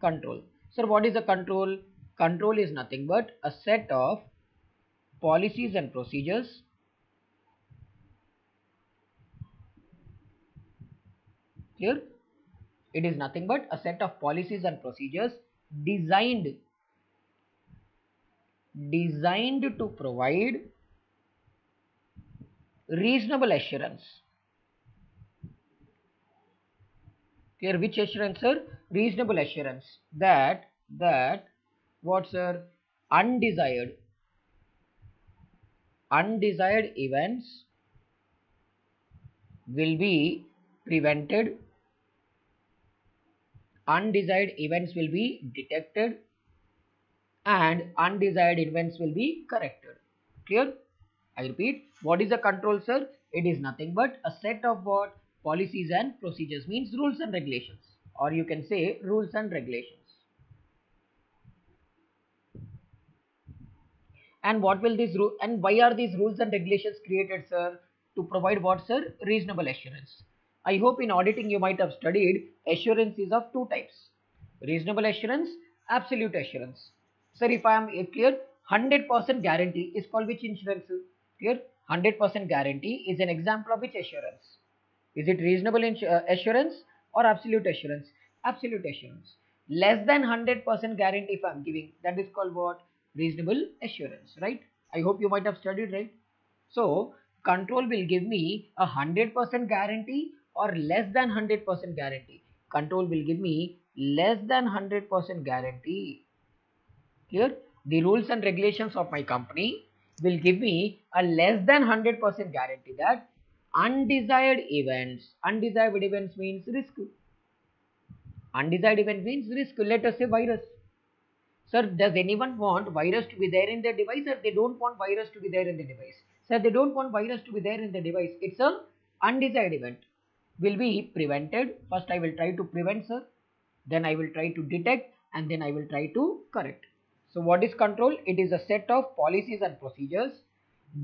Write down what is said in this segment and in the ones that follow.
control. Sir, what is a control? Control is nothing but a set of policies and procedures clear. It is nothing but a set of policies and procedures designed to provide reasonable assurance. Clear? Which assurance, sir? Reasonable assurance that what, sir? Undesired events will be prevented, undesired events will be detected, and undesired events will be corrected. Clear? I repeat, what is a control, sir? It is nothing but a set of what? Policies and procedures, means rules and regulations, or you can say rules and regulations. And what will this rule, and why are these rules and regulations created, sir? To provide what, sir? Reasonable assurance. I hope in auditing you might have studied assurance is of two types: reasonable assurance, absolute assurance. Sir, if I am clear, 100% guarantee is called which insurance? Clear? 100% guarantee is an example of which assurance? Is it reasonable assurance or absolute assurance? Absolute assurance. Less than 100% guarantee if I am giving, that is called what? Reasonable assurance, right? I hope you might have studied, right? So, control will give me a 100% guarantee or less than 100% guarantee. Control will give me less than 100% guarantee. Clear? The rules and regulations of my company will give me a less than 100% guarantee that undesired events means risk. Undesired event means risk. Let us say virus. Sir, does anyone want virus to be there in their device, or they don't want virus to be there in the device? Sir, they don't want virus to be there in the device. It's a undesired event. Will be prevented. First I will try to prevent, sir. Then I will try to detect, and then I will try to correct. So what is control? It is a set of policies and procedures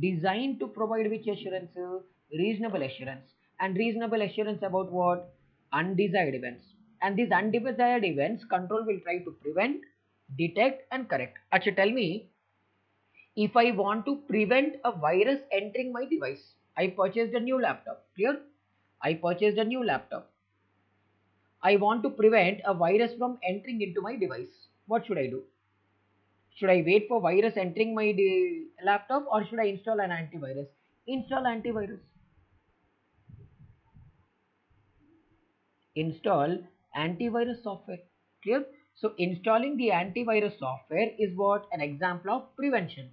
designed to provide which assurance? Reasonable assurance. And reasonable assurance about what? Undesired events. And these undesired events, control will try to prevent, detect and correct. Actually, tell me, if I want to prevent a virus entering my device, I purchased a new laptop. Clear? I purchased a new laptop. I want to prevent a virus from entering into my device. What should I do? Should I wait for virus entering my laptop, or should I install an antivirus? Install antivirus. Install antivirus software. Clear? So installing the antivirus software is what? An example of prevention.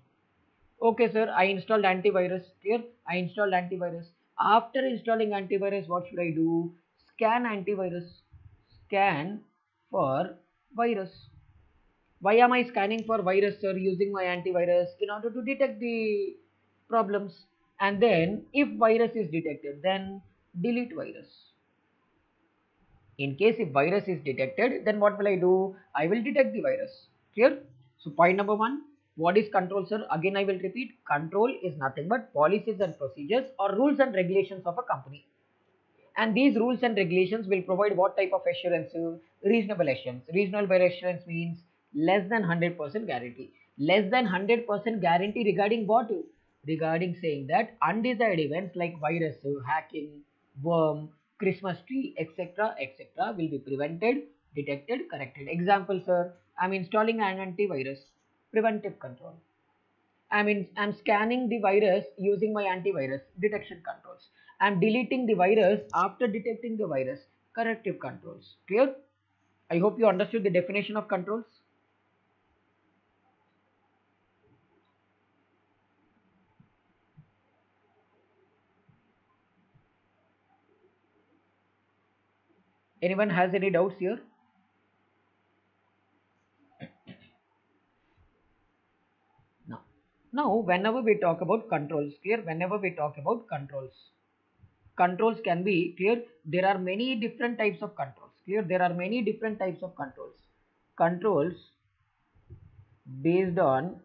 Okay, sir, I installed antivirus. Clear? I installed antivirus. After installing antivirus, what should I do? Scan antivirus. Scan for virus. Why am I scanning for virus, sir, using my antivirus? In order to detect the problems. And then if virus is detected, then delete virus. In case if virus is detected, then what will I do? I will detect the virus. Clear? So point number one, what is control, sir? Again I will repeat, control is nothing but policies and procedures or rules and regulations of a company. And these rules and regulations will provide what type of assurance? Reasonable assurance. Reasonable assurance means less than 100% guarantee. Less than 100% guarantee regarding what? Regarding saying that undesired events like virus, hacking, worm, Christmas tree, etc., etc. will be prevented, detected, corrected. Example, sir, I'm installing an antivirus, preventive control. I'm scanning the virus using my antivirus, detection controls. I'm deleting the virus after detecting the virus, corrective controls. Clear? I hope you understood the definition of controls. Anyone has any doubts here? No. Now, whenever we talk about controls, clear? Whenever we talk about controls can be clear. There are many different types of controls. Clear? There are many different types of controls. Controls based on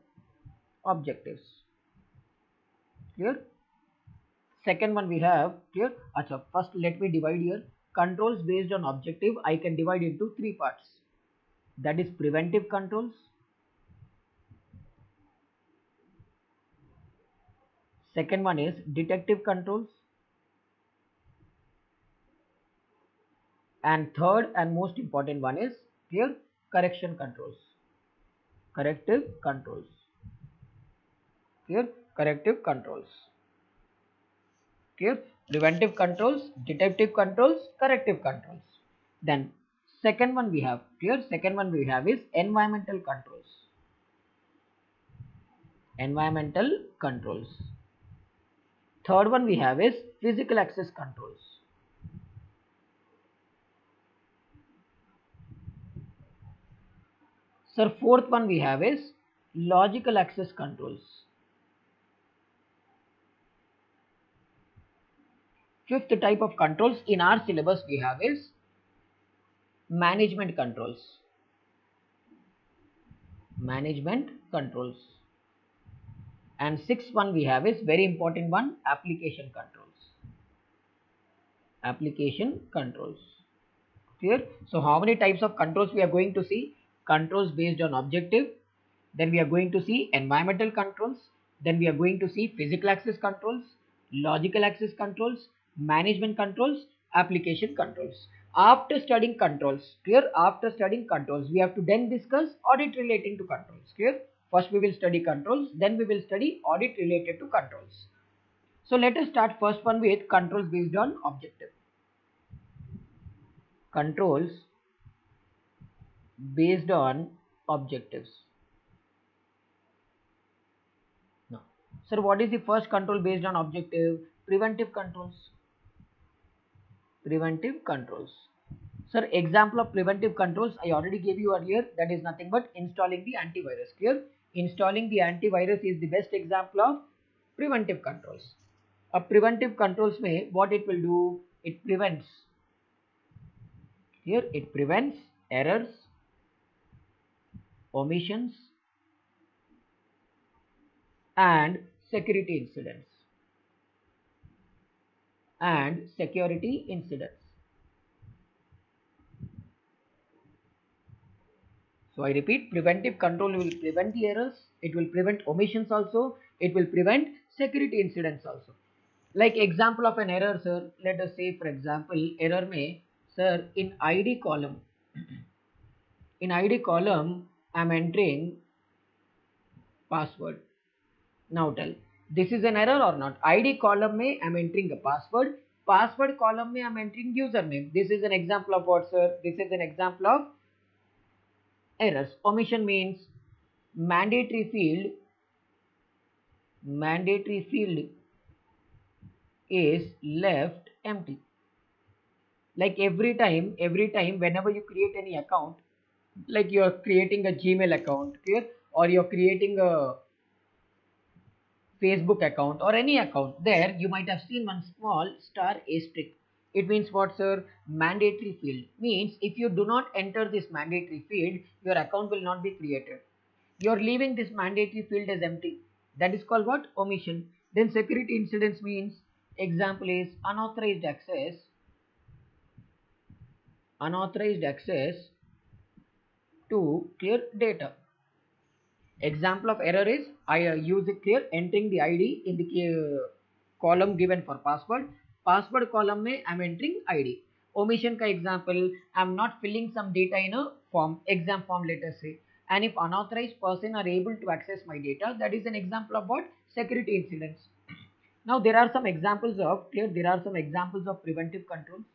objectives. Clear? Second one we have clear. Achha, first let me divide here. Controls based on objective I can divide into three parts. that is preventive controls. Second one is detective controls. And third and most important one is here correction controls. Corrective controls. Here corrective controls. Here preventive controls, detective controls, corrective controls. Then second one we have here, second one we have is environmental controls. Environmental controls. Third one we have is physical access controls. Sir, fourth one we have is logical access controls. Fifth type of controls in our syllabus we have is management controls. Management controls. And sixth one we have is very important one, application controls. Application controls. Clear? So how many types of controls we are going to see? Controls based on objective. Then we are going to see environmental controls. Then we are going to see physical access controls, logical access controls, management controls, application controls. After studying controls, clear? After studying controls, we have to then discuss audit relating to controls. Clear? First we will study controls, then we will study audit related to controls. So let us start first one with controls based on objective. Controls based on objectives. Now, sir, what is the first control based on objective? Preventive controls. Preventive controls. Sir, example of preventive controls I already gave you earlier. That is nothing but installing the antivirus. Clear? Installing the antivirus is the best example of preventive controls. A preventive controls may what it will do? It prevents. Here it prevents errors, omissions, and security incidents. And security incidents. So I repeat, preventive control will prevent the errors, it will prevent omissions also, it will prevent security incidents also. Like example of an error, sir, let us say for example, error may, sir, in ID column, in ID column, I am entering password. Now tell, this is an error or not? ID column may I am entering a password, password column may I am entering username. This is an example of what, sir? This is an example of errors. Omission means mandatory field is left empty. Like every time whenever you create any account, like you are creating a Gmail account, clear, or you're creating a Facebook account or any account, there you might have seen one small star asterisk. It means what, sir? Mandatory field. Means if you do not enter this mandatory field, your account will not be created. You are leaving this mandatory field as empty. That is called what? Omission. Then security incidents means example is unauthorized access to clear data. Example of error is I use it here entering the ID in the column given for password. Password column mein I am entering ID. Omission ka example, I am not filling some data in a form, exam form let us say. And if unauthorized person are able to access my data, that is an example of what? Security incidents. Now there are some examples of preventive controls.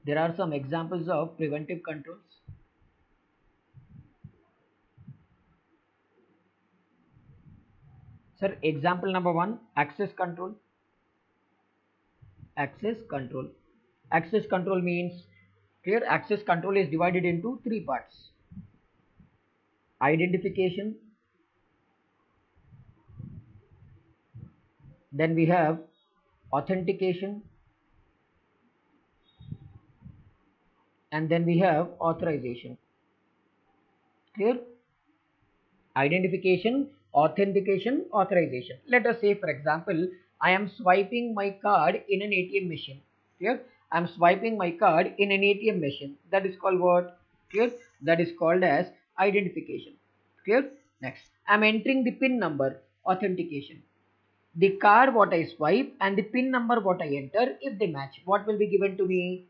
There are some examples of preventive controls. Sir, example number 1, access control. Access control. Access control means clear. Access control is divided into 3 parts. Identification. Then we have authentication. And then we have authorization. Clear? Identification, authentication, authorization. Let us say for example, I am swiping my card in an ATM machine. Clear? I'm swiping my card in an ATM machine. That is called what? Clear? That is called as identification. Clear? Next, I'm entering the PIN number, authentication. The card what I swipe and the PIN number what I enter, if they match, what will be given to me?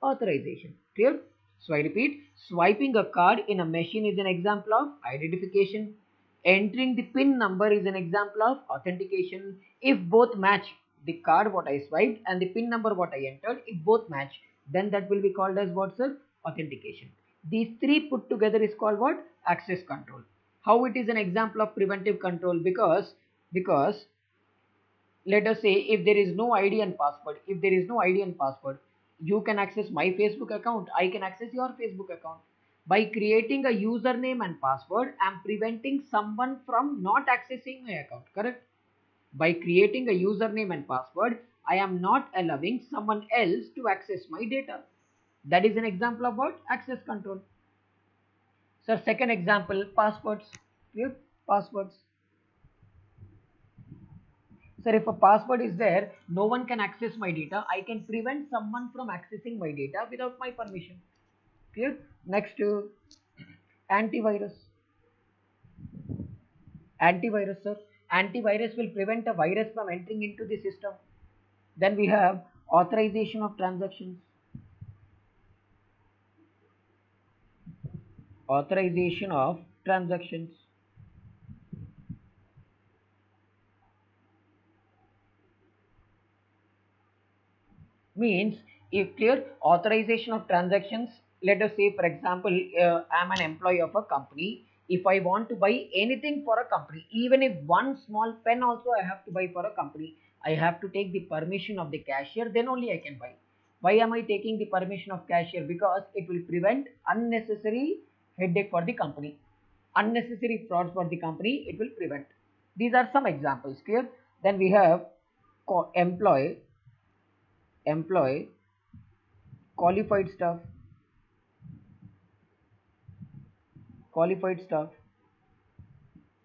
Authorization. Clear? So I repeat, swiping a card in a machine is an example of identification. Entering the PIN number is an example of authentication. If both match, the card what I swiped and the PIN number what I entered, if both match, then that will be called as what, sir? Authentication. These three put together is called what? Access control. How it is an example of preventive control? Because let us say if there is no ID and password, you can access my Facebook account, I can access your Facebook account. By creating a username and password, I am preventing someone from not accessing my account, correct? By creating a username and password, I am not allowing someone else to access my data. That is an example of what? Access control. So second example, passwords. Clear? Passwords. Sir, if a password is there, no one can access my data. I can prevent someone from accessing my data without my permission. Clear? Next, antivirus. Antivirus, sir. Antivirus will prevent a virus from entering into the system. Then we have authorization of transactions. Authorization of transactions. Means if clear authorization of transactions, let us say for example I am an employee of a company. If I want to buy anything for a company, even if one small pen also I have to buy for a company, I have to take the permission of the cashier, then only I can buy. Why am I taking the permission of cashier? Because it will prevent unnecessary headache for the company, unnecessary frauds for the company, it will prevent. These are some examples. Clear? Then we have employ qualified staff. Qualified staff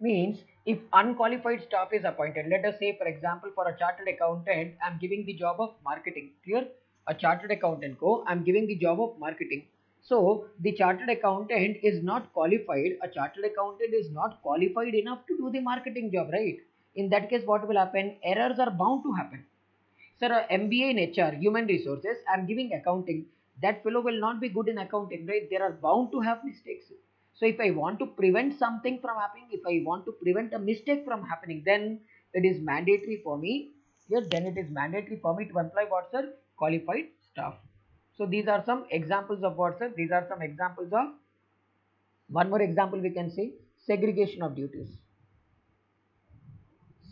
means if unqualified staff is appointed, let us say for example for a chartered accountant, I'm giving the job of marketing. Clear? A chartered accountant co, I'm giving the job of marketing. So the chartered accountant is not qualified. A chartered accountant is not qualified enough to do the marketing job, right? In that case, what will happen? Errors are bound to happen. Sir, a MBA in HR, human resources, I'm giving accounting. That fellow will not be good in accounting, right? There are bound to have mistakes. So if I want to prevent something from happening, if I want to prevent a mistake from happening, then it is mandatory for me. Yes, then it is mandatory for me to employ what, sir? Qualified staff. So these are some examples of what, sir? These are some examples of, one more example we can say, segregation of duties.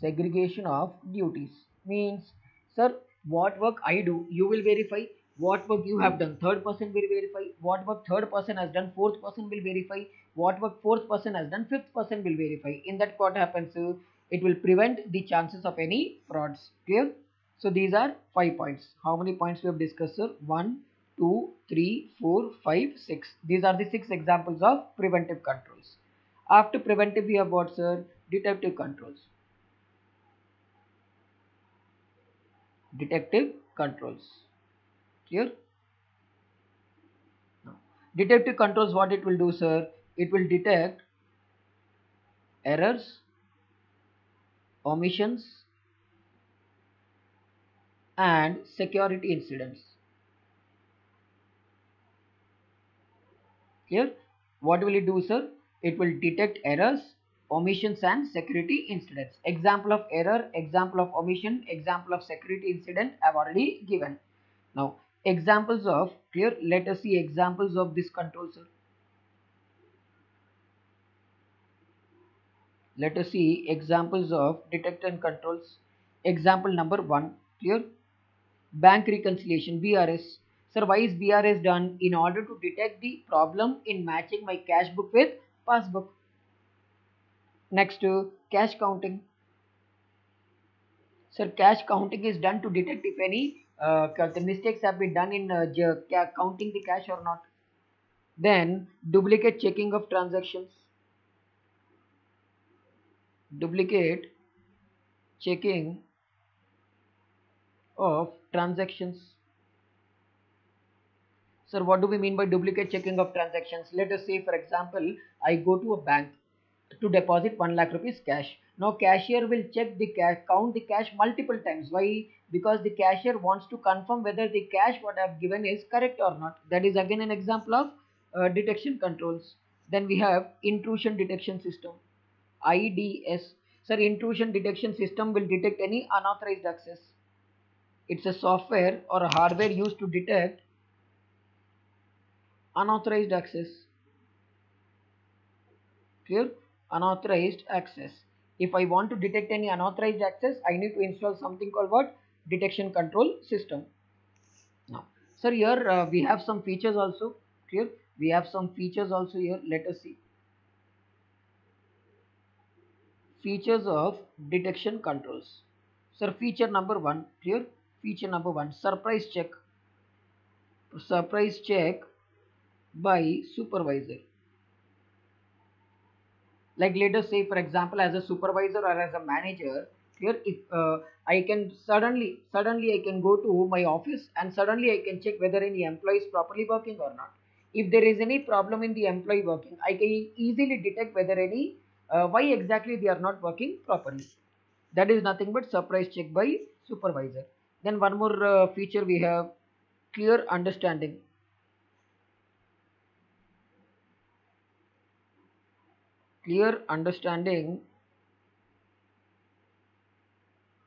Segregation of duties means, sir, what work I do, you will verify. What work you have done, third person will verify. What work third person has done, fourth person will verify. What work fourth person has done, fifth person will verify. In that, what happens? It will prevent the chances of any frauds. Clear? So these are 5 points. How many points we have discussed, sir? 1, 2, 3, 4, 5, 6. These are the 6 examples of preventive controls. After preventive, we have what, sir? Detective controls. Detective controls. Clear? Now, detective controls, what it will do, sir? It will detect errors, omissions, and security incidents. Clear? What will it do, sir? It will detect errors, omissions, and security incidents. Example of error, example of omission, example of security incident I have already given. Now, examples of, clear? Let us see examples of this control, sir. Let us see examples of detect and controls. Example number 1, clear? Bank reconciliation, BRS. Sir, why is BRS done? In order to detect the problem in matching my cash book with passbook. Next, cash counting. Sir, cash counting is done to detect if any the mistakes have been done in counting the cash or not. Then, duplicate checking of transactions. Duplicate checking of transactions. Sir, what do we mean by duplicate checking of transactions? Let us say, for example, I go to a bank to deposit 1 lakh rupees cash. Now, cashier will check the cash, count the cash multiple times. Why? Because the cashier wants to confirm whether the cash what I have given is correct or not. That is again an example of detection controls. Then we have intrusion detection system, IDS. Sir, intrusion detection system will detect any unauthorized access. It's a software or a hardware used to detect unauthorized access. Clear? Unauthorized access. If I want to detect any unauthorized access, I need to install something called what? Detection control system. Now, sir, here we have some features also. Clear? We have some features also here. Let us see. Features of detection controls. Sir, feature number one. Clear? Feature number one. Surprise check. Surprise check by supervisor. Like let us say, for example, as a supervisor or as a manager, here if I can suddenly I can go to my office and suddenly I can check whether any employee is properly working or not. If there is any problem in the employee working, I can easily detect whether any why exactly they are not working properly. That is nothing but surprise check by supervisor. Then one more feature we have, clear understanding. Clear understanding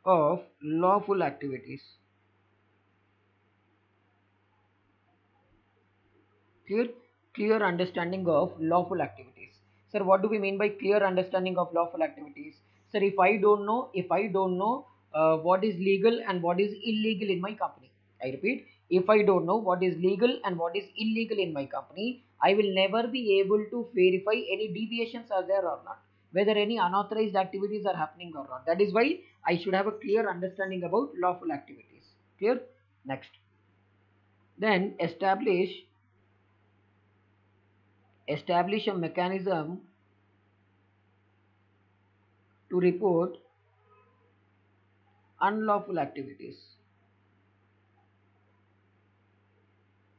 of lawful activities. Clear? Clear understanding of lawful activities. Sir, what do we mean by clear understanding of lawful activities? Sir, if I don't know what is legal and what is illegal in my company, I repeat, if I don't know what is legal and what is illegal in my company, I will never be able to verify any deviations are there or not, whether any unauthorized activities are happening or not. That is why I should have a clear understanding about lawful activities. Clear? Next. Then establish a mechanism to report unlawful activities.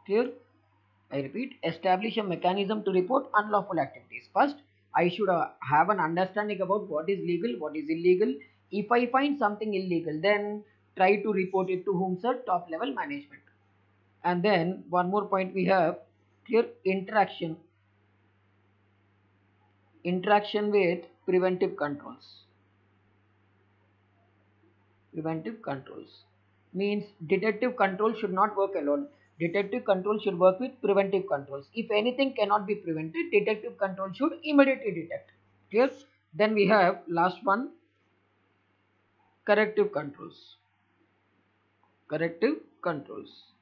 Clear? I repeat, establish a mechanism to report unlawful activities. First, I should have an understanding about what is legal, what is illegal. If I find something illegal, then try to report it to whom, sir? Top level management. And then one more point we have, clear interaction. Interaction with preventive controls. Preventive controls means detective control should not work alone. Detective control should work with preventive controls. If anything cannot be prevented, detective control should immediately detect. Clear? Then we have last one, corrective controls. Corrective controls.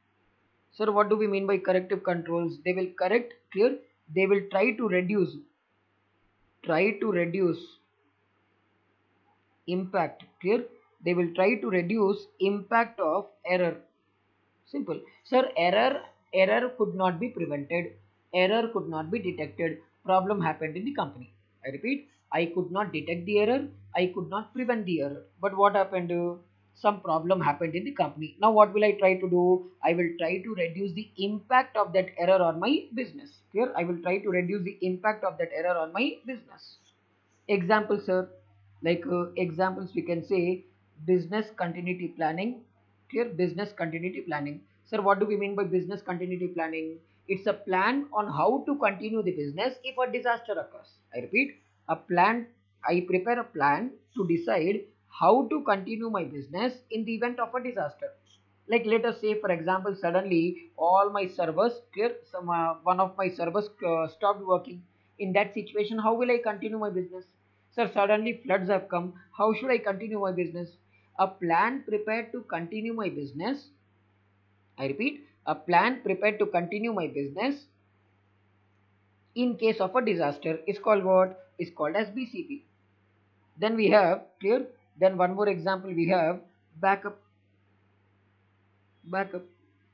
Sir, what do we mean by corrective controls? They will correct, clear? They will try to reduce impact. Clear? They will try to reduce impact of error. Simple. Sir, error could not be prevented. Error could not be detected. Problem happened in the company. I repeat, I could not detect the error. I could not prevent the error. But what happened? Some problem happened in the company. Now what will I try to do? I will try to reduce the impact of that error on my business. Clear? I will try to reduce the impact of that error on my business. Examples, sir, like examples we can say business continuity planning. Clear? Business continuity planning. Sir, what do we mean by business continuity planning? It's a plan on how to continue the business if a disaster occurs. I repeat, a plan. I prepare a plan to decide how to continue my business in the event of a disaster. Like let us say, for example, suddenly all my servers, clear, some one of my servers stopped working. In that situation, how will I continue my business? Sir, suddenly floods have come. How should I continue my business? A plan prepared to continue my business. I repeat, a plan prepared to continue my business in case of a disaster is called what? Is called as BCP. Then we have, clear. Then one more example we have, backup. Backup.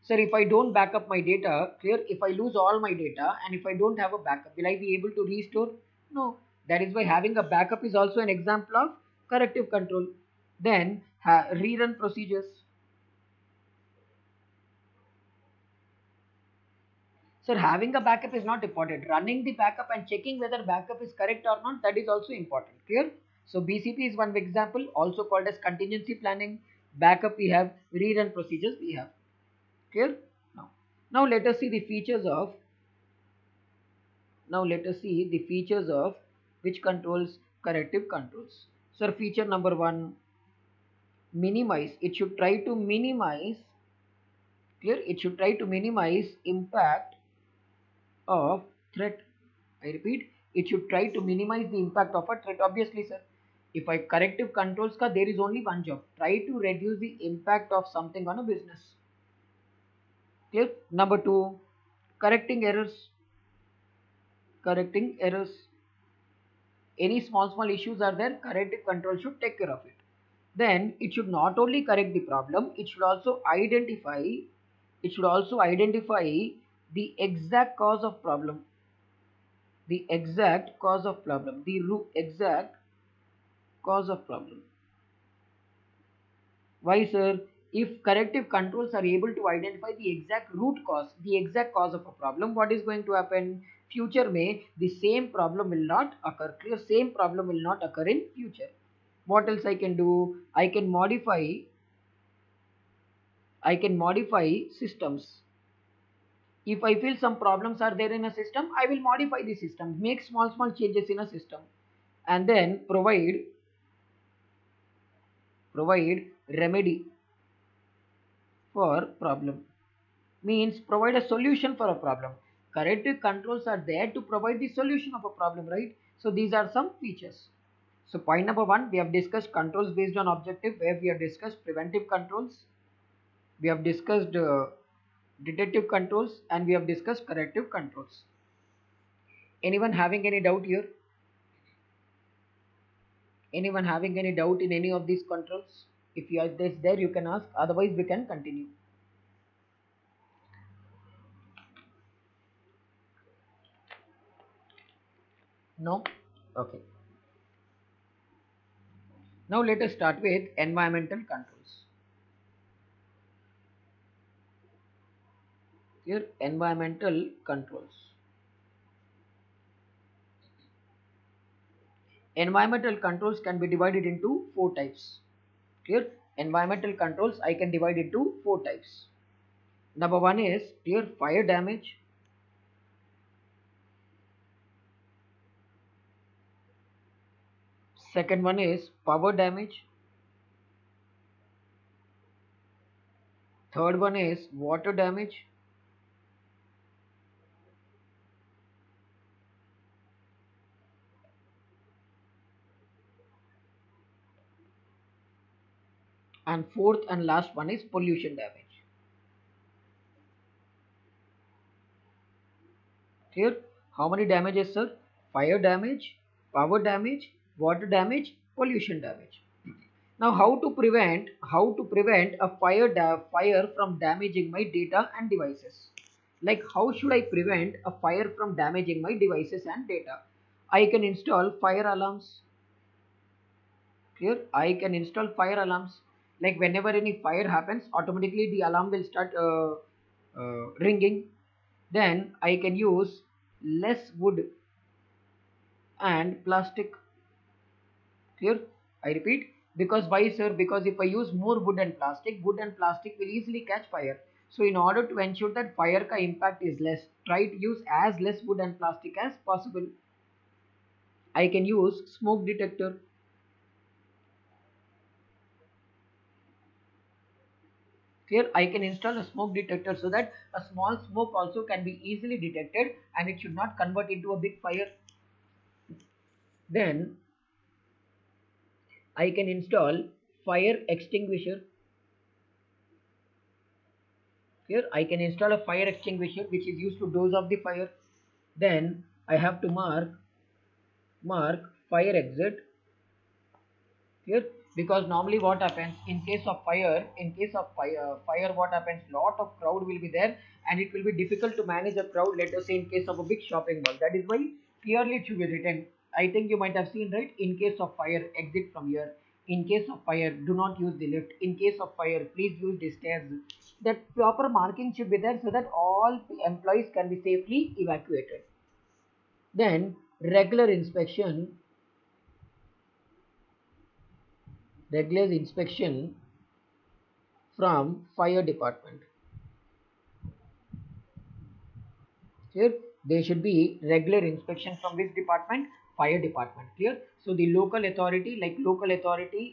Sir, if I don't back up my data, clear, if I lose all my data and if I don't have a backup, will I be able to restore? No. That is why having a backup is also an example of corrective control. Then rerun procedures. Sir, having a backup is not important. Running the backup and checking whether backup is correct or not, that is also important. Clear? So BCP is one example, also called as contingency planning. Backup we have, rerun procedures we have. Clear? Now let us see the features of which controls? Corrective controls. So feature number one, minimize. It should try to minimize. Clear? It should try to minimize impact of threat. I repeat, it should try to minimize the impact of a threat. Obviously, sir, if I corrective controls ka, there is only one job. Try to reduce the impact of something on a business. Clear? Number two, correcting errors. Correcting errors. Any small issues are there, corrective control should take care of it. Then it should not only correct the problem, it should also identify the exact cause of problem. The exact cause of problem. Why, sir? If corrective controls are able to identify the exact root cause, the exact cause of a problem, what is going to happen? Future may the same problem will not occur. Clear? Same problem will not occur in future. What else I can do? I can modify systems. If I feel some problems are there in a system, I will modify the system, make small changes in a system, and then provide remedy for problem. Means provide a solution for a problem. Corrective controls are there to provide the solution of a problem, right? So these are some features. So point number one, we have discussed controls based on objective, where we have discussed preventive controls, we have discussed detective controls, and we have discussed corrective controls. Anyone having any doubt here? Anyone having any doubt in any of these controls? If you are there, you can ask. Otherwise, we can continue. No? Okay. Now let us start with environmental controls. Here, environmental controls. Environmental controls can be divided into 4 types. Clear? Environmental controls I can divide into 4 types. Number one is clear, fire damage. Second one is power damage. Third one is water damage. And fourth and last one is pollution damage. Clear? How many damages, sir? Fire damage, power damage, water damage, pollution damage. Now how to prevent a fire from damaging my data and devices? Like how should I prevent a fire from damaging my devices and data? I can install fire alarms. Clear? I can install fire alarms. Like whenever any fire happens, automatically the alarm will start ringing. Then I can use less wood and plastic. Clear? I repeat, because why, sir? Because if I use more wood and plastic will easily catch fire. So in order to ensure that fire ka impact is less, try to use as less wood and plastic as possible. I can use smoke detector. Here I can install a smoke detector so that a small smoke also can be easily detected and it should not convert into a big fire. Then I can install fire extinguisher. Here I can install a fire extinguisher which is used to douse off the fire. Then I have to mark fire exit here, because normally what happens in case of fire, what happens, lot of crowd will be there and it will be difficult to manage a crowd, let us say in case of a big shopping mall. That is why clearly it should be written. I think you might have seen, right? In case of fire, exit from here. In case of fire, do not use the lift. In case of fire, please use the stairs. That proper marking should be there so that all employees can be safely evacuated. Then regular inspection from fire department. Here there should be regular inspection from which department? Fire department. Clear? So the local authority,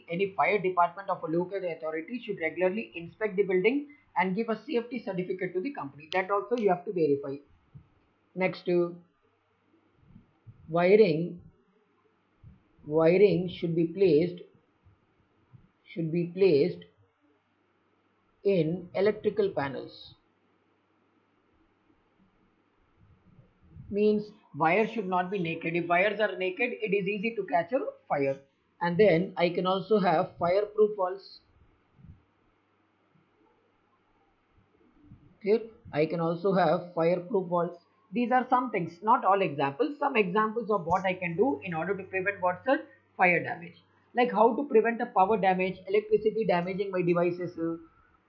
any fire department of a local authority should regularly inspect the building and give a safety certificate to the company. That also you have to verify. Next, wiring should be placed in electrical panels. Means wires should not be naked. If wires are naked, it is easy to catch a fire. And then I can also have fireproof walls. Here I can also have fireproof walls. These are some things, not all examples. Some examples of what I can do in order to prevent what's a fire damage. Like how to prevent a power damage, electricity damaging my devices.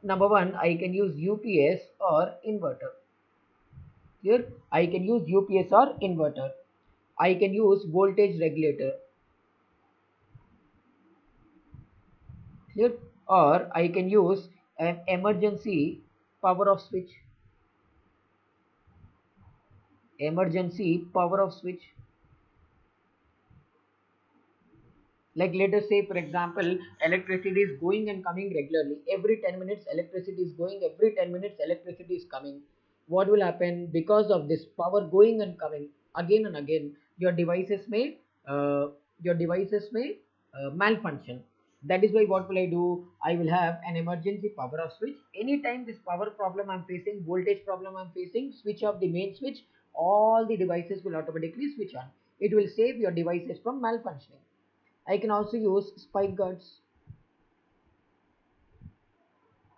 Number one, I can use UPS or inverter. Here I can use UPS or inverter. I can use voltage regulator. Here, or I can use an emergency power off switch. Emergency power off switch. Like let us say, for example, electricity is going and coming regularly. Every 10 minutes electricity is going, every 10 minutes electricity is coming. What will happen? Because of this power going and coming again and again, your devices may malfunction. That is why what will I do? I will have an emergency power off switch. Anytime this power problem I'm facing, voltage problem I'm facing, switch off the main switch, all the devices will automatically switch on. It will save your devices from malfunctioning. I can also use spike guards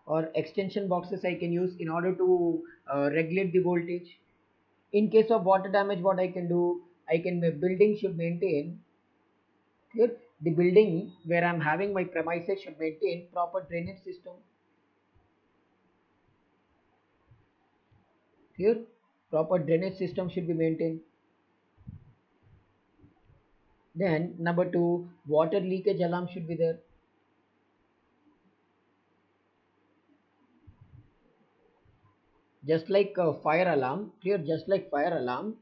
or extension boxes I can use in order to regulate the voltage. In case of water damage, what I can do? Building should maintain here. The building where I'm having my premises should maintain proper drainage system. Here, proper drainage system should be maintained. Then number two, water leakage alarm should be there. Just like fire alarm, clear, just like fire alarm,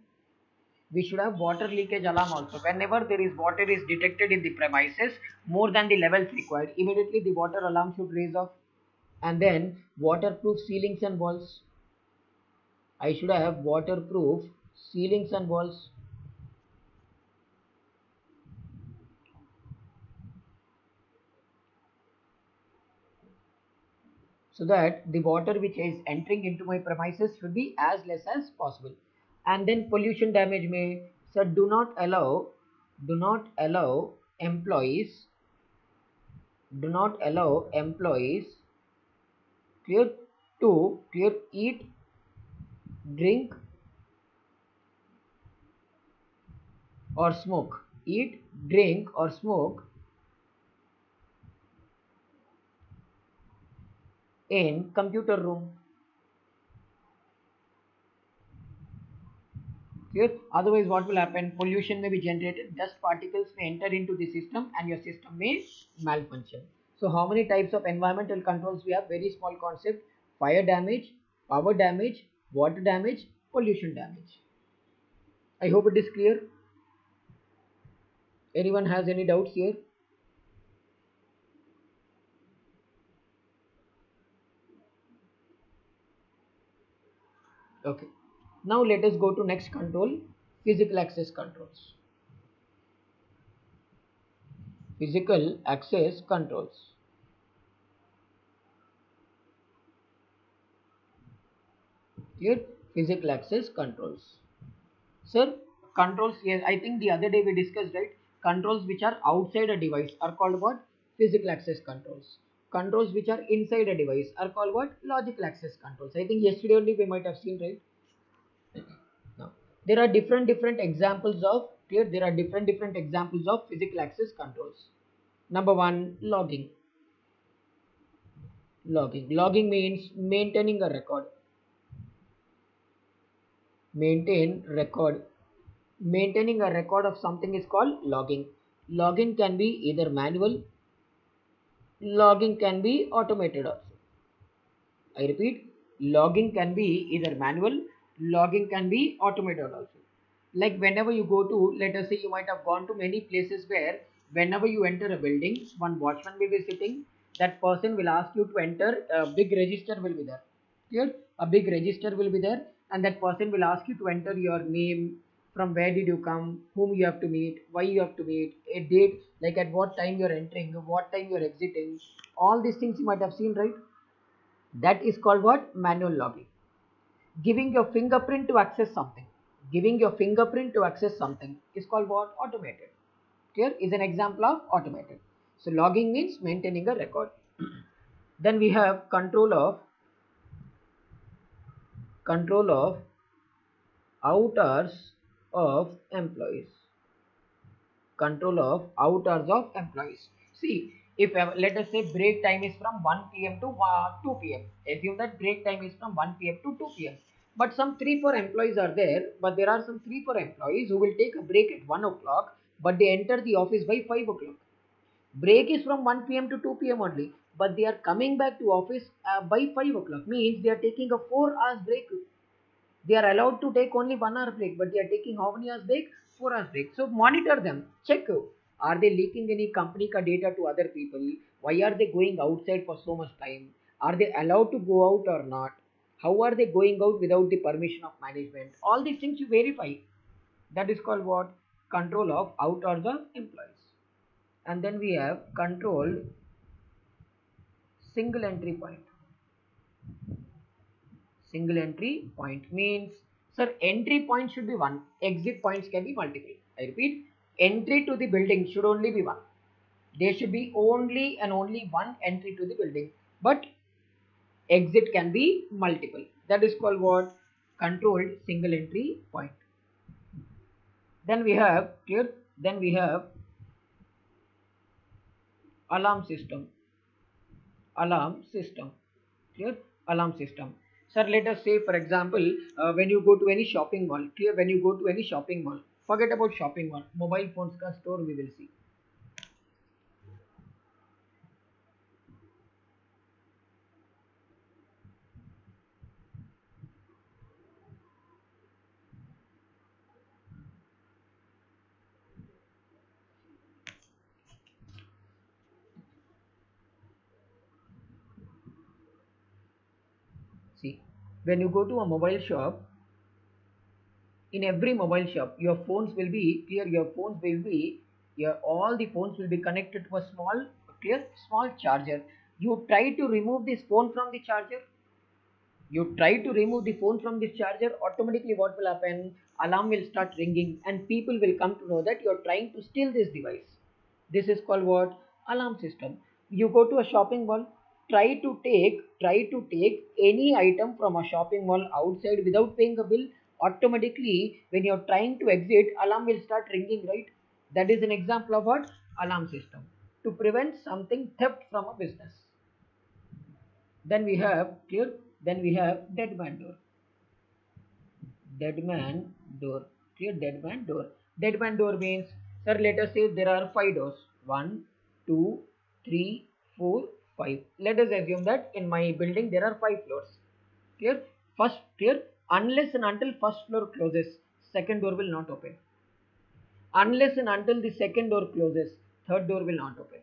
we should have water leakage alarm also. Whenever there is water is detected in the premises more than the levels required, immediately the water alarm should raise off. And then waterproof ceilings and walls. I should have waterproof ceilings and walls. So that the water which is entering into my premises should be as less as possible. And then pollution damage may, so do not allow employees clear to eat, drink or smoke. Eat, drink or smoke in computer room. Clear? Otherwise what will happen? Pollution may be generated, dust particles may enter into the system and your system may malfunction. So how many types of environmental controls we have? Very small concept: fire damage, power damage, water damage, pollution damage. I hope it is clear. Anyone has any doubts here? Okay. Now let us go to next control, physical access controls. Physical access controls. Here, physical access controls. Sir, controls, yes, I think the other day we discussed, right? Controls which are outside a device are called what? Physical access controls. Controls which are inside a device are called what? Logical access controls. I think yesterday only we might have seen, right? Now, there are different examples of, clear, there are different examples of physical access controls. Number one, logging. Logging. Logging means maintaining a record. Maintain record. Maintaining a record of something is called logging. Logging can be either manual, logging can be automated also. I repeat, logging can be either manual, logging can be automated also. Like whenever you go to, let us say you might have gone to many places where whenever you enter a building, one watchman will be sitting, that person will ask you to enter, a big register will be there. Clear? A big register will be there and that person will ask you to enter your name, from where did you come, whom you have to meet, why you have to meet, a date, like at what time you are entering, what time you are exiting. All these things you might have seen, right? That is called what? Manual logging. Giving your fingerprint to access something. Giving your fingerprint to access something is called what? Automated. Here is an example of automated. So logging means maintaining a record. Then we have control of out hours of employees. Control of out hours of employees. See, if let us say break time is from 1 p.m. to 2 p.m. Assume that break time is from 1 p.m. to 2 p.m. But some 3-4 employees are there, but there are some 3-4 employees who will take a break at 1 o'clock, but they enter the office by 5 o'clock. Break is from 1 p.m. to 2 p.m. only, but they are coming back to office by 5 o'clock. Means they are taking a 4 hours break. They are allowed to take only 1 hour break, but they are taking how many hours break? 4 hours break. So monitor them. Check. Are they leaking any company ka data to other people? Why are they going outside for so much time? Are they allowed to go out or not? How are they going out without the permission of management? All these things you verify. That is called what? Control of out or the employees. And then we have controlled single entry point. Single entry point means, sir, entry point should be one, exit points can be multiple. I repeat, entry to the building should only be one. There should be only and only one entry to the building, but exit can be multiple. That is called what? Controlled single entry point. Then we have clear. Then we have alarm system. Alarm system. Clear? Alarm system. Sir, let us say for example, when you go to any shopping mall, clear, when you go to any shopping mall, forget about shopping mall, mobile phones ka store we will see. See, when you go to a mobile shop, in every mobile shop your phones will be clear, your phones will be, your all the phones will be connected to a small, clear, small charger. You try to remove this phone from the charger, you try to remove the phone from this charger, automatically what will happen? Alarm will start ringing and people will come to know that you are trying to steal this device. This is called what? Alarm system. You go to a shopping mall, try to take any item from a shopping mall outside without paying a bill. Automatically when you are trying to exit, alarm will start ringing, right? That is an example of what? Alarm system, to prevent something theft from a business. Then we have clear. Then we have dead man door. Dead man door. Clear. Dead man door. Dead man door means, sir, let us say there are 5 doors. 1, 2, 3, 4, 5. Let us assume that in my building there are 5 floors. Clear. First, clear. Unless and until first floor closes, second door will not open. Unless and until the second door closes, third door will not open.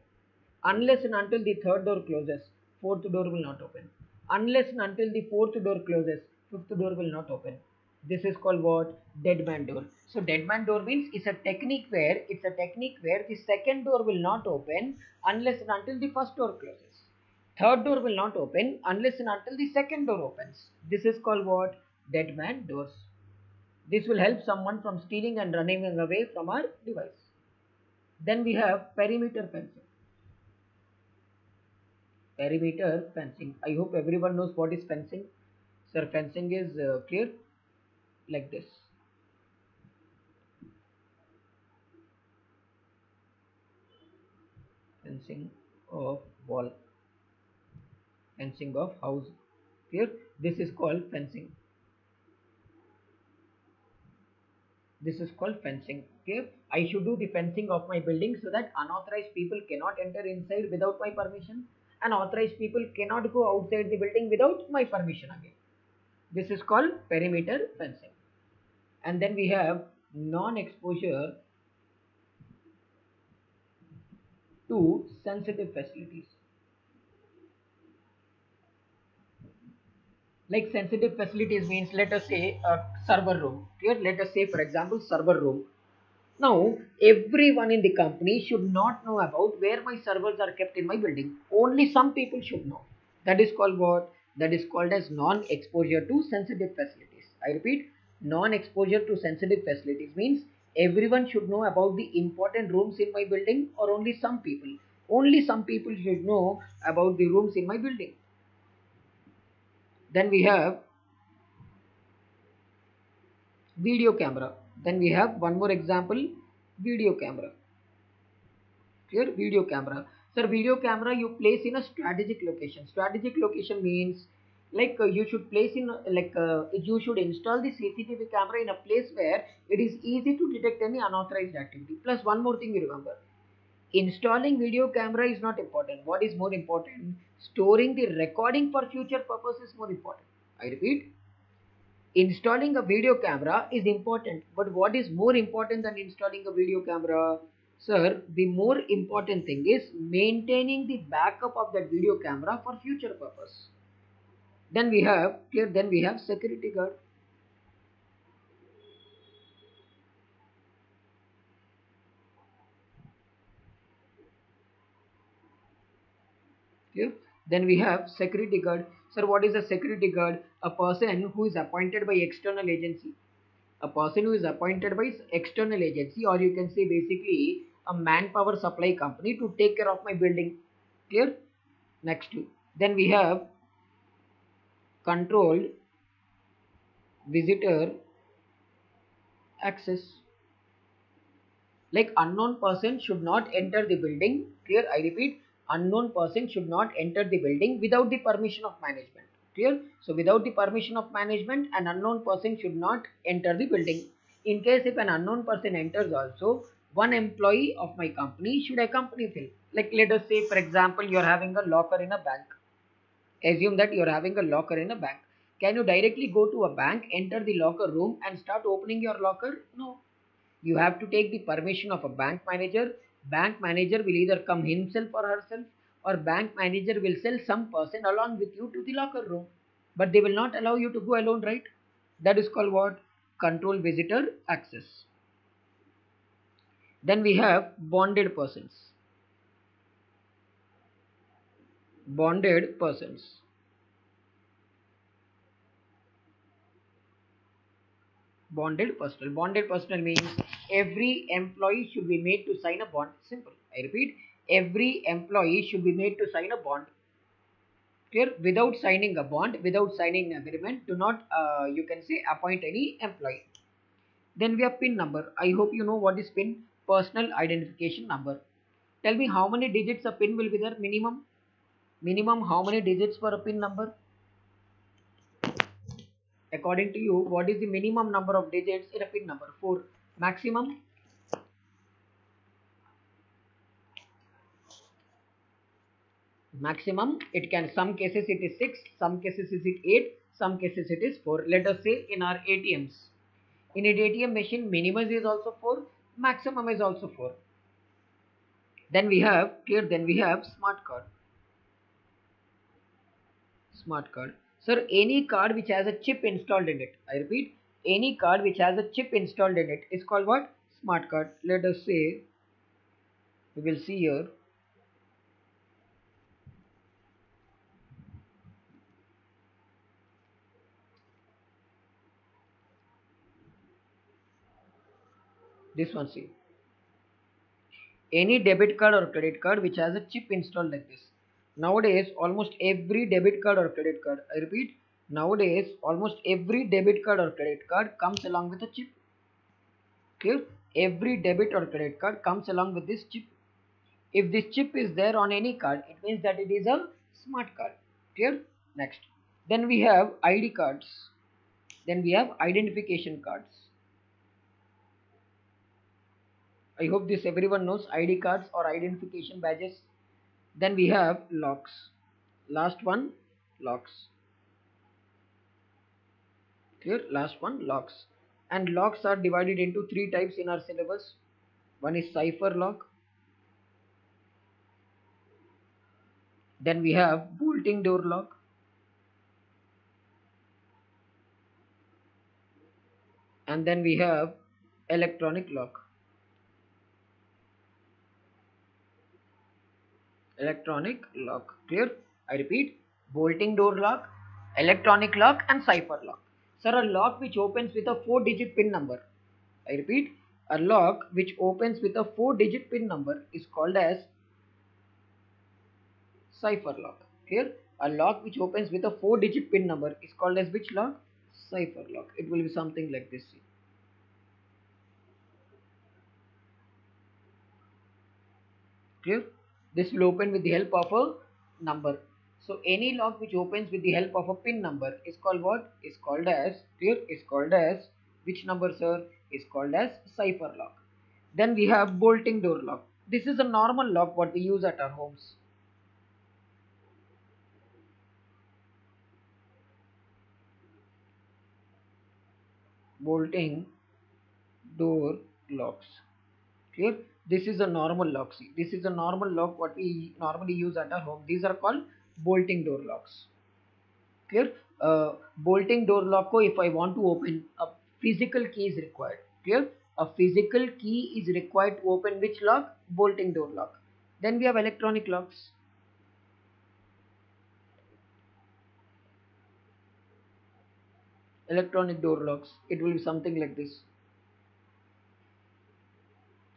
Unless and until the third door closes, fourth door will not open. Unless and until the fourth door closes, fifth door will not open. This is called what? Dead man door. So dead man door means it's a technique where the second door will not open unless and until the first door closes. Third door will not open unless and until the second door opens. This is called what? Dead man doors. This will help someone from stealing and running away from our device. Then we have perimeter fencing. Perimeter fencing. I hope everyone knows what is fencing. Sir, fencing is clear like this. Fencing of wall. Fencing of house. Here, this is called fencing. This is called fencing. Okay, I should do the fencing of my building so that unauthorized people cannot enter inside without my permission, and authorized people cannot go outside the building without my permission again. This is called perimeter fencing. And then we have non-exposure to sensitive facilities. Like sensitive facilities means, let us say a server room. Here, let us say for example server room. Now, everyone in the company should not know about where my servers are kept in my building. Only some people should know. That is called what? That is called as non-exposure to sensitive facilities. I repeat, non-exposure to sensitive facilities means everyone should know about the important rooms in my building, or only some people. Only some people should know about the rooms in my building. Then we have video camera. Then we have one more example, video camera. Here, video camera. Sir, video camera you place in a strategic location. Strategic location means like you should place in you should install the CCTV camera in a place where it is easy to detect any unauthorized activity. Plus one more thing you remember. Installing video camera is not important. What is more important? Storing the recording for future purpose is more important. I repeat, installing a video camera is important, but what is more important than installing a video camera? Sir, the more important thing is maintaining the backup of that video camera for future purpose. Then we have security guard. Clear? Then we have security guard. Sir, what is a security guard? A person who is appointed by external agency. A person who is appointed by external agency, or you can say basically a manpower supply company to take care of my building. Clear? Next, then we have controlled visitor access. Like unknown person should not enter the building. Clear? I repeat, unknown person should not enter the building without the permission of management. Clear? So without the permission of management, an unknown person should not enter the building. In case if an unknown person enters also, one employee of my company should accompany him. Like let us say for example you are having a locker in a bank. Assume that you are having a locker in a bank. Can you directly go to a bank, enter the locker room and start opening your locker? No. You have to take the permission of a bank manager. Bank manager will either come himself or herself, or bank manager will sell some person along with you to the locker room. But they will not allow you to go alone, right? That is called what? Control visitor access. Then we have bonded persons. Bonded persons. Bonded personnel. Bonded personnel means every employee should be made to sign a bond. Simple. I repeat, every employee should be made to sign a bond. Clear? Without signing a bond, without signing an agreement, do not, you can say, appoint any employee. Then we have PIN number. I hope you know what is PIN, personal identification number. Tell me how many digits a PIN will be there minimum. Minimum how many digits for a PIN number? According to you, what is the minimum number of digits in a PIN number? 4. Maximum? Maximum, it can, some cases it is 6, some cases is it 8, some cases it is 4. Let us say in our ATMs. In an ATM machine, minimum is also 4, maximum is also 4. Then we have, then we have smart card. Smart card. Sir, any card which has a chip installed in it. I repeat, any card which has a chip installed in it is called what? Smart card. Let us say, we will see here. This one, see. Any debit card or credit card which has a chip installed like this. Nowadays, almost every debit card or credit card, I repeat, nowadays, almost every debit card or credit card comes along with a chip. Clear? Every debit or credit card comes along with this chip. If this chip is there on any card, it means that it is a smart card. Clear? Next. Then we have ID cards. Then we have identification cards. I hope this everyone knows ID cards or identification badges. Then we have locks. Last one, locks. Clear? Last one, locks. And locks are divided into three types in our syllabus. One is cipher lock. Then we have bolting door lock. And then we have electronic lock. Electronic lock. Clear? I repeat, bolting door lock, electronic lock and cipher lock. Sir, a lock which opens with a 4-digit pin number. I repeat, a lock which opens with a 4-digit pin number is called as cipher lock. Clear? A lock which opens with a 4-digit pin number is called as which lock? Cipher lock. It will be something like this. Clear? This will open with the help of a number. So any lock which opens with the help of a pin number is called what? Is called as, clear? Is called as which number, sir? Is called as cipher lock. Then we have bolting door lock. This is a normal lock what we use at our homes. Bolting door locks. Clear? This is a normal lock. See, this is a normal lock what we normally use at our home. These are called bolting door locks. Clear? Bolting door lock ko if I want to open, a physical key is required. Clear? A physical key is required to open which lock? Bolting door lock. Then we have electronic locks. Electronic door locks. It will be something like this.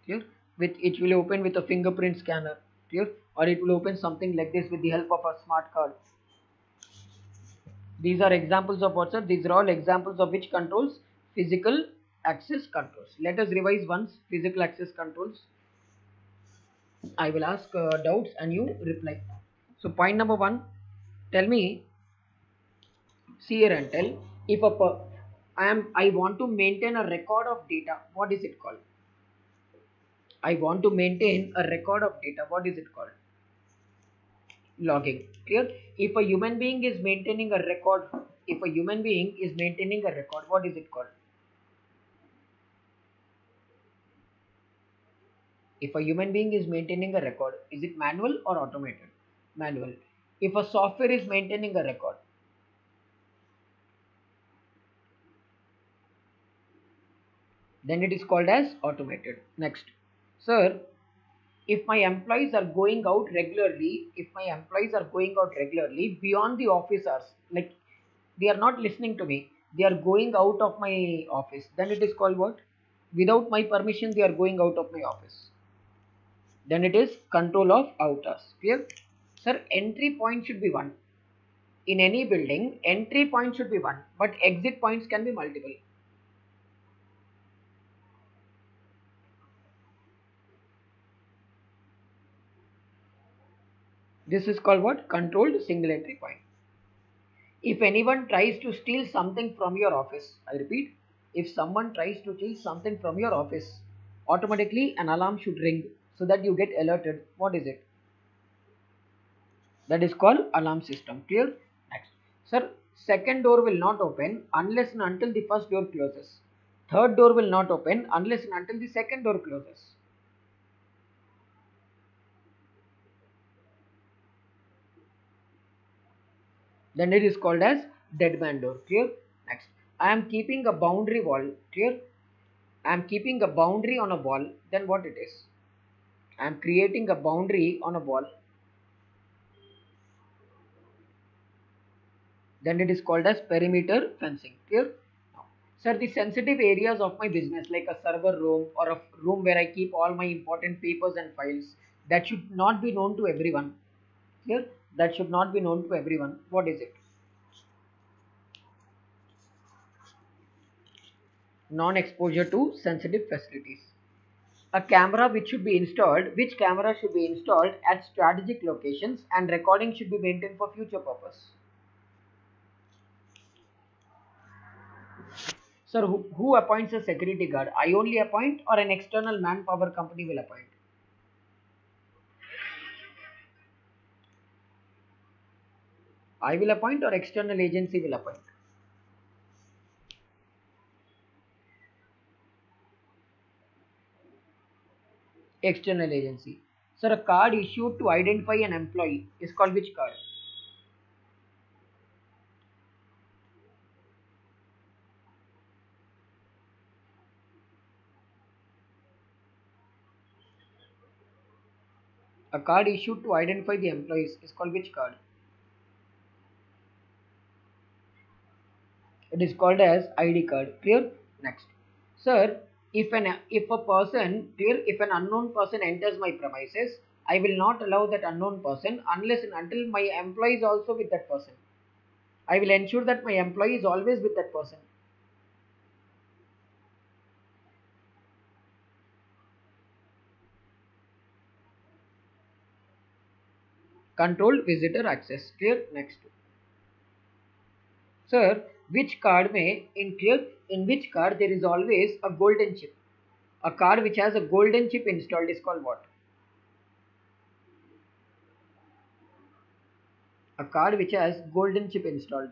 Clear? With it will open with a fingerprint scanner. Clear? Or it will open something like this with the help of a smart card. These are examples of what, sir? These are all examples of which controls? Physical access controls. Let us revise once physical access controls. I will ask doubts and you reply. So point number 1, tell me, see here and tell, if I want to maintain a record of data, what is it called? I want to maintain a record of data, what is it called? Logging. Clear? If a human being is maintaining a record, what is it called? If a human being is maintaining a record, is it manual or automated? Manual. If a software is maintaining a record, then it is called as automated. Next. Sir, if my employees are going out regularly, beyond the office hours, like they are not listening to me, they are going out of my office, then it is called what? Without my permission, they are going out of my office. Then it is control of out hours. Clear? Sir, entry point should be one. In any building, entry point should be one, but exit points can be multiple. This is called what? Controlled single entry point. If anyone tries to steal something from your office, I repeat, if someone tries to steal something from your office, automatically an alarm should ring so that you get alerted. What is it? That is called alarm system. Clear? Next. Sir, second door will not open unless and until the first door closes. Third door will not open unless and until the second door closes. Then it is called as dead man door. Clear? Next. I am keeping a boundary wall. Clear? I am keeping a boundary on a wall. Then what it is? I am creating a boundary on a wall. Then it is called as perimeter fencing. Clear? Now, sir, the sensitive areas of my business, like a server room or a room where I keep all my important papers and files, that should not be known to everyone. Clear? That should not be known to everyone. What is it? Non-exposure to sensitive facilities. A camera which camera should be installed at strategic locations and recording should be maintained for future purpose. Sir, who appoints a security guard? I only appoint or an external manpower company will appoint? I will appoint or external agency will appoint? External agency. Sir, a card issued to identify an employee is called which card? A card issued to identify the employees is called which card? It is called as ID card. Clear? Next. Sir, if a person, clear, if an unknown person enters my premises, I will not allow that unknown person unless and until my employee is also with that person. I will ensure that my employee is always with that person. Controlled visitor access. Clear? Next. Sir, which card may in clear in which card there is always a golden chip? A card which has a golden chip installed is called what? A card which has golden chip installed.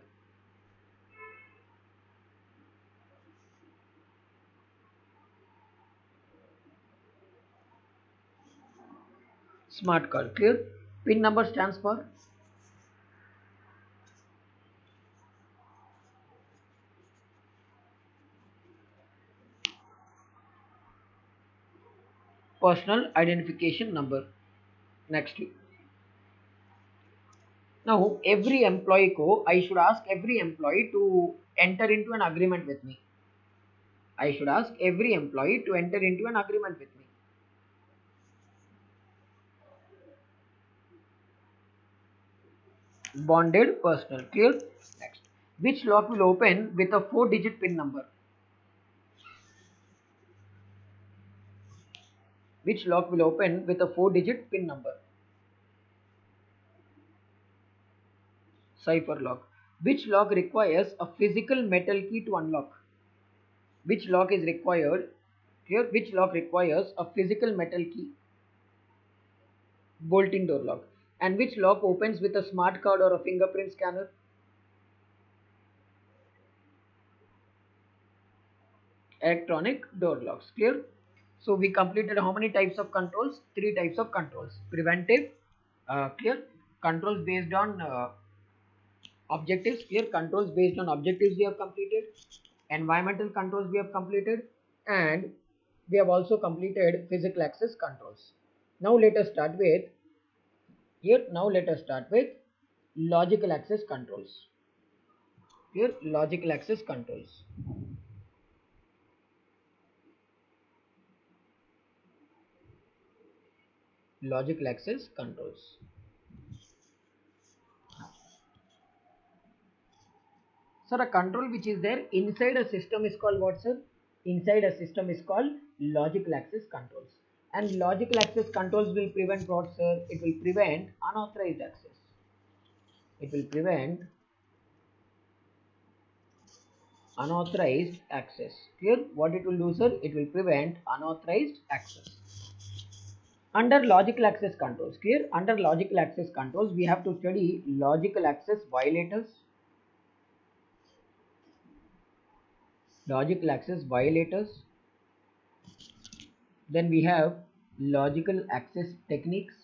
Smart card. Clear? PIN number stands for personal identification number. Next. Now every employee I should ask every employee to enter into an agreement with me. I should ask every employee to enter into an agreement with me. Bonded personal. Clear? Next. Which lock will open with a 4-digit PIN number? Which lock will open with a 4-digit PIN number? Cipher lock. Which lock requires a physical metal key to unlock? Which lock is required? Here, which lock requires a physical metal key? Bolting door lock. And which lock opens with a smart card or a fingerprint scanner? Electronic door locks. Clear? So we completed how many types of controls? 3 types of controls. Preventive, clear. Controls based on objectives. Clear. Controls based on objectives we have completed. Environmental controls we have completed, and we have also completed physical access controls. Now let us start with logical access controls. Here, logical access controls. Logical access controls. Sir, a control which is there inside a system is called what, sir? Inside a system is called logical access controls. And logical access controls will prevent what, sir? It will prevent unauthorized access. It will prevent unauthorized access. Clear? What it will do, sir? It will prevent unauthorized access. Under logical access controls, clear? Under logical access controls, we have to study logical access violators. Logical access violators. Then we have logical access techniques.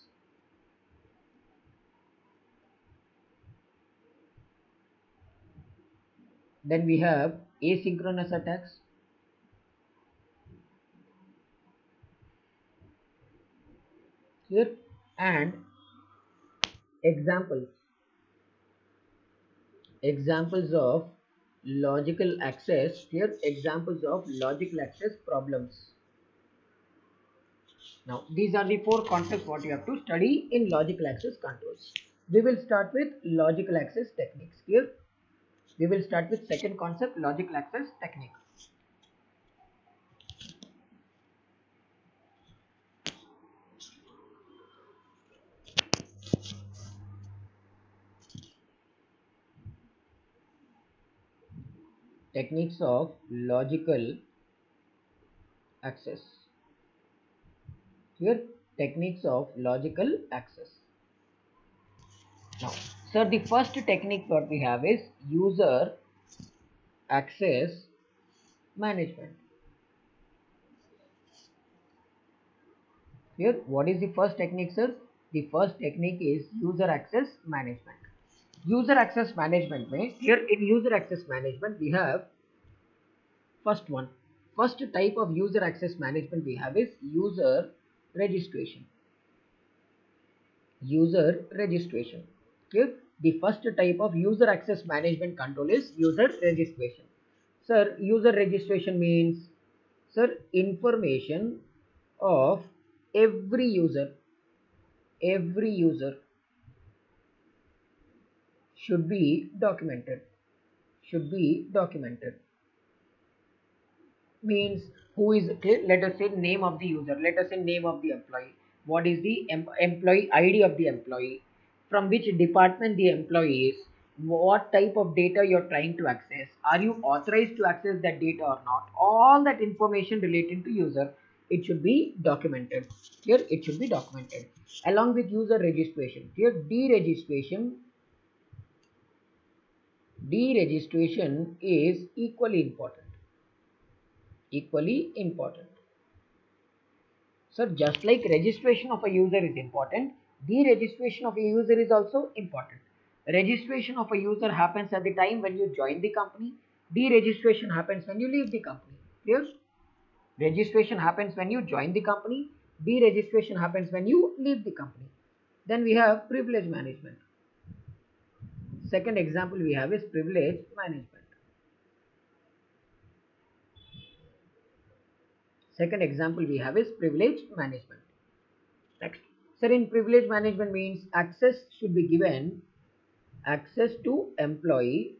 Then we have asynchronous attacks. Clear? And examples of logical access. Clear? Examples of logical access problems. Now these are the 4 concepts what you have to study in logical access controls. We will start with logical access techniques. Clear? We will start with second concept, logical access technique. techniques of logical access. Here, techniques of logical access. Now, sir, the first technique what we have is user access management. Here, what is the first technique, sir? The first technique is user access management. User access management में here in user access management we have first one. First type of user access management we have is user registration. User registration. Okay. The first type of user access management control is user registration. Sir, user registration means, sir, information of every user should be documented. Should be documented. Means who is, okay, let us say name of the user, let us say name of the employee, what is the employee ID of the employee, from which department the employee is, what type of data you're trying to access, are you authorized to access that data or not, all that information relating to user, it should be documented. Here it should be documented along with user registration. Here deregistration is equally important. Equally important. So just like registration of a user is important, deregistration of a user is also important. Registration of a user happens at the time when you join the company. Deregistration happens when you leave the company. Clear? Registration happens when you join the company. Deregistration happens when you leave the company. Then we have privilege management. Second example we have is privilege management. Second example we have is privilege management. Next. Sir, in privilege management means access should be given, access to employee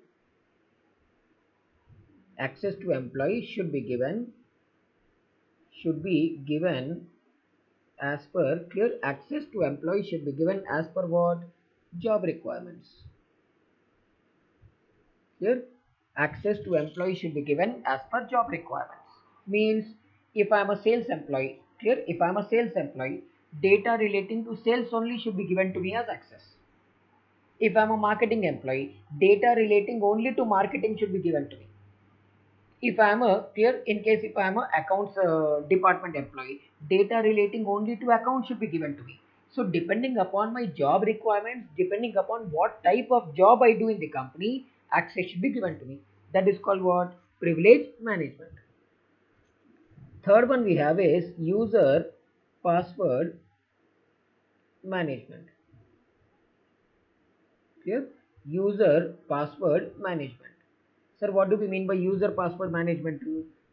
should be given as per, clear, access to employee should be given as per what? Job requirements. Here, access to employee should be given as per job requirements. Means if I am a sales employee, clear, if I am a sales employee, data relating to sales only should be given to me as access. If I am a marketing employee, data relating only to marketing should be given to me. If I am a, clear, in case if I am a accounts department employee, data relating only to accounts should be given to me. So depending upon my job requirements, depending upon what type of job I do in the company, access should be given to me. That is called what? Privilege management. Third one we have is user password management. Clear? User password management. Sir, what do we mean by user password management?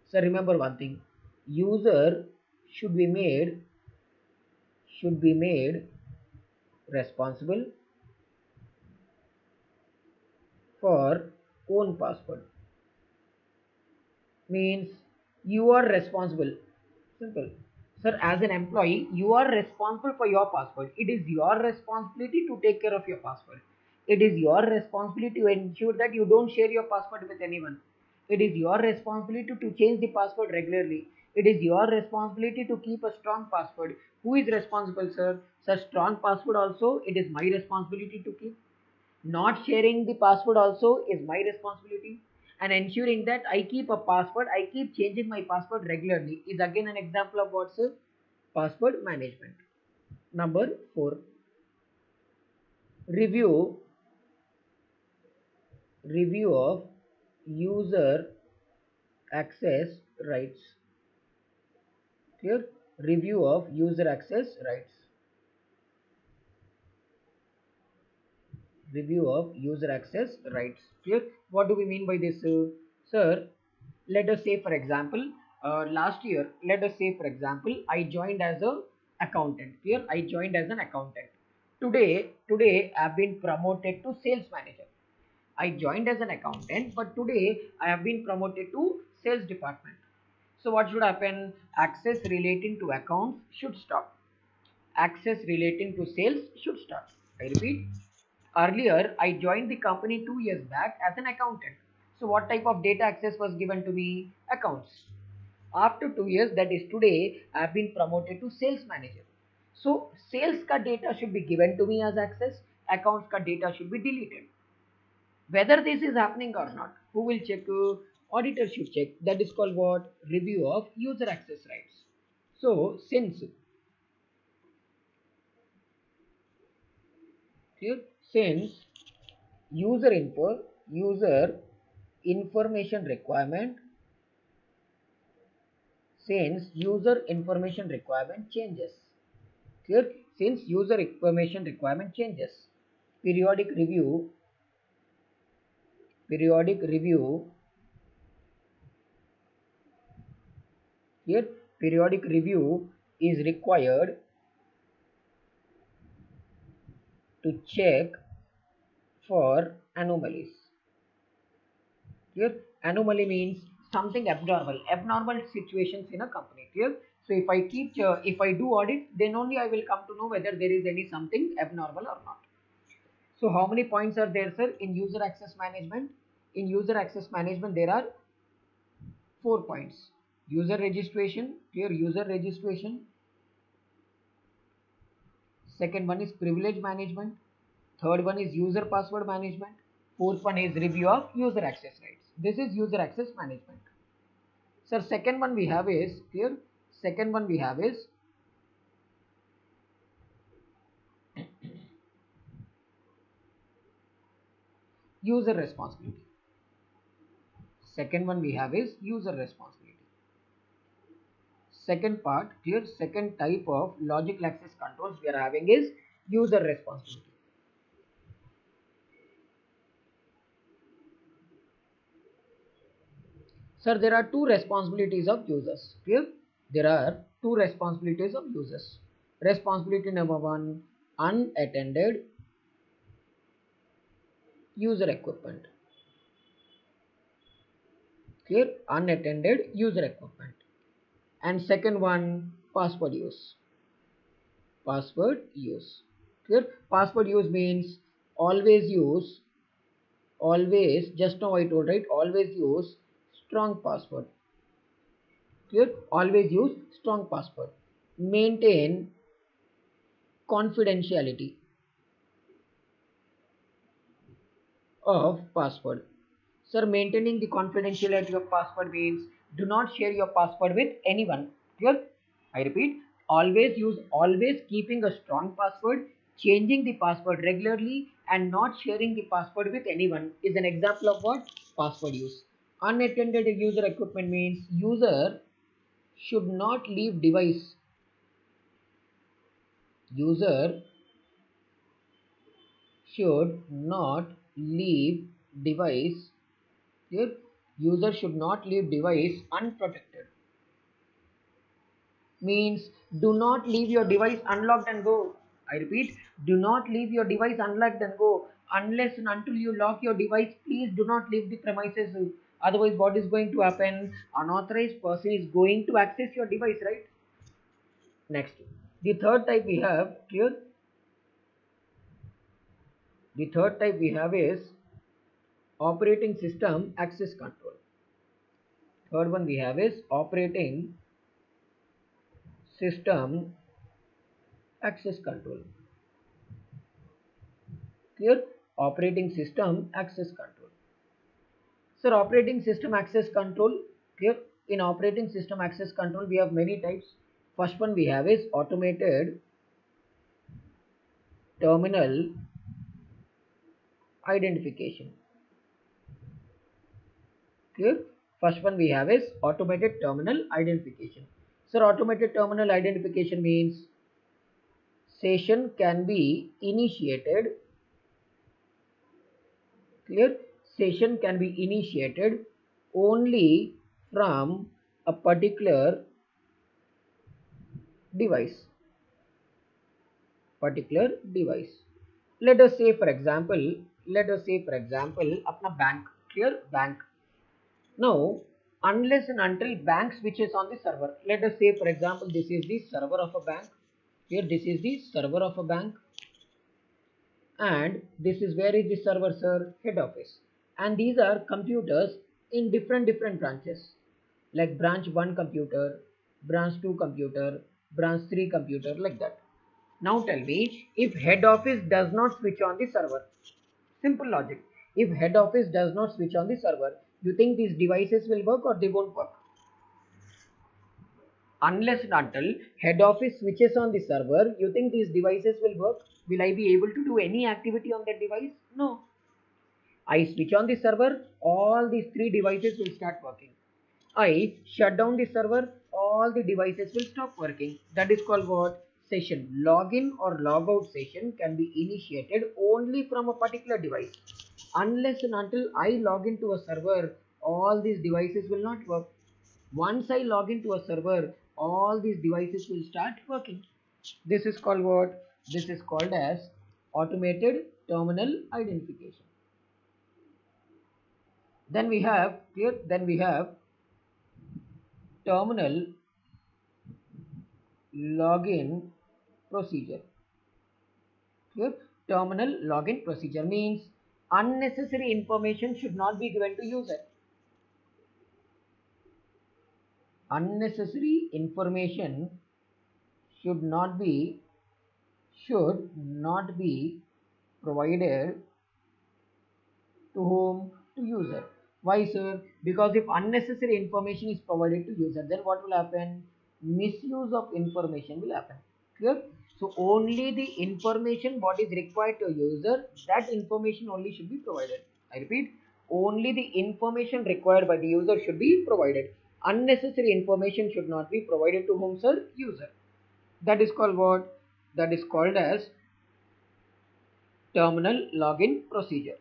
Sir, remember one thing. User should be made responsible for own password. Means you are responsible. Simple. Sir, as an employee, you are responsible for your password. It is your responsibility to take care of your password. It is your responsibility to ensure that you don't share your password with anyone. It is your responsibility to change the password regularly. It is your responsibility to keep a strong password. Who is responsible, sir? Sir, strong password also, it is my responsibility to keep. Not sharing the password also is my responsibility, and ensuring that I keep a password, I keep changing my password regularly is again an example of what's password management. Number 4, review of user access rights. Here, review of user access rights. Review of user access rights. Clear? What do we mean by this? Sir, let us say for example, last year, let us say for example, I joined as a accountant. Here, I joined as an accountant. Today I have been promoted to sales manager. I joined as an accountant, but today I have been promoted to sales department. So what should happen? Access relating to accounts should stop. Access relating to sales should start. I repeat, earlier I joined the company 2 years back as an accountant. So what type of data access was given to me? Accounts. After 2 years, that is today, I have been promoted to sales manager. So sales ka data should be given to me as access, accounts ka data should be deleted. Whether this is happening or not, who will check? Auditor should check. That is called what? Review of user access rights. So since user info, user information requirement, since user information requirement changes. Clear? Since user information requirement changes, periodic review here periodic review is required to check for anomalies. Here anomaly means something abnormal situations in a company. Clear? So if I do audit, then only I will come to know whether there is any something abnormal or not. So how many points are there, sir, in user access management? In user access management, there are 4 points. User registration, clear, user registration. Second one is privilege management. Third one is user password management. Fourth one is review of user access rights. This is user access management. Sir, second one we have is, clear, second one we have is user responsibility. Second one we have is user responsibility. Second part, clear, second type of logical access controls we are having is user responsibility. Sir, there are two responsibilities of users. Clear? There are two responsibilities of users. Responsibility number one, unattended user equipment. Clear? Unattended user equipment. And second one, password use. Password use. Clear? Password use means always, just now I told, right? Always use strong password. Clear? Always use strong password. Maintain confidentiality of password. Sir, maintaining the confidentiality of password means do not share your password with anyone. Clear? I repeat, always keeping a strong password, changing the password regularly and not sharing the password with anyone is an example of what? Password use. Unattended user equipment means user should not leave device. User should not leave device. Here, user should not leave device unprotected. Means do not leave your device unlocked and go. I repeat, do not leave your device unlocked and go. Unless and until you lock your device, please do not leave the premises. Otherwise, what is going to happen? Unauthorized person is going to access your device, right? Next, the third type we have here. The third type we have is operating system access control. Third one we have is operating system access control. Clear? Operating system access control. Sir, operating system access control. Clear? In operating system access control, we have many types. First one we have is automated terminal identification. Clear? First one we have is automated terminal identification. Sir, automated terminal identification means session can be initiated. Clear? Session can be initiated only from a particular device. Let us say for example, apna bank. Clear? Bank. Now, unless and until bank switches on the server, let us say for example, this is the server of a bank. Here, this is the server of a bank. And this is, where is the server, sir? Head office. and these are computers in different branches, like branch 1 computer, branch 2 computer, branch 3 computer, like that. Now tell me, if head office does not switch on the server, simple logic. If head office does not switch on the server, you think these devices will work or they won't work? Unless and until head office switches on the server, you think these devices will work? Will I be able to do any activity on that device? No. I switch on the server, all these three devices will start working. I shut down the server, all the devices will stop working. That is called what? Session. Login or logout session can be initiated only from a particular device. Unless and until I log into a server, all these devices will not work. Once I log into a server, all these devices will start working. This is called what? This is called as automated terminal identification. Then we have terminal login procedure. Clear? Terminal login procedure means unnecessary information should not be given to user. Unnecessary information should not be provided to whom? To user. Why, sir? Because if unnecessary information is provided to user, then what will happen? Misuse of information will happen. Clear? So only the information what is required to user, that information only should be provided. I repeat, only the information required by the user should be provided. Unnecessary information should not be provided to whom, sir? User. That is called what? That is called as terminal login procedure.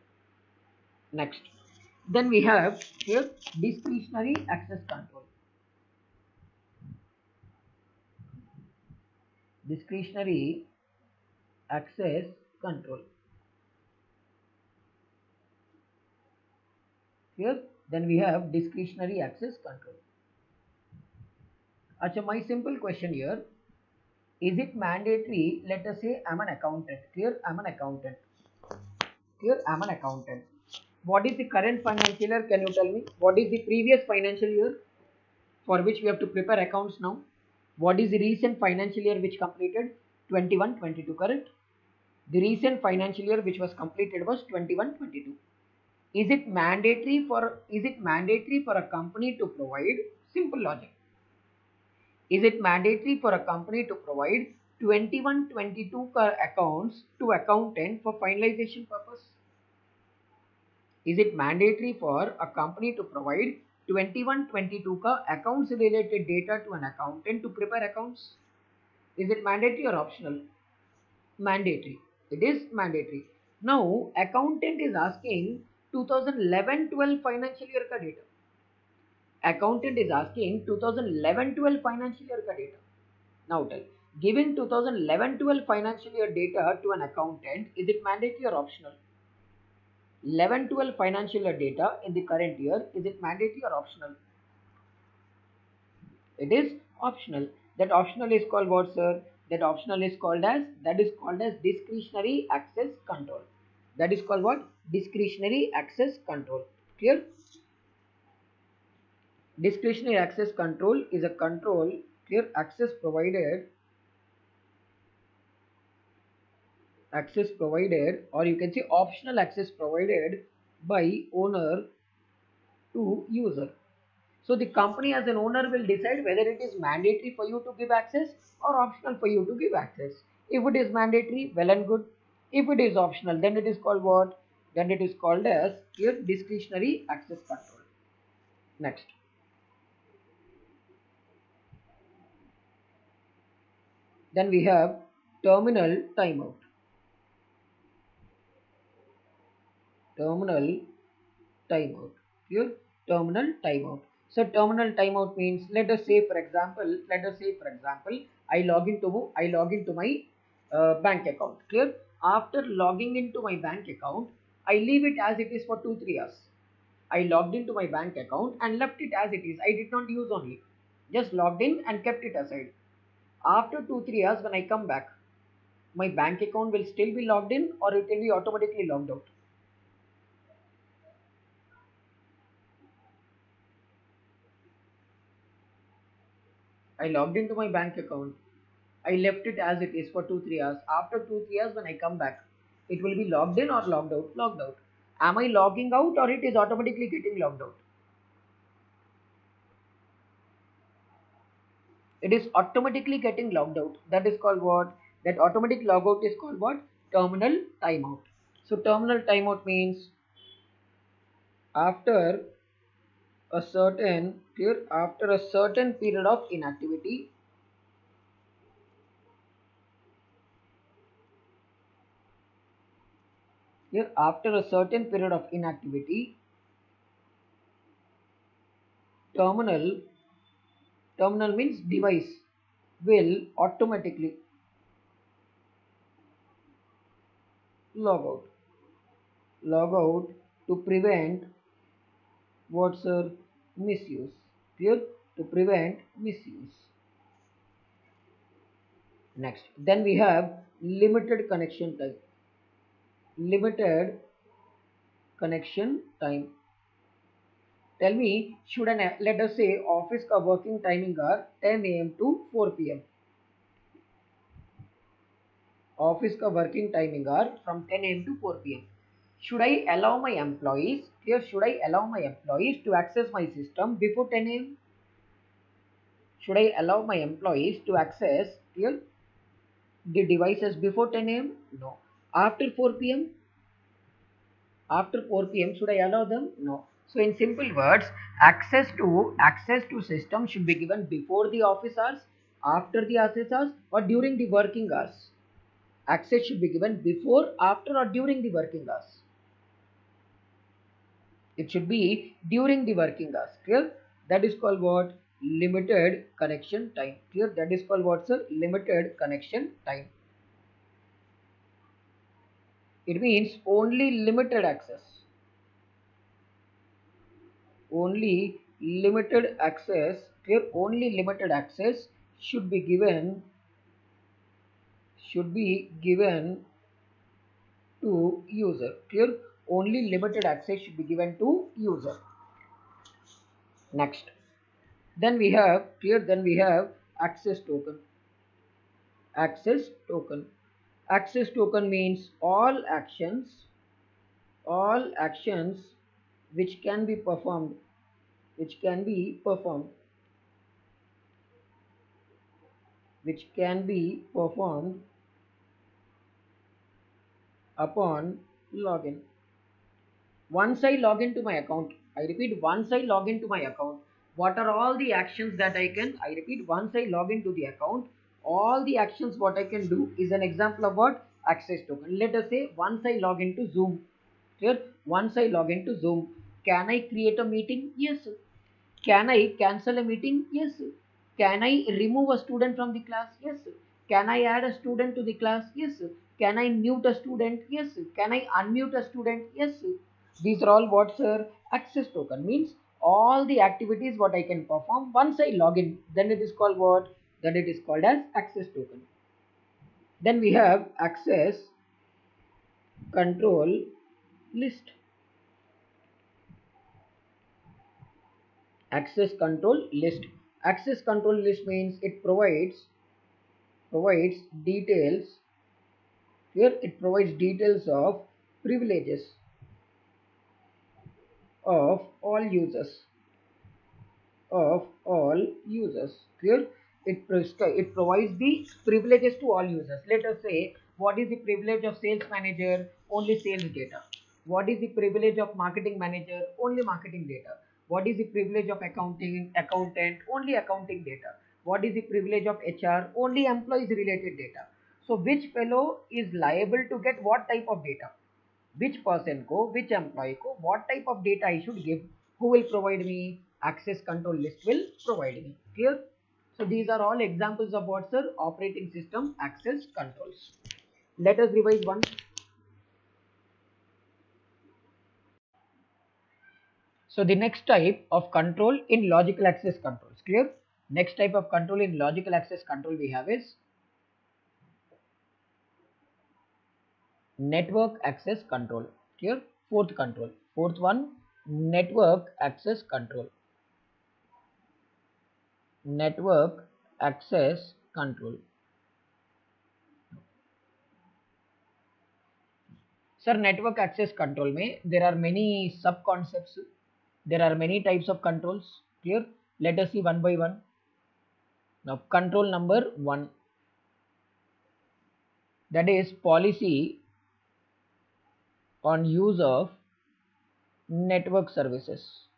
Next. Then we have here discretionary access control. Discretionary access control. Here, then we have discretionary access control. Achha, my simple question here, is it mandatory? Let us say I'm an accountant. Clear? I'm an accountant. Clear? I'm an accountant. What is the current financial year? Can you tell me? What is the previous financial year for which we have to prepare accounts now? What is the recent financial year which completed? 21-22, correct? The recent financial year which was completed was 21-22. Is it mandatory for a company to provide? Simple logic. Is it mandatory for a company to provide 21-22 accounts to accountant for finalization purpose? Is it mandatory for a company to provide 21-22 accounts related data to an accountant to prepare accounts? Is it mandatory or optional? Mandatory. It is mandatory. Now, accountant is asking 2011-12 financial year ka data. Accountant is asking 2011-12 financial year ka data. Now tell, giving 2011-12 financial year data to an accountant, is it mandatory or optional? 11-12 financial year data in the current year, is it mandatory or optional? It is optional. That optional is called what, sir? That optional is called as discretionary access control. That is called what? Discretionary access control. Clear? Discretionary access control is a control, clear, access provided, or you can say optional access provided by owner to user. So the company as an owner will decide whether it is mandatory for you to give access or optional for you to give access. If it is mandatory, well and good. If it is optional, then it is called what? Then it is called as clear discretionary access control. Next. Then we have terminal timeout. Terminal timeout. Clear? Terminal timeout. So terminal timeout means, let us say for example, I log into my bank account. Clear? After logging into my bank account, I leave it as it is for 2-3 hours. I logged into my bank account and left it as it is. I did not use only. Just logged in and kept it aside. After 2-3 hours, when I come back, my bank account will still be logged in or it will be automatically logged out. I logged into my bank account. I left it as it is for 2-3 hours. After 2-3 hours, when I come back, it will be logged in or logged out. Logged out. Am I logging out or it is automatically getting logged out? It is automatically getting logged out. That is called what? That automatic logout is called what? Terminal timeout. So terminal timeout means after a certain after a certain period of inactivity, after a certain period of inactivity, terminal terminal means device will automatically log out to prevent what's misuse. Clear? To prevent misuse. Next, then we have limited connection time. Limited connection time. Tell me, should let us say office का working timing are 10 a.m. to 4 p.m. Office का working timing are from 10 a.m. to 4 p.m. Should I allow my employees? Here, should I allow my employees to access my system before 10 a.m.? Should I allow my employees to access here the devices before 10 a.m.? No. After 4 p.m.? After 4 p.m. should I allow them? No. So in simple words, access to system should be given before the office hours, after the office hours, or during the working hours. Access should be given before, after, or during the working hours. It should be during the working hours. Clear? That is called what? Limited connection time. Clear? That is called what, sir? Limited connection time. It means only limited access. Only limited access. Clear? Only limited access should be given to user. Clear? Only limited access should be given to user. Next, then we have access token. Access token. Access token means all actions which can be performed upon login. Once I log into my account, I repeat, once I log into my account, what are all the actions that I can? I repeat, once I log into the account, all the actions what I can do is an example of what? Access token. Let us say once I log into Zoom. Here, once I log into Zoom, can I create a meeting? Yes. Can I cancel a meeting? Yes. Can I remove a student from the class? Yes. Can I add a student to the class? Yes. Can I mute a student? Yes. Can I unmute a student? Yes. These are all what, sir? Access token means all the activities what I can perform once I log in. Then it is called what? Then it is called as access token. Then we have access control list. Access control list. Access control list means it provides details. Here it provides details of privileges of all users. Clear? It provides the privileges to all users. Let us say, what is the privilege of sales manager? Only sales data. What is the privilege of marketing manager? Only marketing data. What is the privilege of accountant? Only accounting data. What is the privilege of HR? Only employees related data. So which fellow is liable to get what type of data? Which person को, which employee को, what type of data I should give, who will provide me? Access control list will provide me. Clear? So these are all examples of what, sir? Operating system access controls. Let us revise one. So the next type of control in logical access controls. Clear? Next type of control in logical access control we have is network access control. Clear? Fourth control. Fourth one, network access control. Network access control. Sir, network access control में there are many sub concepts. There are many types of controls. Clear? Let us see one by one. Now, control number 1, that is policy on use of network services.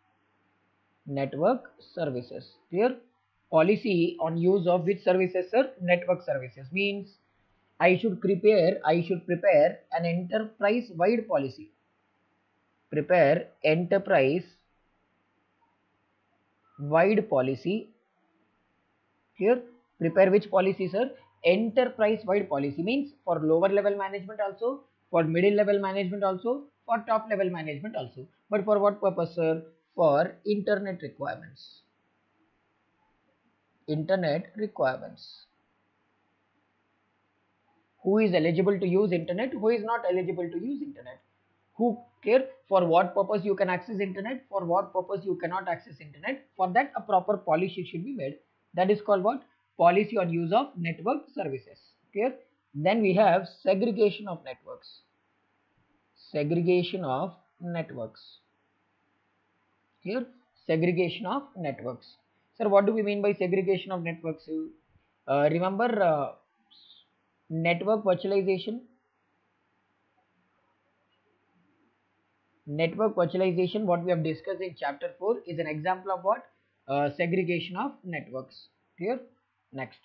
Network services. Clear? Policy on use of which services, sir? Network services. Means I should prepare an enterprise wide policy. Prepare enterprise wide policy. Here, prepare which policy, sir? Enterprise wide policy. Means for lower level management also, for middle level management also, for top level management also. But for what purpose, sir? For internet requirements. Internet requirements. Who is eligible to use internet? Who is not eligible to use internet? Who care for what purpose you can access internet, for what purpose you cannot access internet? For that a proper policy should be made. That is called what? Policy on use of network services. Clear? Then we have segregation of networks. Segregation of networks. Here, segregation of networks. Sir, what do we mean by segregation of networks? Remember network virtualization. Network virtualization, what we have discussed in chapter 4, is an example of what? Segregation of networks. Clear? Next.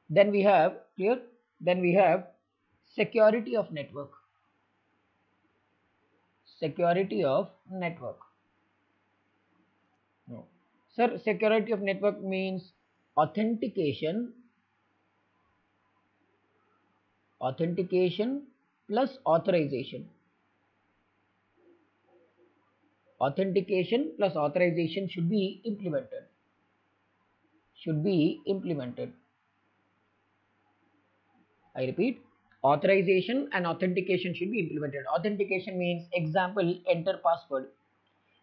Then we have, clear? Then we have security of network. Security of network. No. Sir, security of network means authentication plus authorization. Authentication plus authorization should be implemented. I repeat, authorization and authentication should be implemented. Authentication means, example, enter password.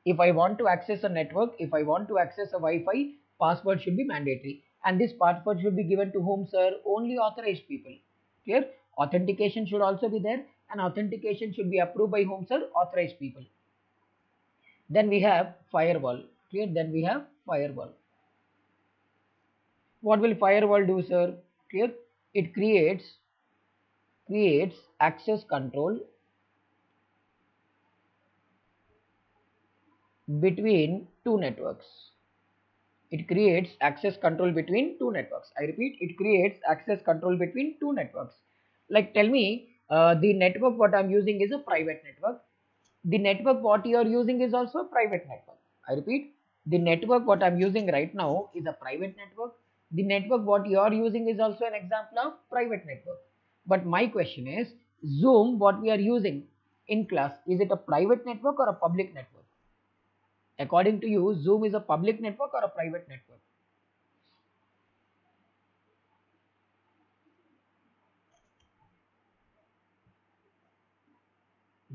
If I want to access a network, if I want to access a Wi-Fi, password should be mandatory. And this password should be given to whom, sir? Only authorized people. Clear? Authentication should also be there, and authentication should be approved by whom, sir? Authorized people. Then we have firewall. Clear? Then we have firewall. What will firewall do, sir? Clear? It creates access control between two networks. It creates access control between two networks. I repeat, it creates access control between two networks. Like, tell me, the network what I'm using is a private network. The network what you are using is also a private network. I repeat, the network what I'm using right now is a private network. The network what you are using is also an example of private network. But my question is, Zoom what we are using in class, is it a private network or a public network? According to you, Zoom is a public network or a private network?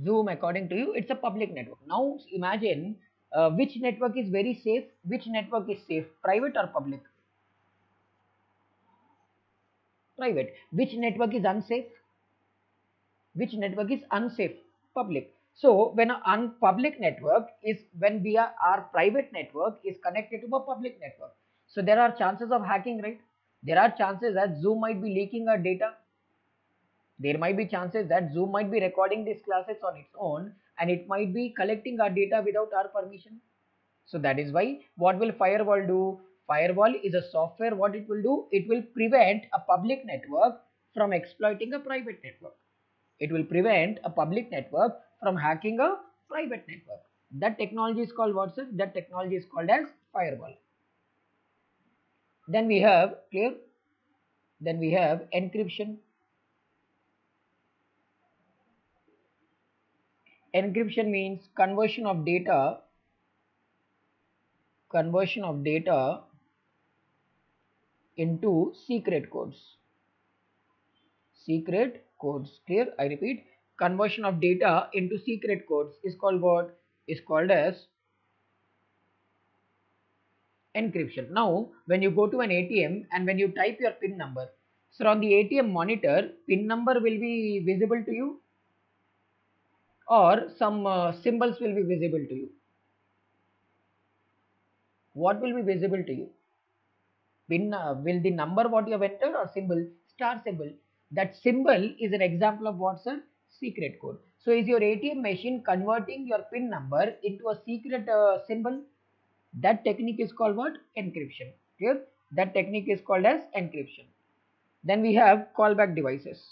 Zoom, according to you, it's a public network. Now imagine which network is very safe, which network is safe, private or public? Private. Which network is unsafe? Which network is unsafe? Public. So when a public network is, when our private network is connected to a public network, so there are chances of hacking, right? There are chances that Zoom might be leaking our data. There might be chances that Zoom might be recording these classes on its own, and it might be collecting our data without our permission. So that is why, what will firewall do? Firewall is a software. What it will do? It will prevent a public network from exploiting a private network. It will prevent a public network from hacking a private network. That technology is called what, sir? That technology is called as firewall. Then we have, clear? Then we have encryption. Encryption means conversion of data into secret codes. Secret codes. Clear? I repeat, conversion of data into secret codes is called what? Is called as Encryption. Now, when you go to an ATM and when you type your PIN number, so on the ATM monitor, PIN number will be visible to you, or some symbols will be visible to you. What will be visible to you? PIN, will the number what you have entered or symbol? Star symbol. That symbol is an example of what's a secret code. So is your ATM machine converting your PIN number into a secret symbol? That technique is called what? Encryption. Clear? That technique is called as encryption. Then we have callback devices.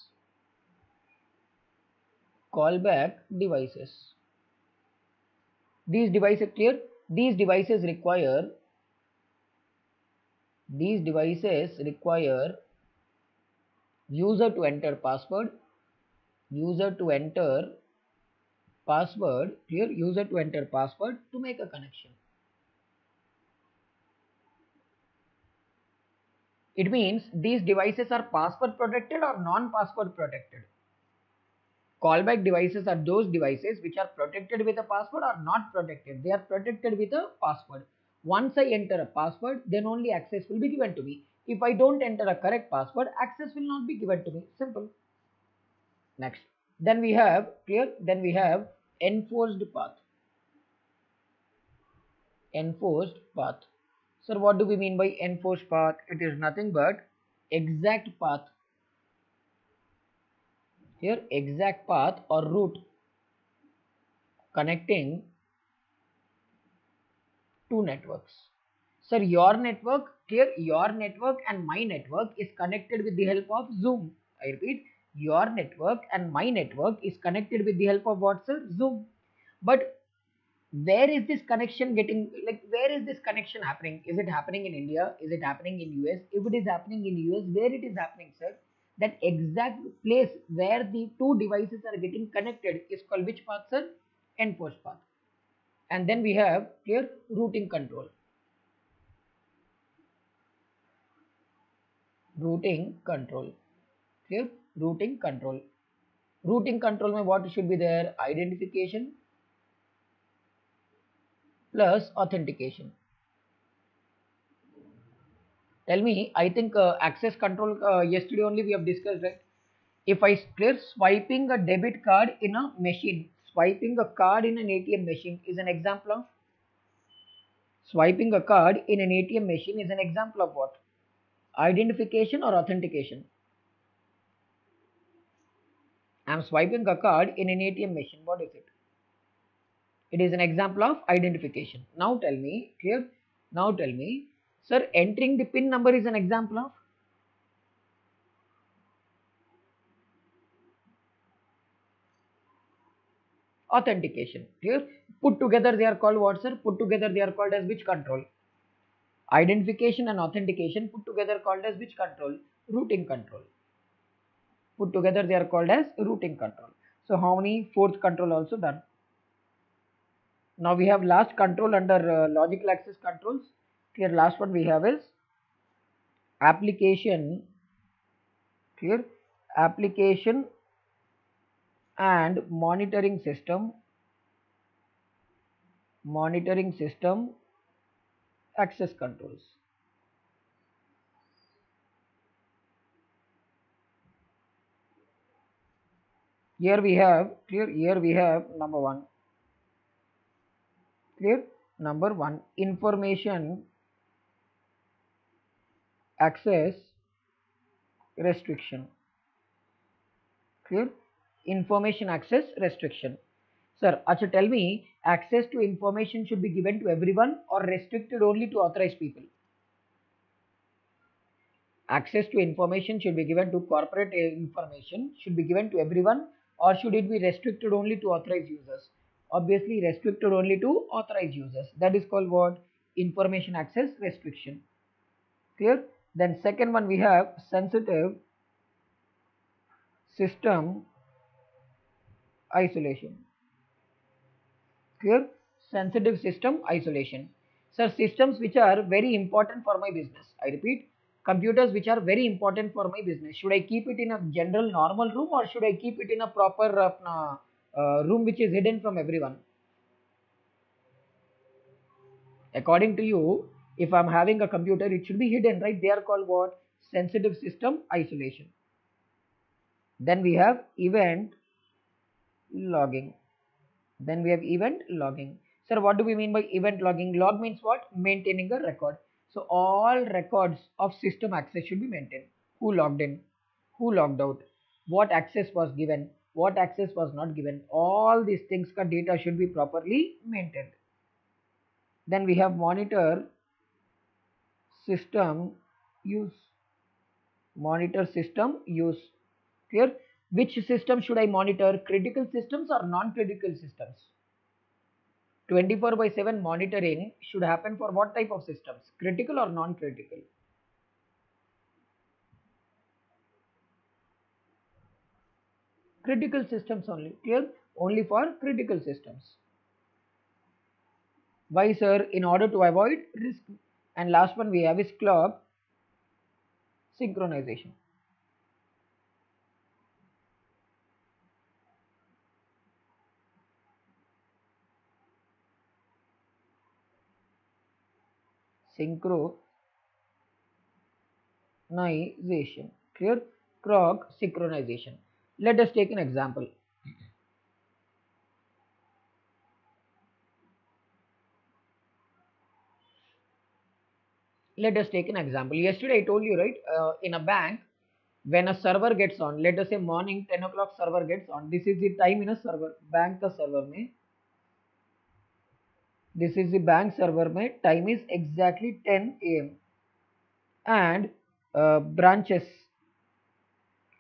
Callback devices. These devices, clear? These devices require user to enter password, clear? User to enter password to make a connection. It means these devices are password protected or non-password protected. Callback devices are those devices which are protected with a password or not protected. They are protected with a password. Once I enter a password, then only access will be given to me. If I don't enter a correct password, access will not be given to me. Simple. Next. Then we have, clear? Then we have enforced path. Enforced path. Sir, what do we mean by enforced path? It is nothing but exact path. Here, exact path or route connecting two networks. Sir, your network, clear? Your network and my network is connected with the help of Zoom. I repeat, your network and my network is connected with the help of what, sir? Zoom. But where is this connection getting, like, where is this connection happening? Is it happening in India? Is it happening in US? If it is happening in US, where it is happening, sir? That exact place where the two devices are getting connected is called which path, sir? Enforced path. And then we have clear routing control. Routing control. Clear? Routing control. Routing control में what should be there? Identification plus authentication. Tell me, I think access control yesterday only we have discussed, right? If I clear swiping a debit card in a machine, swiping a card in an ATM machine is an example of swiping a card in an ATM machine is an example of what? Identification or authentication? I am swiping a card in an ATM machine. What is it? It is an example of identification. Now tell me, clear? Now tell me, sir, entering the PIN number is an example of authentication. Clear? Put together they are called what, sir? Put together they are called as which control? Identification and authentication put together called as which control? Routing control. Put together they are called as routing control. So how many? Fourth control also done. Now we have last control under logical access controls. Here last one we have is application. Clear? Application and monitoring system access controls. Here we have clear. Here we have number one. Clear? Number one, information access restriction. Clear? Information access restriction. Sir, Acha, tell me, access to information should be given to everyone or restricted only to authorized people? Access to information should be given to corporate information, should be given to everyone, or should it be restricted only to authorized users? Obviously restricted only to authorized users. That is called what? Information access restriction. Clear? Then second one we have sensitive system isolation. Clear? Sensitive system isolation. Sir, systems which are very important for my business. I repeat, computers which are very important for my business. Should I keep it in a general normal room or should I keep it in a proper room which is hidden from everyone? According to you, If I'm having a computer, it should be hidden, right? They are called what? Sensitive system isolation. Then we have event logging. Then we have event logging. Sir, what do we mean by event logging? Log means what? Maintaining a record. So all records of system access should be maintained. Who logged in? Who logged out? What access was given? What access was not given? All these things ka data should be properly maintained. Then we have monitor system use. Monitor system use. Clear? Which system should I monitor? Critical systems or non-critical systems? 24/7 monitoring should happen for what type of systems? Critical or non-critical? Critical systems only. Clear? Only for critical systems. Why, sir? In order to avoid risk. And last one we have is clock synchronization. Synchronization. Clear? Clock synchronization. Let us take an example. Let us take an example. Yesterday I told you, right? In a bank, when a server gets on, let us say morning 10 o'clock server gets on. This is the time in a server. Bank ka server mein. This is the bank server mein. Time is exactly 10 a.m. And branches.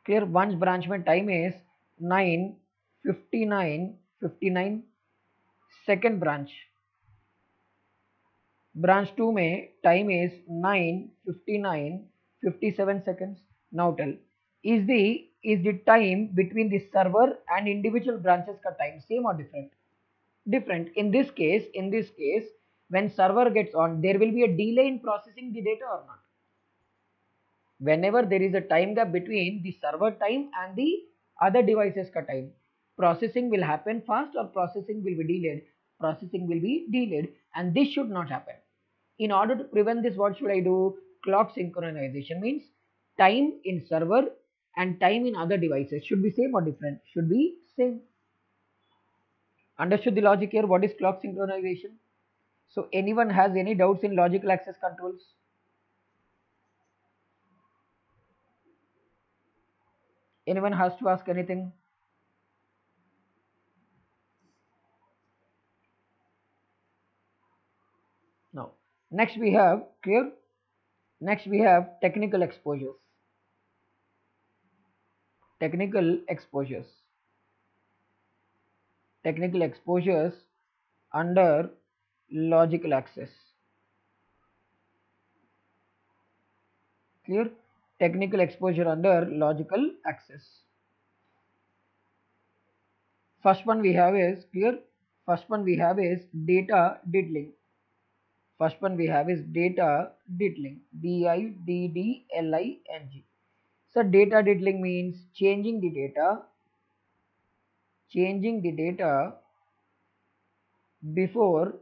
Clear? One branch mein time is 9:59:59. Second branch. Branch 2 में time is 9:59:57 seconds. Now tell, is the time between the server and individual branches ka time same or different? Different. In this case, when server gets on, there will be a delay in processing the data or not? Whenever there is a time gap between the server time and the other devices ka time, processing will happen fast or processing will be delayed? Processing will be delayed, and this should not happen. In order to prevent this, what should I do? Clock synchronization means time in server and time in other devices should be same or different? Should be same. Understood the logic here? What is clock synchronization? So anyone has any doubts in logical access controls? Anyone has to ask anything? No. Next we have, clear? Next we have technical exposures. Technical exposures. Technical exposures under logical access. Clear? Technical exposure under logical access. First one we have is, clear? First one we have is data diddling. First one we have is data diddling. diddling. So data diddling means changing the data before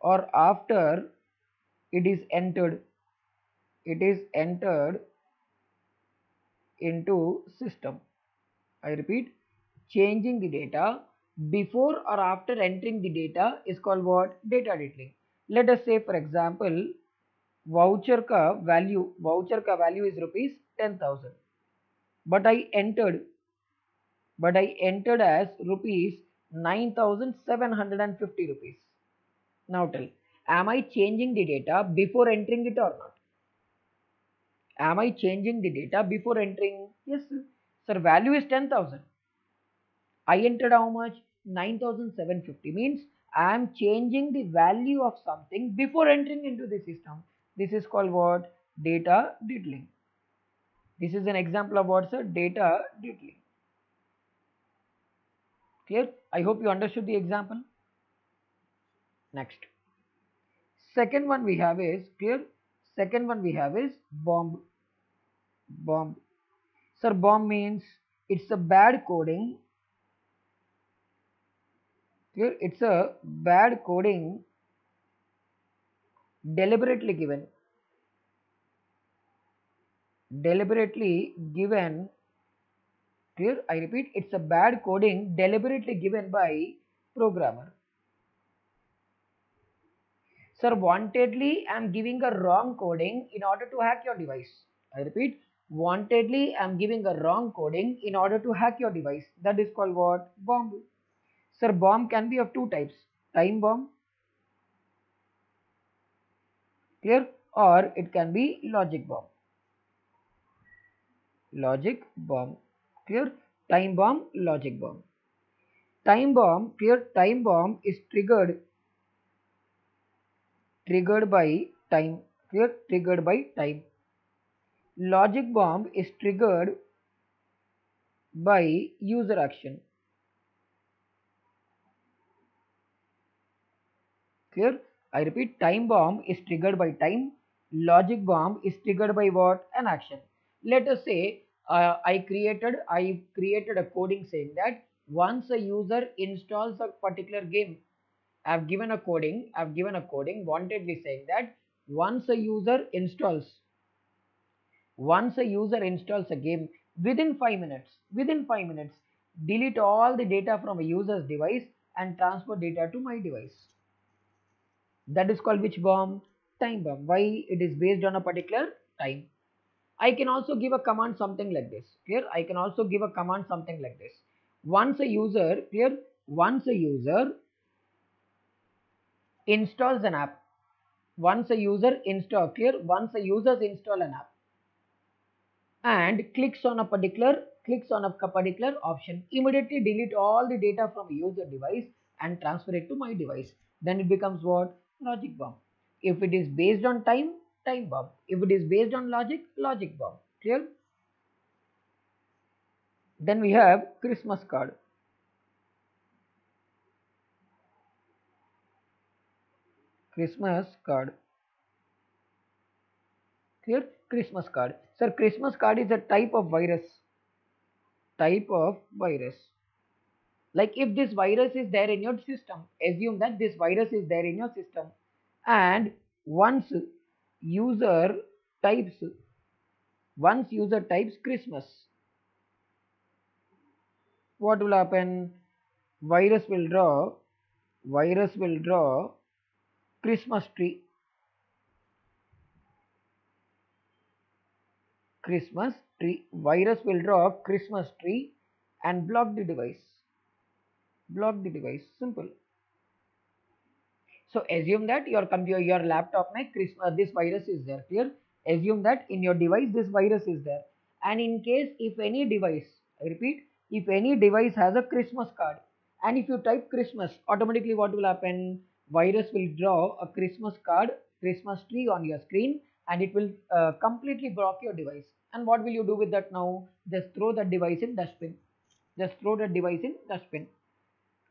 or after it is entered into system. I repeat, changing the data before or after entering the data is called what? Data diddling. Let us say, for example, voucher ka value is rupees 10,000, but I entered as rupees 9,750 rupees. Now tell, am I changing the data before entering it or not? Am I changing the data before entering? Yes, sir. Value is 10,000. I entered how much? 9,750. Means I am changing the value of something before entering into the system. This is called what? Data diddling. This is an example of what, sir? Data diddling. Clear? I hope you understood the example. Next. Second one we have is, clear? Second one we have is bomb. Bomb. Sir, bomb means it's a bad coding. Clear? It's a bad coding deliberately given, clear, I repeat, it's a bad coding deliberately given by programmer. Sir, wantedly I am giving a wrong coding in order to hack your device. I repeat, wantedly I am giving a wrong coding in order to hack your device. That is called what? Bomb. Sir, bomb can be of two types, time bomb, clear, or it can be logic bomb. Logic bomb, clear, time bomb, logic bomb. Time bomb, clear, time bomb is triggered by time, clear, triggered by time. Logic bomb is triggered by user action. Clear? I repeat, time bomb is triggered by time. Logic bomb is triggered by what? An action. Let us say I created a coding saying that once a user installs a particular game, I've given a coding wantedly saying that once a user installs a game, within 5 minutes, delete all the data from a user's device and transfer data to my device. That is called which bomb? Time bomb. Why? It is based on a particular time. I can also give a command something like this. Clear? I can also give a command something like this. Once a user installs an app, once a user install an app and clicks on a particular option, immediately delete all the data from a user device and transfer it to my device. Then it becomes what? Logic bomb. If it is based on time, time bomb. If it is based on logic, logic bomb. Clear? Then we have Christmas card. Christmas card. Clear? Christmas card. Sir, Christmas card is a type of virus. Like if this virus is there in your system, assume that this virus is there in your system, and once user types Christmas, what will happen? Virus will draw Christmas tree. Virus will draw Christmas tree and block the device. Simple. So assume that your computer, your laptop may this virus is there. Clear? Assume that in your device this virus is there, and in case if any device, I repeat, if any device has a Christmas card, and if you type Christmas, automatically what will happen? Virus will draw a Christmas card, Christmas tree on your screen, and it will completely block your device. And what will you do with that now? Just throw that device in dustbin.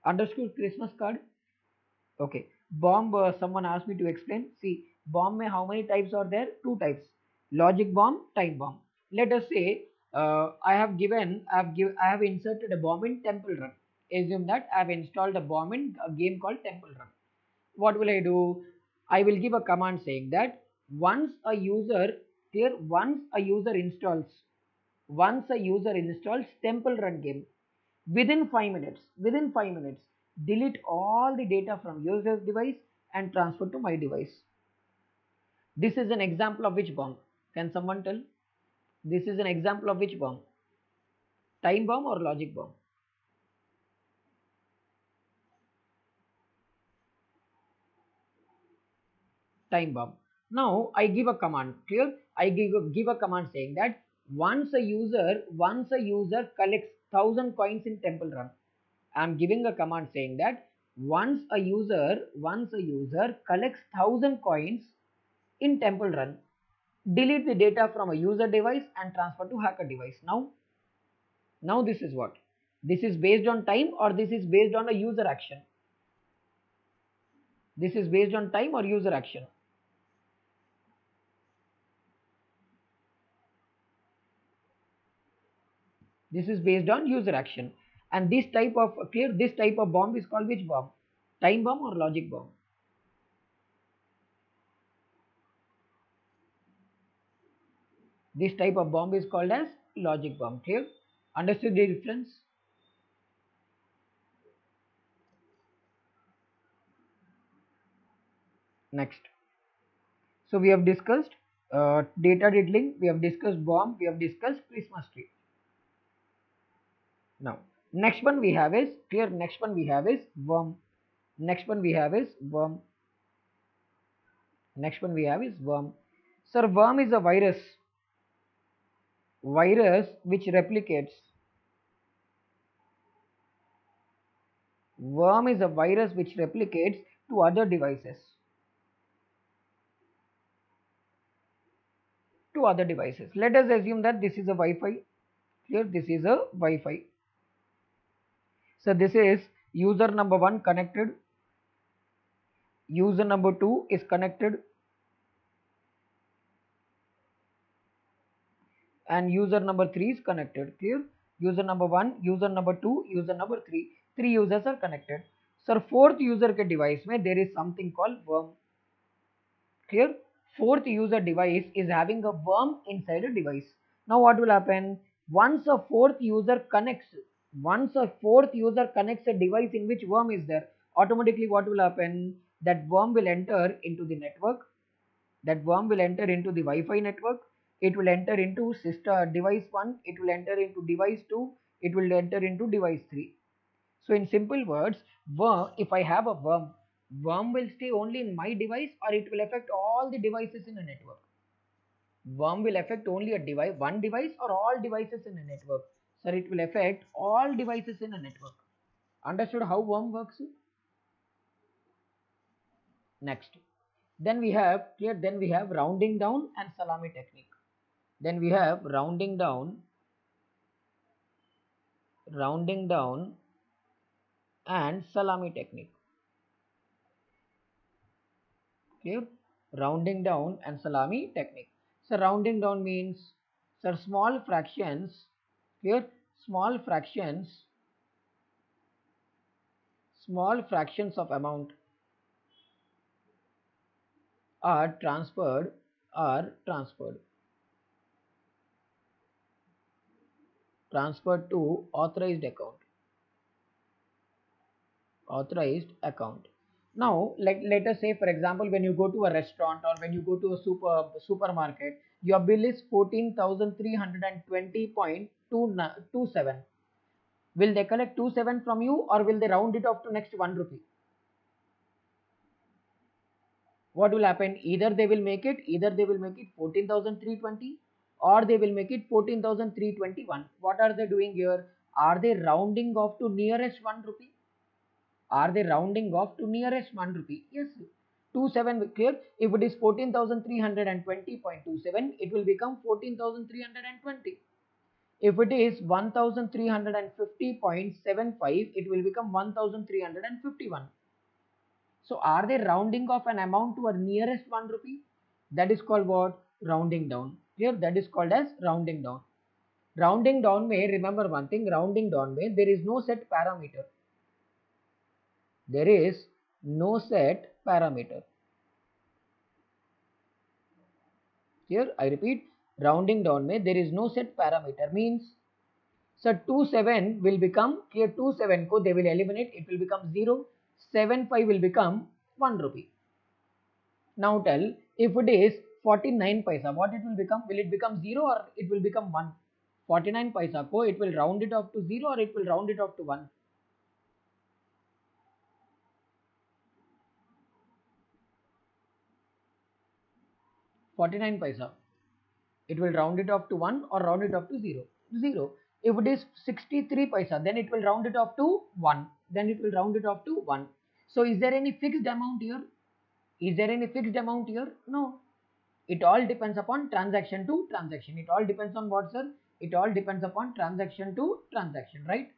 Understood? Christmas card. Okay. Bomb, someone asked me to explain. See, bomb mein how many types are there? Two types. Logic bomb, time bomb. Let us say I have inserted a bomb in Temple Run. Assume that I have installed a bomb in a game called Temple Run. What will I do? I will give a command saying that once a user installs Temple Run game, within 5 minutes, delete all the data from user's device and transfer to my device. This is an example of which bomb? Can someone tell? This is an example of which bomb? Time bomb or logic bomb? Time bomb. Now I give a command. Clear? I give a command saying that once a user collects 1,000 coins in Temple Run, I am giving a command saying that once a user collects 1,000 coins in Temple Run, delete the data from a user device and transfer to hacker device. Now this is what? This is based on time or this is based on a user action? This is based on time or user action? This is based on user action. And this type of bomb is called which bomb? Time bomb or logic bomb? This type of bomb is called as logic bomb. Clear? Understood the difference? Next. So we have discussed data diddling, we have discussed bomb, we have discussed Christmas tree. Now, next one we have is clear. Next one we have is worm. Next one we have is worm. Next one we have is worm. Sir, worm is a virus. Virus which replicates. Worm is a virus which replicates to other devices. To other devices. Let us assume that this is a Wi-Fi. Here, this is a Wi-Fi. So this is user number 1 connected. User number 2 is connected. And user number 3 is connected. Clear? User number 1, user number 2, user number 3. 3 users are connected. Sir, fourth user के device में there is something called worm. Clear? Fourth user device is having a worm inside a device. Now what will happen? Once a fourth user connects a device in which worm is there, automatically what will happen? That worm will enter into the network. That worm will enter into the Wi-Fi network. It will enter into device 1. It will enter into device 2. It will enter into device 3. So in simple words, if I have a worm will stay only in my device, or it will affect all the devices in a network. Worm will affect only one device or all devices in a network. Sir, it will affect all devices in a network. Understood how worm works? Next. Then we have rounding down and salami technique. Then we have rounding down and salami technique. Clear? Rounding down and salami technique. So rounding down means, sir, small fractions. Clear? Small fractions of amount are transferred to authorized account. Now, let us say, for example, when you go to a restaurant or when you go to a supermarket, your bill is 14,320.27. Will they collect 27 from you, or will they round it off to next 1 rupee? What will happen? Either they will make it 14,320, or they will make it 14,321. What are they doing here? Are they rounding off to nearest 1 rupee? Are they rounding off to nearest 1 rupee? Yes. 27, clear? If it is 14,320.27, it will become 14,320. If it is 1,350.75, it will become 1,351. So are they rounding off an amount to a nearest 1 rupee? That is called what? Rounding down. Clear? That is called as rounding down. Rounding down may, remember one thing, rounding down may, there is no set parameter. There is no set parameter. Here I repeat, rounding down may, there is no set parameter. Means, so 27 will become, clear, 27 ko they will eliminate, it will become 0. 75 will become 1 rupee. Now tell, if it is 49 paisa, what it will become? Will it become 0 or it will become 1? 49 paisa ko it will round it off to 0 or it will round it off to 1? 49 paisa. It will round it off to 1 or round it off to 0? 0. If it is 63 paisa, then it will round it off to 1. Then it will round it off to 1. So is there any fixed amount here? Is there any fixed amount here? No. It all depends upon transaction to transaction. It all depends on what, sir? It all depends upon transaction to transaction, right?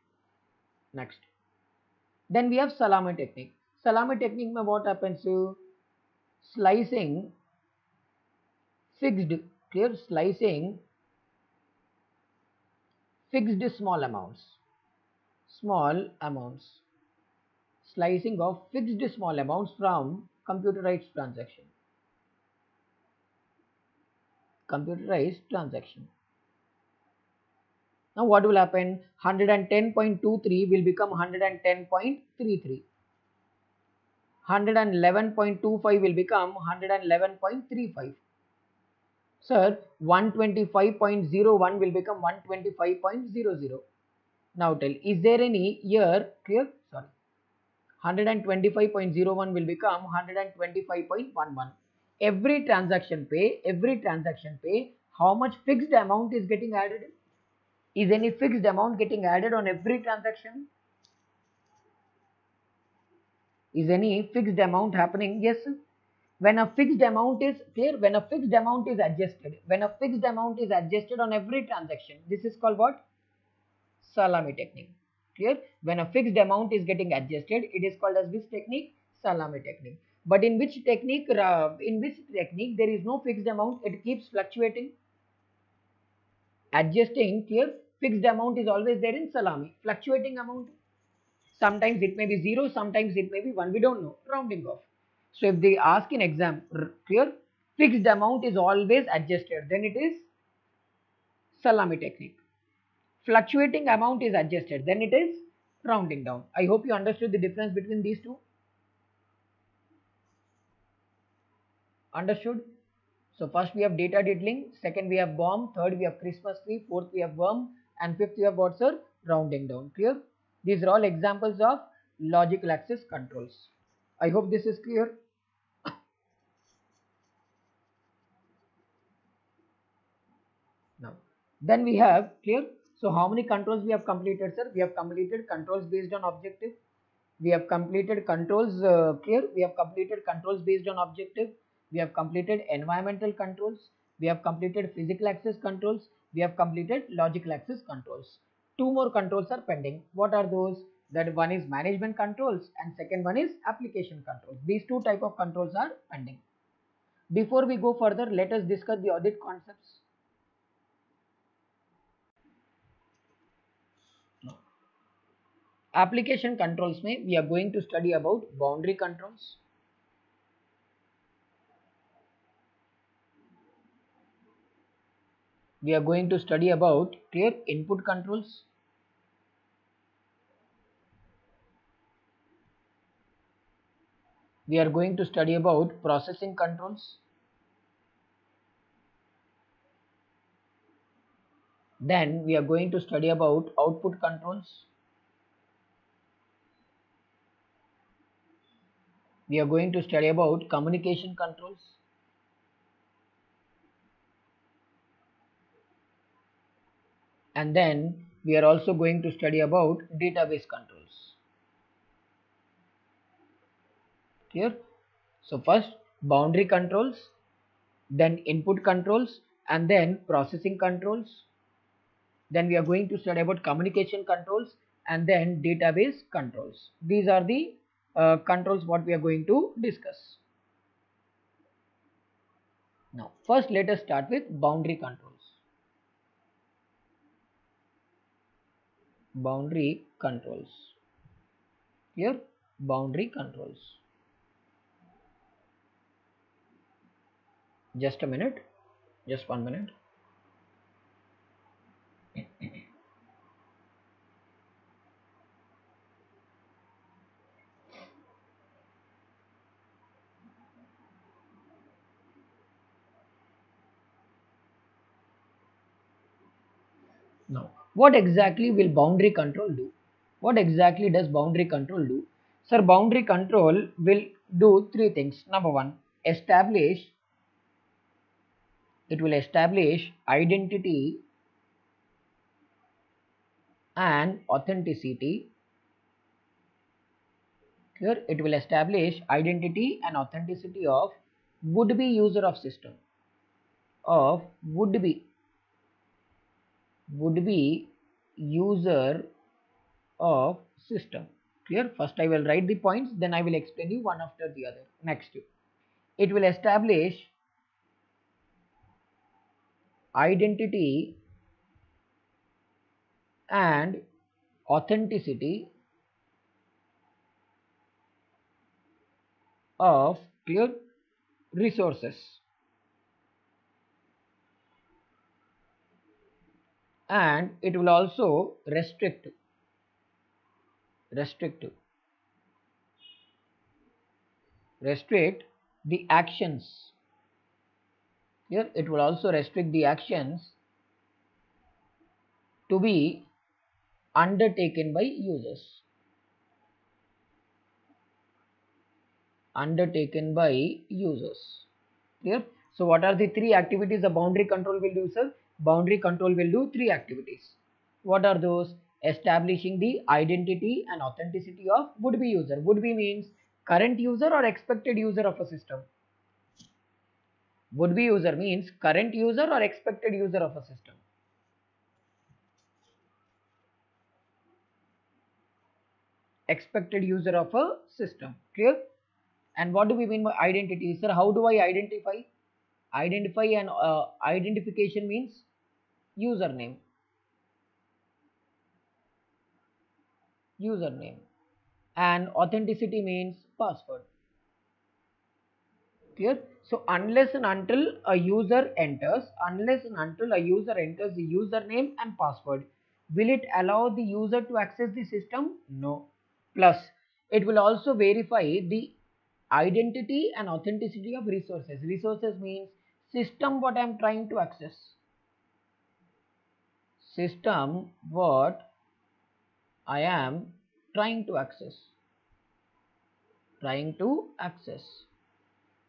Next. Then we have salami technique. Salami technique mein what happens to slicing fixed, clear, slicing fixed small amounts. Slicing of fixed small amounts from computerized transaction. computerized transaction. Now what will happen? 110.23 will become 110.33. 111.25 will become 111.35. Sir, 125.01 will become 125.00. Now tell, is there any year clear? Sorry. 125.01 will become 125.11. Every transaction pay, how much fixed amount is getting added? Is any fixed amount getting added on every transaction? Is any fixed amount happening? Yes. When a fixed amount is clear, when a fixed amount is adjusted, on every transaction, this is called what? Salami technique. Clear? When a fixed amount is getting adjusted, it is called as which technique? Salami technique. But in which technique? There is no fixed amount. It keeps fluctuating. Adjusting, clear? Fixed amount is always there in salami. Fluctuating amount. Sometimes it may be 0, sometimes it may be 1. We don't know. Rounding off. So if they ask in exam, clear? Fixed amount is always adjusted. Then it is salami technique. Fluctuating amount is adjusted, then it is rounding down. I hope you understood the difference between these two. Understood? So first we have data diddling, second we have bomb, third we have Christmas tree, fourth we have worm, and fifth we have what, sir? Rounding down. Clear? These are all examples of logical access controls. I hope this is clear. Now, then we have clear. So how many controls we have completed, sir? We have completed controls based on objective. We have completed controls clear. We have completed controls based on objective. We have completed environmental controls. We have completed physical access controls. We have completed logical access controls. Two more controls are pending. What are those? That one is management controls and second one is application controls. These two type of controls are pending. Before we go further, let us discuss the audit concepts. Application controls में we are going to study about boundary controls. We are going to study about clear input controls. We are going to study about processing controls. Then we are going to study about output controls. We are going to study about communication controls. And then we are also going to study about database controls. Clear? So first boundary controls, then input controls, and then processing controls. Then we are going to study about communication controls and then database controls. These are the controls what we are going to discuss. Now first let us start with boundary controls. Boundary controls. Here boundary controls. Just a minute, just 1 minute. Now, what exactly will boundary control do? What exactly does boundary control do? Sir, boundary control will do three things. Number one, it will establish identity and authenticity. Here, it will establish identity and authenticity of would-be user of system. Of would-be user of system. Clear? First I will write the points, then I will explain you one after the other. Next, it will establish identity and authenticity of clear resources. and it will also restrict the actions. Here it will also restrict the actions to be undertaken by users. Clear? So what are the three activities a boundary control will do, sir? Boundary control will do three activities. What are those? Establishing the identity and authenticity of would-be user. Would-be means current user or expected user of a system. Would-be user means current user or expected user of a system. Expected user of a system. Clear? And what do we mean by identity, sir? How do I identify? Identify and identification means username. And authenticity means password. Clear? So unless and until a user enters the username and password, will it allow the user to access the system? No. Plus, it will also verify the identity and authenticity of resources. Resources means system what I am trying to access. System what I am trying to access.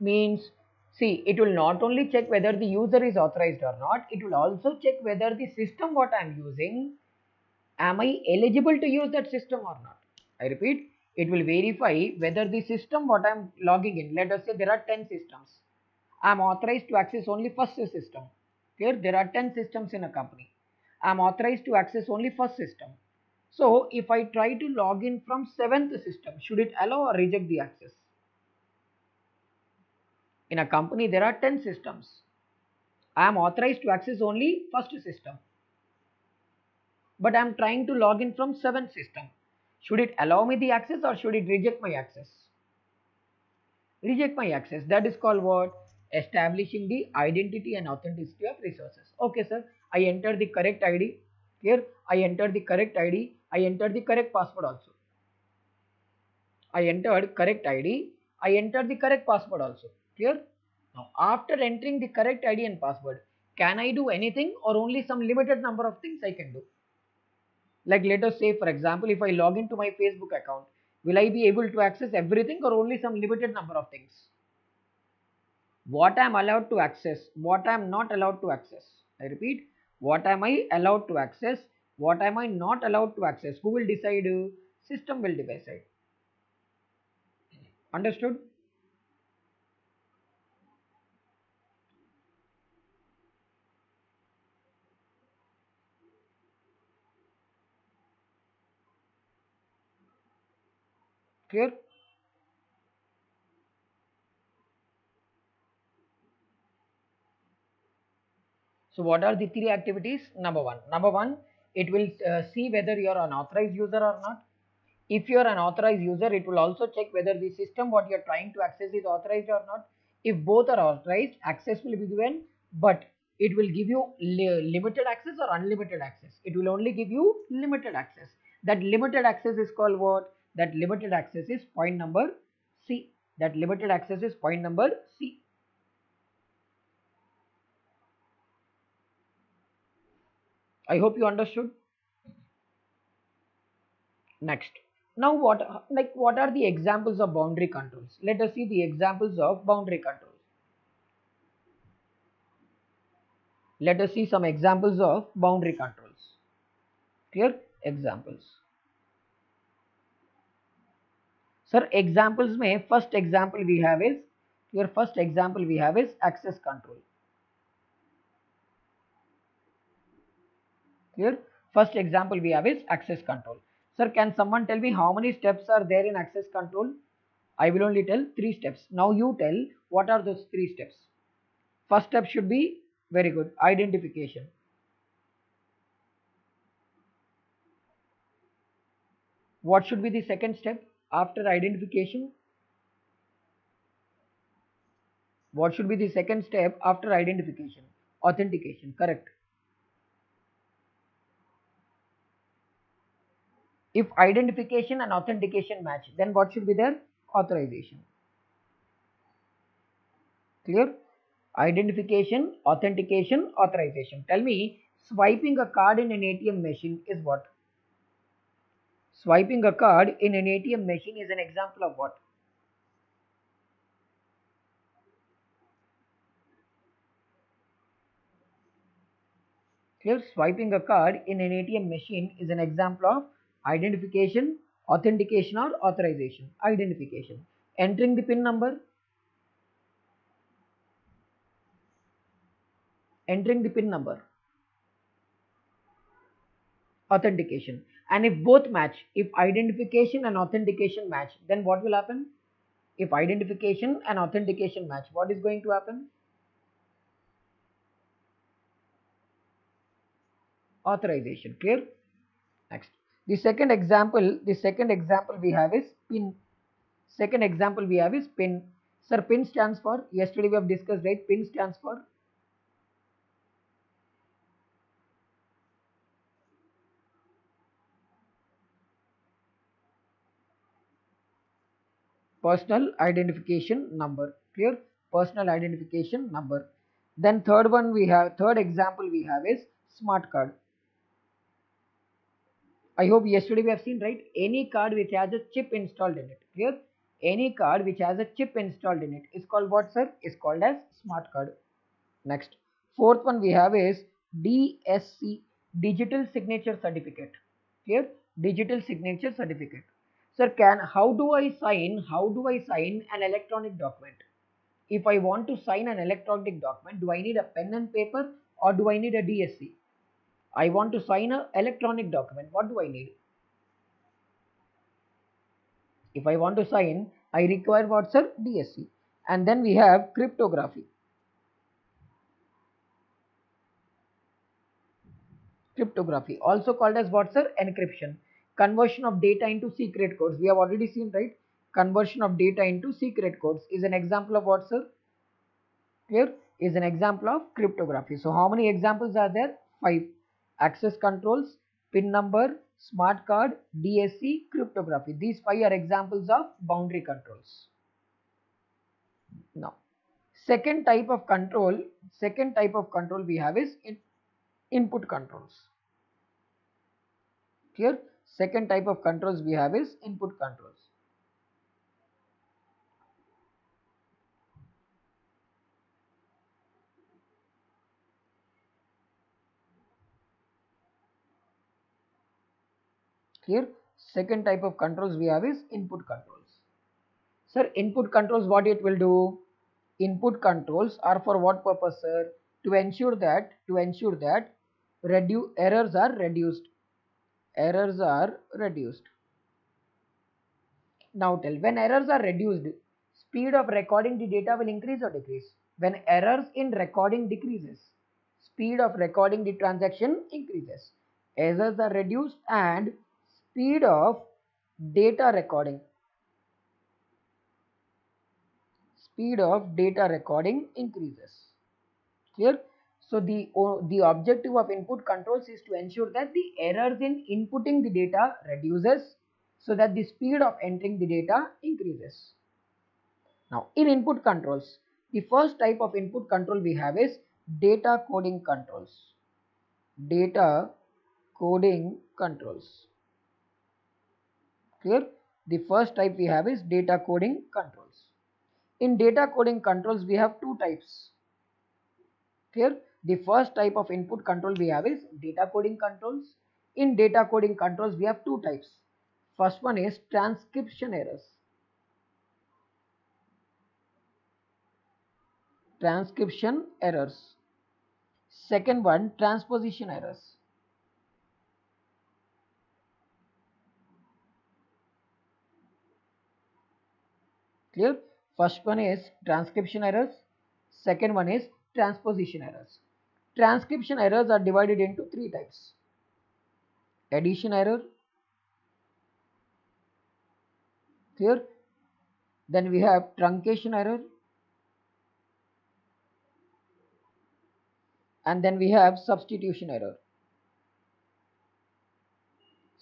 Means, see, it will not only check whether the user is authorized or not, it will also check whether the system what I am using, am I eligible to use that system or not. I repeat, it will verify whether the system what I am logging in, let us say there are 10 systems. I am authorized to access only first system. Here there are 10 systems in a company. I am authorized to access only first system. So if I try to log in from 7th system, should it allow or reject the access? In a company there are 10 systems. I am authorized to access only first system, but I am trying to log in from 7th system. Should it allow me the access or should it reject my access? Reject my access. That is called what? Establishing the identity and authenticity of resources. Okay, sir. I enter the correct ID. Here I enter the correct ID. I enter the correct password also. I entered correct ID. I entered the correct password also. Clear? Now, after entering the correct ID and password, can I do anything or only some limited number of things I can do? Like let us say, for example, if I log into my Facebook account, will I be able to access everything or only some limited number of things? What I am allowed to access, what I am not allowed to access. I repeat, what am I allowed to access, what am I not allowed to access? Who will decide? System will decide. Understood? Clear? So what are the three activities? Number one, it will see whether you are an authorized user or not. If you are an authorized user, it will also check whether the system what you are trying to access is authorized or not. If both are authorized, access will be given, but it will give you limited access or unlimited access. It will only give you limited access. That limited access is called what? That limited access is point number C. That limited access is point number C. I hope you understood. Next. Now what are the examples of boundary controls? Let us see the examples of boundary controls. Let us see some examples of boundary controls. Clear? Examples. Sir, examples में first example we have is access control. Clear? First example we have is access control. Sir, can someone tell me how many steps are there in access control? I will only tell 3 steps. Now you tell what are those 3 steps. First step should be, very good, identification. What should be the second step after identification? What should be the second step after identification? Authentication, correct. If identification and authentication match, then what should be there? Authorization. Clear? Identification, authentication, authorization. Tell me, swiping a card in an ATM machine is what? Swiping a card in an ATM machine is an example of what? Clear? Swiping a card in an ATM machine is an example of identification, authentication, or authorization. Identification. Entering the PIN number. Entering the PIN number. Authentication. And if both match, if identification and authentication match, then what will happen? If identification and authentication match, what is going to happen? Authorization. Clear? Next. The second example we have is PIN. Second example we have is PIN. Sir, PIN stands for, yesterday we have discussed, right? PIN stands for personal identification number. Clear? Personal identification number. Then third example we have is smart card. I hope yesterday we have seen, right? Any card which has a chip installed in it. Clear? Any card which has a chip installed in it is called what, sir? Is called as smart card. Next. Fourth one we have is DSC, Digital Signature Certificate. Clear? Digital Signature Certificate. Sir, how do I sign an electronic document? If I want to sign an electronic document, do I need a pen and paper or do I need a DSC? I want to sign an electronic document. What do I need? If I want to sign, I require what, sir? DSC. And then we have cryptography. Cryptography, also called as what, sir? Encryption. Conversion of data into secret codes. We have already seen, right? Conversion of data into secret codes is an example of what, sir? Clear? Is an example of cryptography. So how many examples are there? 5. Access controls, PIN number, smart card, DSC, cryptography. These 5 are examples of boundary controls. Now, second type of control we have is input controls. Clear? Second type of controls we have is input controls. Clear? Second type of controls we have is input controls. Sir, input controls, what it will do? Input controls are for what purpose, sir? To ensure that errors are reduced. Errors are reduced. Now tell, when errors are reduced, speed of recording the data will increase or decrease? When errors in recording decreases, speed of recording the transaction increases. Errors are reduced and speed of data recording increases. Clear? So the objective of input controls is to ensure that the errors in inputting the data reduces so that the speed of entering the data increases. Now in input controls, the first type of input control we have is data coding controls. Data coding controls. Clear? The first type we have is data coding controls. In data coding controls we have 2 types. Clear? The first type of input control we have is data coding controls. In data coding controls we have 2 types. First one is transcription errors. Transcription errors. Second one, transposition errors. Clear? First one is transcription errors. Second one is transposition errors. Transcription errors are divided into 3 types. Addition error. Clear? Then we have truncation error. And then we have substitution error.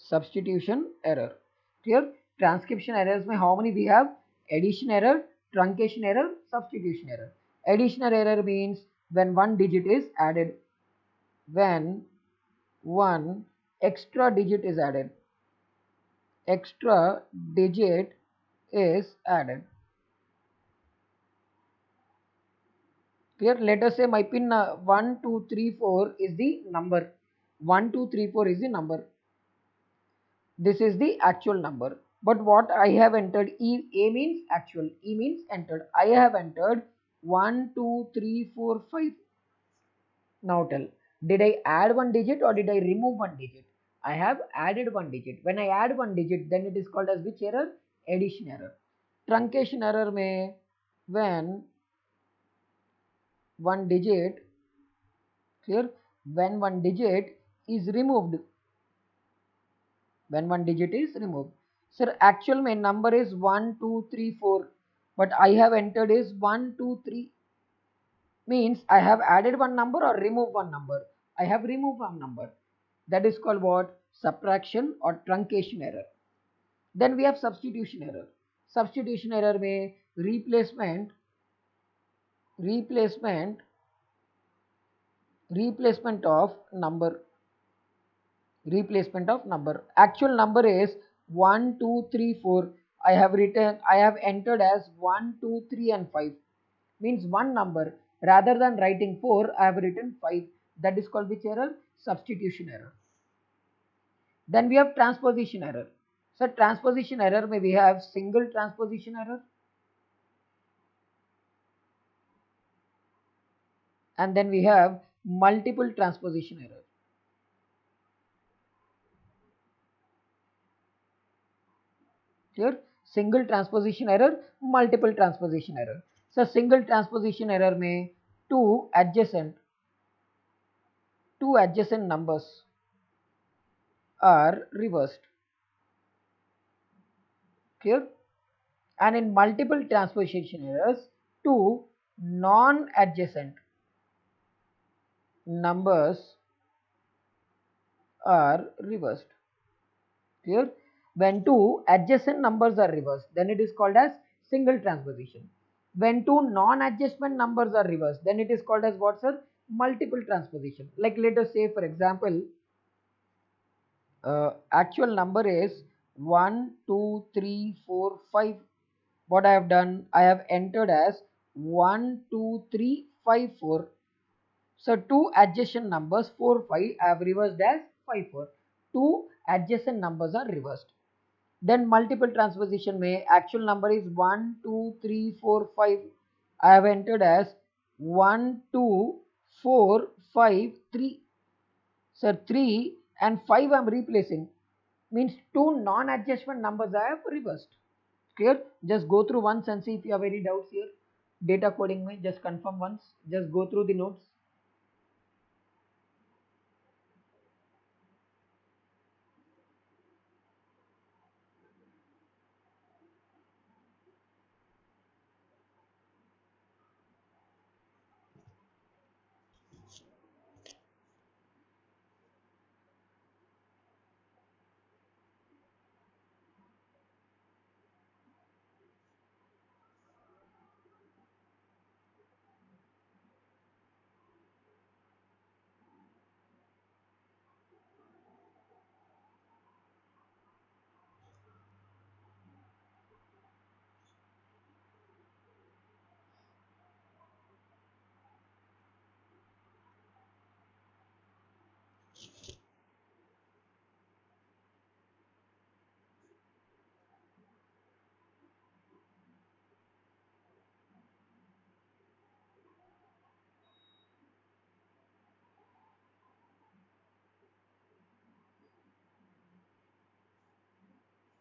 substitution error. Clear? Transcription errors में how many we have? Addition error, truncation error, substitution error. Additional error means when one digit is added, when one extra digit is added. Extra digit is added. Clear? Let us say my pin 1, 2, 3, 4 is the number. 1, 2, 3, 4 is the number. This is the actual number. But what I have entered, A means actual, E means entered. I have entered 1, 2, 3, 4, 5. Now tell, did I add one digit or did I remove one digit? I have added one digit. When I add one digit, then it is called as which error? Addition error. Truncation error may when one digit, clear? When one digit is removed. When one digit is removed. Sir, actual my number is 1, 2, 3, 4. But I have entered is 1, 2, 3. Means I have added one number or removed one number. I have removed one number. That is called what? Subtraction or truncation error. Then we have substitution error. Substitution error may replacement of number. Replacement of number. Actual number is 1, 2, 3, 4. I have entered as 1, 2, 3 and 5. Means one number. Rather than writing 4, I have written 5. That is called which error? Substitution error. Then we have transposition error. So transposition error may we have single transposition error. And then we have multiple transposition error. Clear? Single transposition error, multiple transposition error. So single transposition error may two adjacent numbers are reversed. Clear? And in multiple transposition errors, two non-adjacent numbers are reversed. Clear? When two adjacent numbers are reversed, then it is called as single transposition. When two non-adjacent numbers are reversed, then it is called as what, sir? Multiple transposition. Like let us say, for example, actual number is 1, 2, 3, 4, 5. What I have done, I have entered as 1, 2, 3, 5, 4. So two adjacent numbers 4, 5 I have reversed as 5, 4. Two adjacent numbers are reversed. Then multiple transposition may actual number is 1, 2, 3, 4, 5. I have entered as 1, 2, 4, 5, 3. So 3 and 5 I am replacing. Means two non-adjustment numbers I have reversed. Clear? Just go through once and see if you have any doubts here. Data coding may just confirm once. Just go through the notes.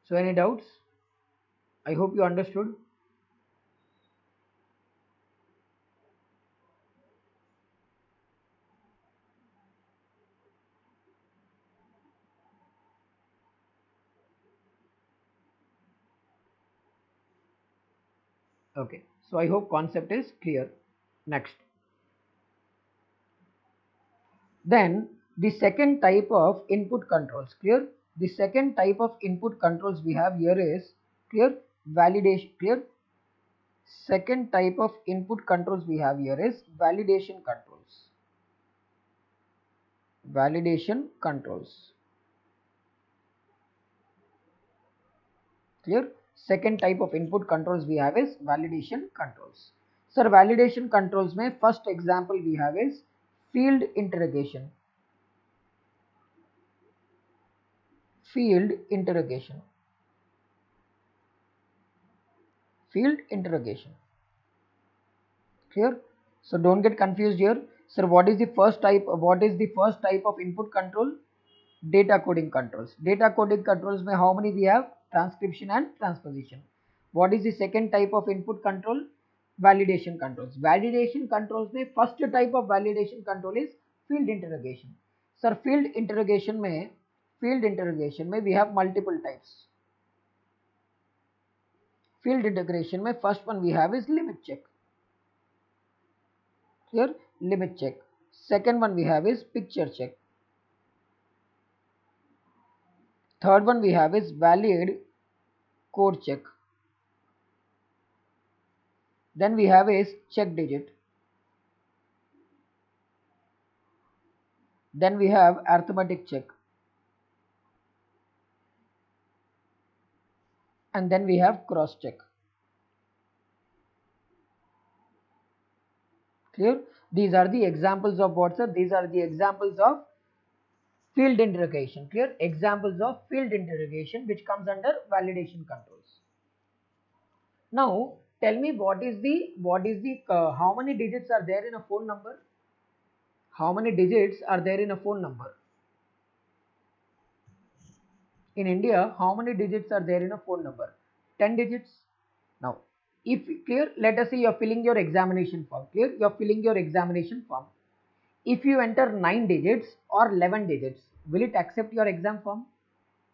So any doubts? I hope you understood. Okay. So I hope concept is clear. Next. Then the second type of input controls. Clear? The second type of input controls we have here is clear validation. Clear. Second type of input controls we have here is validation controls. Validation controls. Clear. Second type of input controls we have is validation controls. Sir, validation controls mein first example we have is field interrogation. Field interrogation. Field interrogation. Clear? So don't get confused here. Sir, what is the first type? What is the first type of input control? Data coding controls. Data coding controls mein how many we have? Transcription and transposition. What is the second type of input control? Validation controls. Validation controls mein first type of validation control is field interrogation. Sir, field interrogation mein we have multiple types. Field integration mein first one we have is limit check. Here limit check. Second one we have is picture check. Third one we have is valid code check. Then we have is check digit. Then we have arithmetic check. And then we have cross check. Clear? These are the examples of what, sir? These are the examples of field interrogation. Clear? Examples of field interrogation which comes under validation controls. Now tell me how many digits are there in a phone number? How many digits are there in a phone number? In India, how many digits are there in a phone number? 10 digits. Now, if clear, let us say you are filling your examination form. Clear? You are filling your examination form. If you enter 9 digits or 11 digits, will it accept your exam form?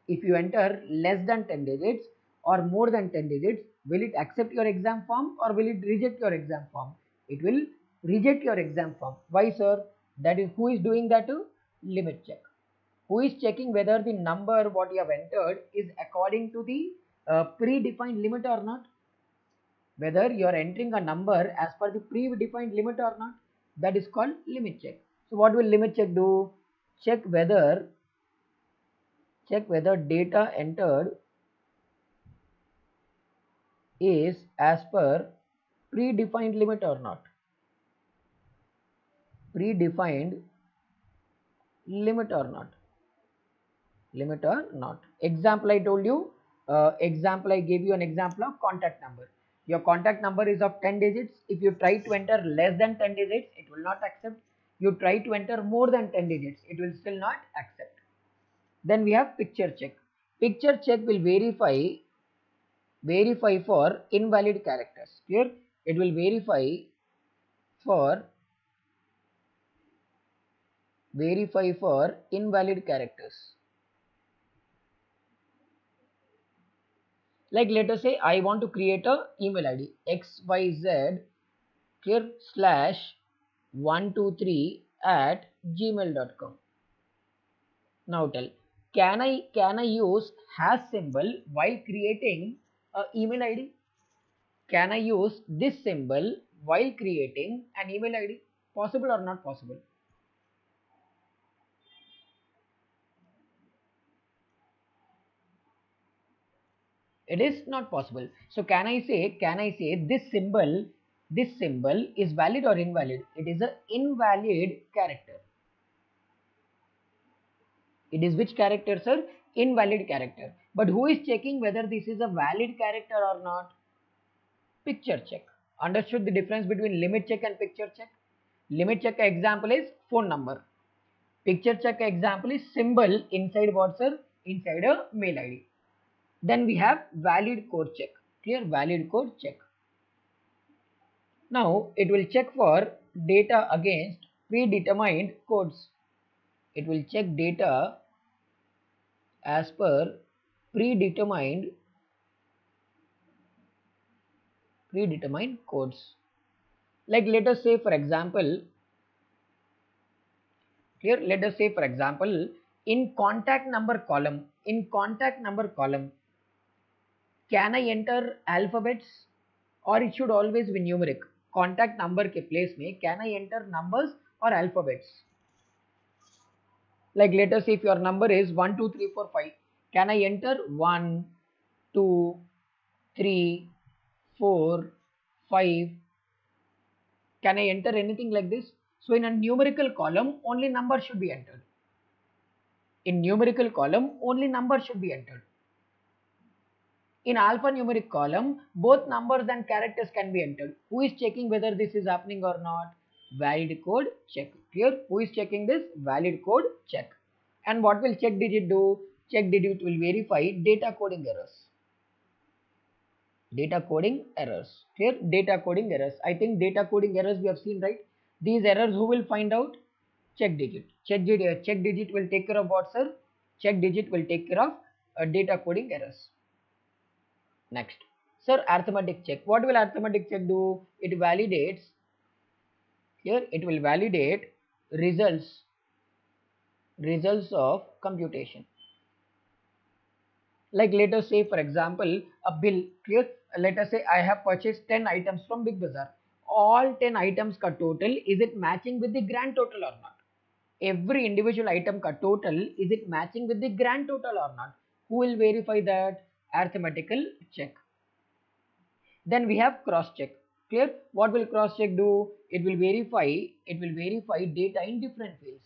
If you enter less than 10 digits or more than 10 digits, will it accept your exam form or will it reject your exam form? It will reject your exam form. Why, sir? That is, who is doing that? Limit check. Who is checking whether the number what you have entered is according to the predefined limit or not? Whether you are entering a number as per the predefined limit or not, that is called limit check. So what will limit check do? Check whether data entered is as per predefined limit or not. Predefined limit or not. Limit or not. Example I told you. Example I gave you an example of contact number. Your contact number is of 10 digits. If you try to enter less than 10 digits, it will not accept. You try to enter more than 10 digits, it will still not accept. Then we have picture check. Picture check will verify for invalid characters. Here it will verify for invalid characters. Like let us say I want to create a email ID xyz clear /123@gmail.com. Now tell, can I use hash symbol while creating an email ID? Can I use this symbol while creating an email ID? Possible or not possible? It is not possible. So can I say this symbol is valid or invalid? It is an invalid character. It is which character, sir? Invalid character. But who is checking whether this is a valid character or not? Picture check. Understood the difference between limit check and picture check? Limit check example is phone number. Picture check example is symbol inside what, sir? Inside a mail ID. Then we have valid code check. Clear? Valid code check. Now it will check for data against predetermined codes. It will check data as per predetermined codes. Like let us say for example, here let us say for example, In contact number column, can I enter alphabets or it should always be numeric? Contact number के place में can I enter numbers or alphabets? Like let us say if your number is 1 2 3 4 5, can I enter 1 2 3 4 5? Can I enter anything like this? So in a numerical column only number should be entered. In numerical column only number should be entered. In alphanumeric column, both numbers and characters can be entered. Who is checking whether this is happening or not? Valid code check. Clear? Who is checking this? Valid code check. And what will check digit do? Check digit will verify data coding errors. Data coding errors. Clear? Data coding errors. I think data coding errors we have seen, right? These errors who will find out? Check digit. Check digit will take care of what, sir? Check digit will take care of data coding errors. Next, sir, arithmetic check. What will arithmetic check do? It validates, here it will validate results of computation. Like let us say for example a bill, clear? Let us say I have purchased 10 items from Big Bazaar. All 10 items ka total, is it matching with the grand total or not? Every individual item ka total, is it matching with the grand total or not? Who will verify that? Arithmetical check. Then we have cross check. Clear? What will cross check do? It will verify data in different fields.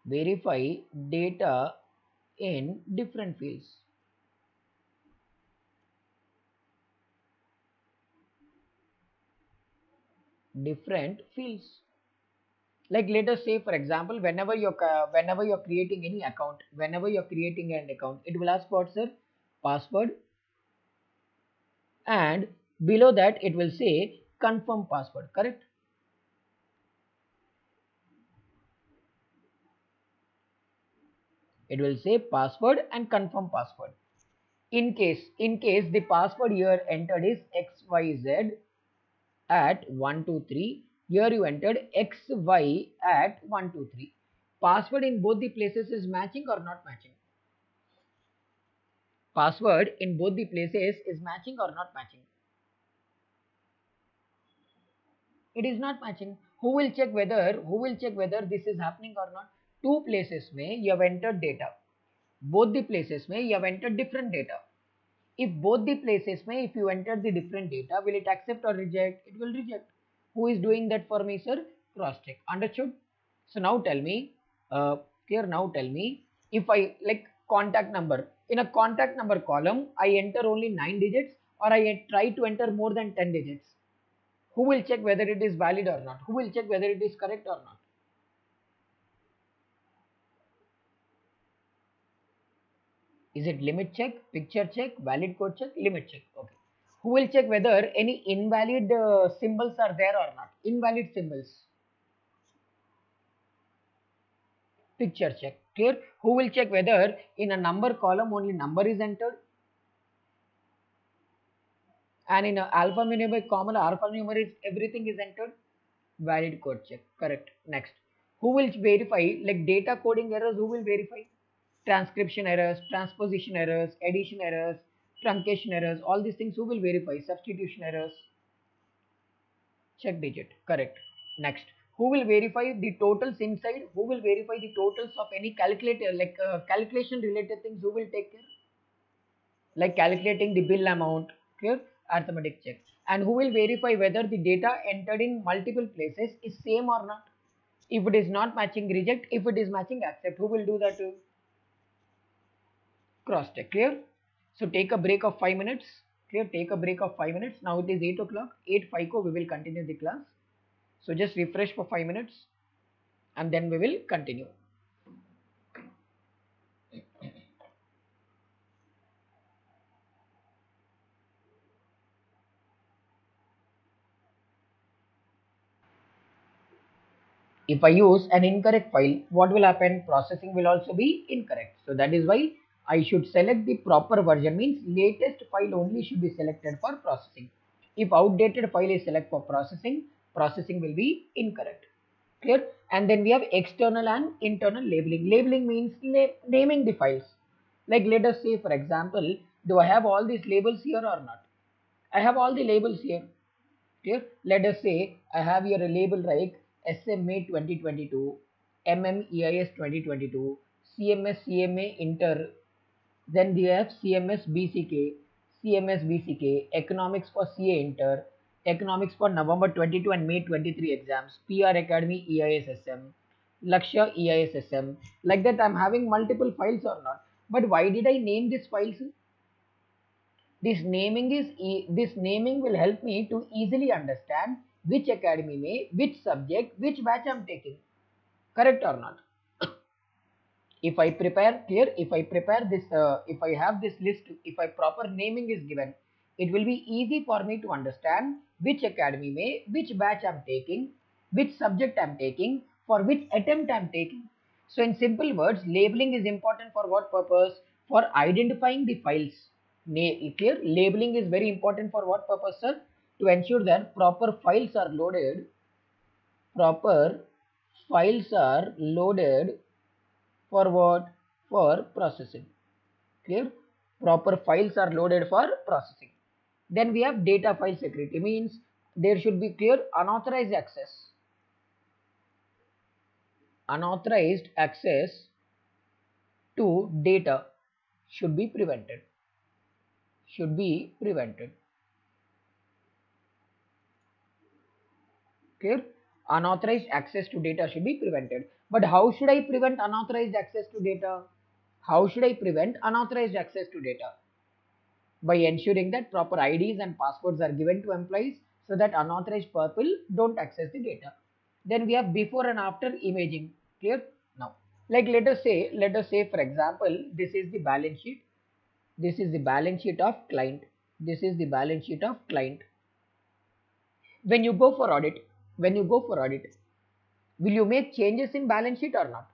Verify data in different fields. Different fields. Like let us say for example, whenever you're creating any account, whenever you're creating an account, it will ask for, sir, password, and below that it will say confirm password, correct? It will say password and confirm password. In case the password here entered is XYZ at 123, here you entered XY at 123. Password in both the places is matching or not matching? Password in both the places is matching or not matching? It is not matching. Who will check whether this is happening or not? Two places में you have entered data. Both the places में you have entered different data. If both the places में if you enter the different data, will it accept or reject? It will reject. Who is doing that for me, sir? Cross check. Understood? So now tell me, here now tell me, if I like contact number, in a contact number column, I enter only 9 digits or I try to enter more than 10 digits. Who will check whether it is valid or not? Who will check whether it is correct or not? Is it limit check, picture check, valid code check, limit check? Okay. Who will check whether any invalid symbols are there or not? Invalid symbols. Picture check. Clear? Who will check whether in a number column only number is entered? And in a alphanumeric common alphanumeric everything is entered? Valid code check. Correct. Next. Who will verify like data coding errors? Who will verify? Transcription errors, transposition errors, addition errors, truncation errors, all these things who will verify? Substitution errors. Check digit. Correct. Next. Who will verify the totals inside? Who will verify the totals of any calculator like calculation related things? Who will take care? Like calculating the bill amount. Clear? Arithmetic check. And who will verify whether the data entered in multiple places is same or not? If it is not matching, reject. If it is matching, accept. Who will do that too? Cross check. Clear? So take a break of 5 minutes. Clear? Take a break of 5 minutes. Now it is 8 o'clock. 8:05 we will continue the class. So just refresh for 5 minutes and then we will continue. If I use an incorrect file, what will happen? Processing will also be incorrect. So that is why I should select the proper version, means latest file only should be selected for processing. If outdated file is selected for processing, processing will be incorrect. Clear? And then we have external and internal labeling. Labeling means naming the files. Like let us say, for example, do I have all these labels here or not? I have all the labels here. Clear? Let us say I have here a label like SMA 2022, EIS 2022, CMA Inter. Then we have CMS BCK, Economics for CA Inter, Economics for November 22 and May 23 exams, PR Academy EISSM, Lakshya EISSM. Like that, I'm having multiple files or not. But why did I name these files? This naming will help me to easily understand which academy may, which subject, which batch I'm taking. Correct or not? If I prepare clear, if I prepare this, if I have this list, if I proper naming is given, it will be easy for me to understand which academy may, which batch I'm taking, which subject I'm taking, for which attempt I'm taking. So in simple words, labeling is important for what purpose? For identifying the files. Clear? Labeling is very important for what purpose, sir? To ensure that proper files are loaded, proper files are loaded for what? For processing. Clear? Proper files are loaded for processing. Then we have data file security, means there should be clear unauthorized access. Unauthorized access to data should be prevented. Should be prevented. Clear? Unauthorized access to data should be prevented. But how should I prevent unauthorized access to data? How should I prevent unauthorized access to data? By ensuring that proper IDs and passwords are given to employees so that unauthorized people don't access the data. Then we have before and after imaging. Clear? Now, like let us say for example, this is the balance sheet. This is the balance sheet of client. This is the balance sheet of client. When you go for audit, will you make changes in balance sheet or not?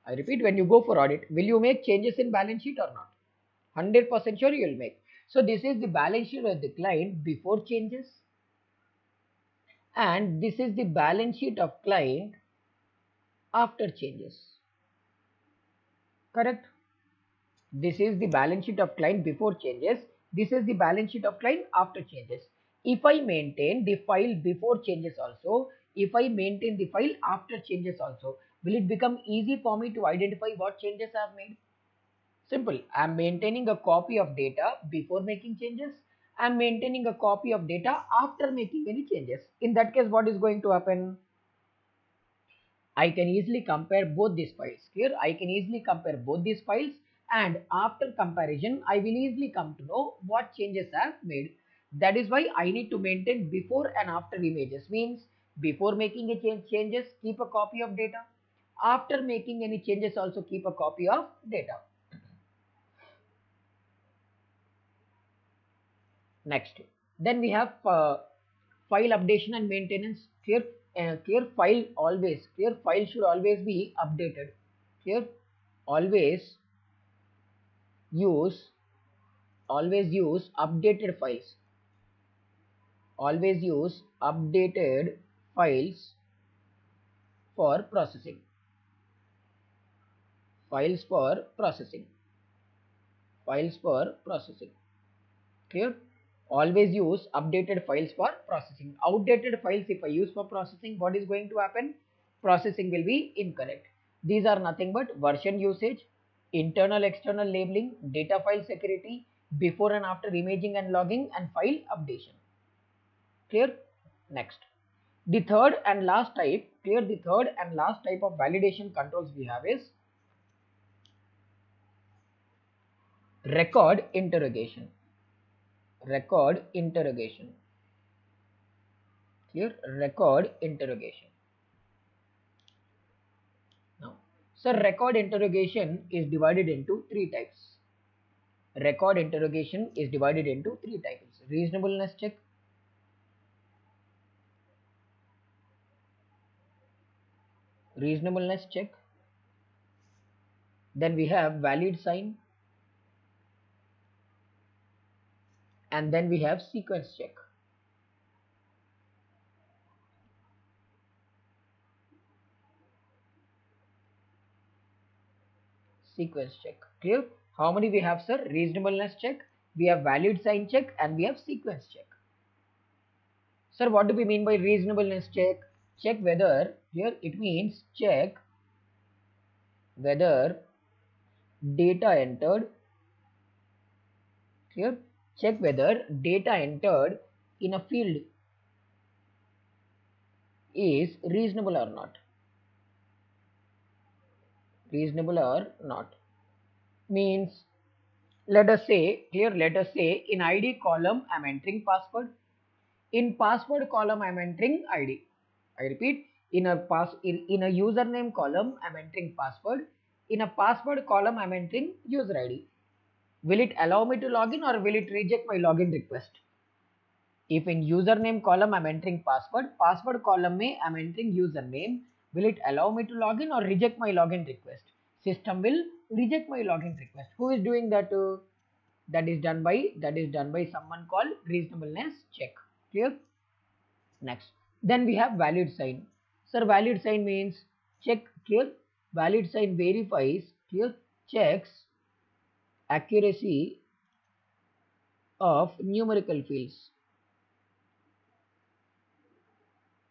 I repeat, when you go for audit, will you make changes in balance sheet or not? 100% sure you will make. So this is the balance sheet of the client before changes, and this is the balance sheet of client after changes. Correct? This is the balance sheet of client before changes. This is the balance sheet of client after changes. If I maintain the file before changes also, if I maintain the file after changes also, will it become easy for me to identify what changes I have made? Simple. I am maintaining a copy of data before making changes. I am maintaining a copy of data after making any changes. In that case, what is going to happen? I can easily compare both these files. Clear? I can easily compare both these files, and after comparison, I will easily come to know what changes I have made. That is why I need to maintain before and after images. Means before making a changes, keep a copy of data. After making any changes, also keep a copy of data. Next, then we have file updation and maintenance. Clear file should always be updated. Clear? Always use updated files. Always use updated files for processing. Files for processing. Files for processing. Clear? Always use updated files for processing. Outdated files, if I use for processing, what is going to happen? Processing will be incorrect. These are nothing but version usage, internal external labeling, data file security, before and after imaging and logging, and file updation. Clear? Next, the third and last type. Clear? The third and last type of validation controls we have is record interrogation. Record interrogation. Clear? Record interrogation. Now, so record interrogation is divided into three types. Record interrogation is divided into three types. Reasonableness check, reasonableness check, then we have valid sign, and then we have sequence check. sequence check. Clear? How many we have, sir? Reasonableness check, we have valid sign check, and we have sequence check. Sir, what do we mean by reasonableness check? Check whether, here it means check whether data entered, here check whether data entered in a field is reasonable or not. Reasonable or not means, let us say, here let us say in ID column I am entering password. In password column I am entering ID. I repeat, in a username column I am entering password. In a password column I am entering user ID. Will it allow me to log in or will it reject my login request? If in username column I am entering password column may I am entering username, will it allow me to log in or reject my login request? System will reject my login request. Who is doing that? That is done by someone called reasonableness check. Clear? Next, then we have valid sign. Sir, valid sign means check. Clear? Valid sign verifies, clear, checks accuracy of numerical fields.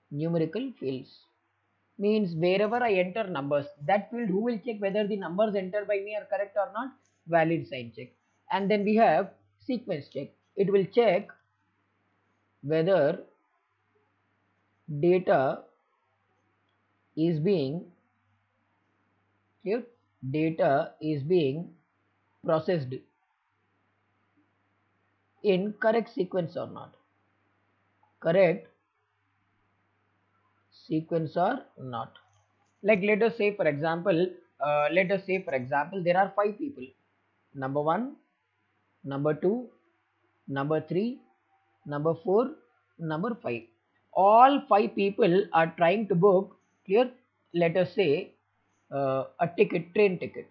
Numerical fields means wherever I enter numbers, that field who will check whether the numbers entered by me are correct or not? Valid sign check. And then we have sequence check. It will check whether data is being, here data is being processed in correct sequence or not. Correct sequence or not. Like let us say for example, there are 5 people. Number 1, number 2, number 3, number 4, number 5. All 5 people are trying to book, clear, let us say a ticket, train ticket.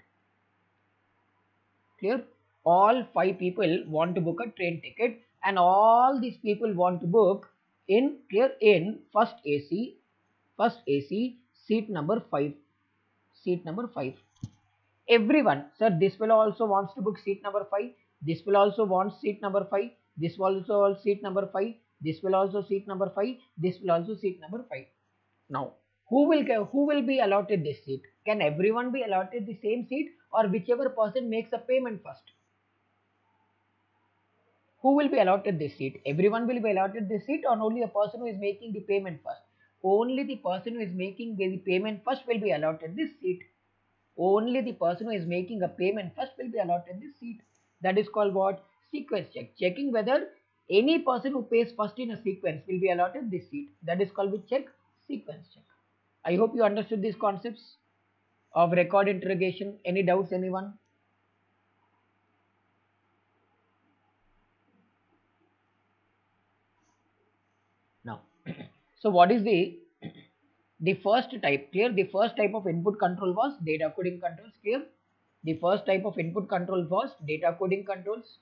Clear? All 5 people want to book a train ticket, and all these people want to book in, clear, in first AC seat number 5. Seat number 5. Everyone, sir, this fellow also wants to book seat number 5. This will also want seat number 5. This will also want seat number 5. This will also seat number 5. This will also seat number 5. Now, who will be allotted this seat? Can everyone be allotted the same seat, or whichever person makes a payment first? Who will be allotted this seat? Everyone will be allotted this seat, or only a person who is making the payment first? Only the person who is making the payment first will be allotted this seat. Only the person who is making a payment first will be allotted this seat. That is called what? Sequence check. Checking whether any person who pays first in a sequence will be allotted this seat. That is called which check? Sequence check. I hope you understood these concepts of record interrogation. Any doubts, anyone? Now, so what is the first type? Clear? The first type of input control was data coding controls. Clear? The first type of input control was data coding controls.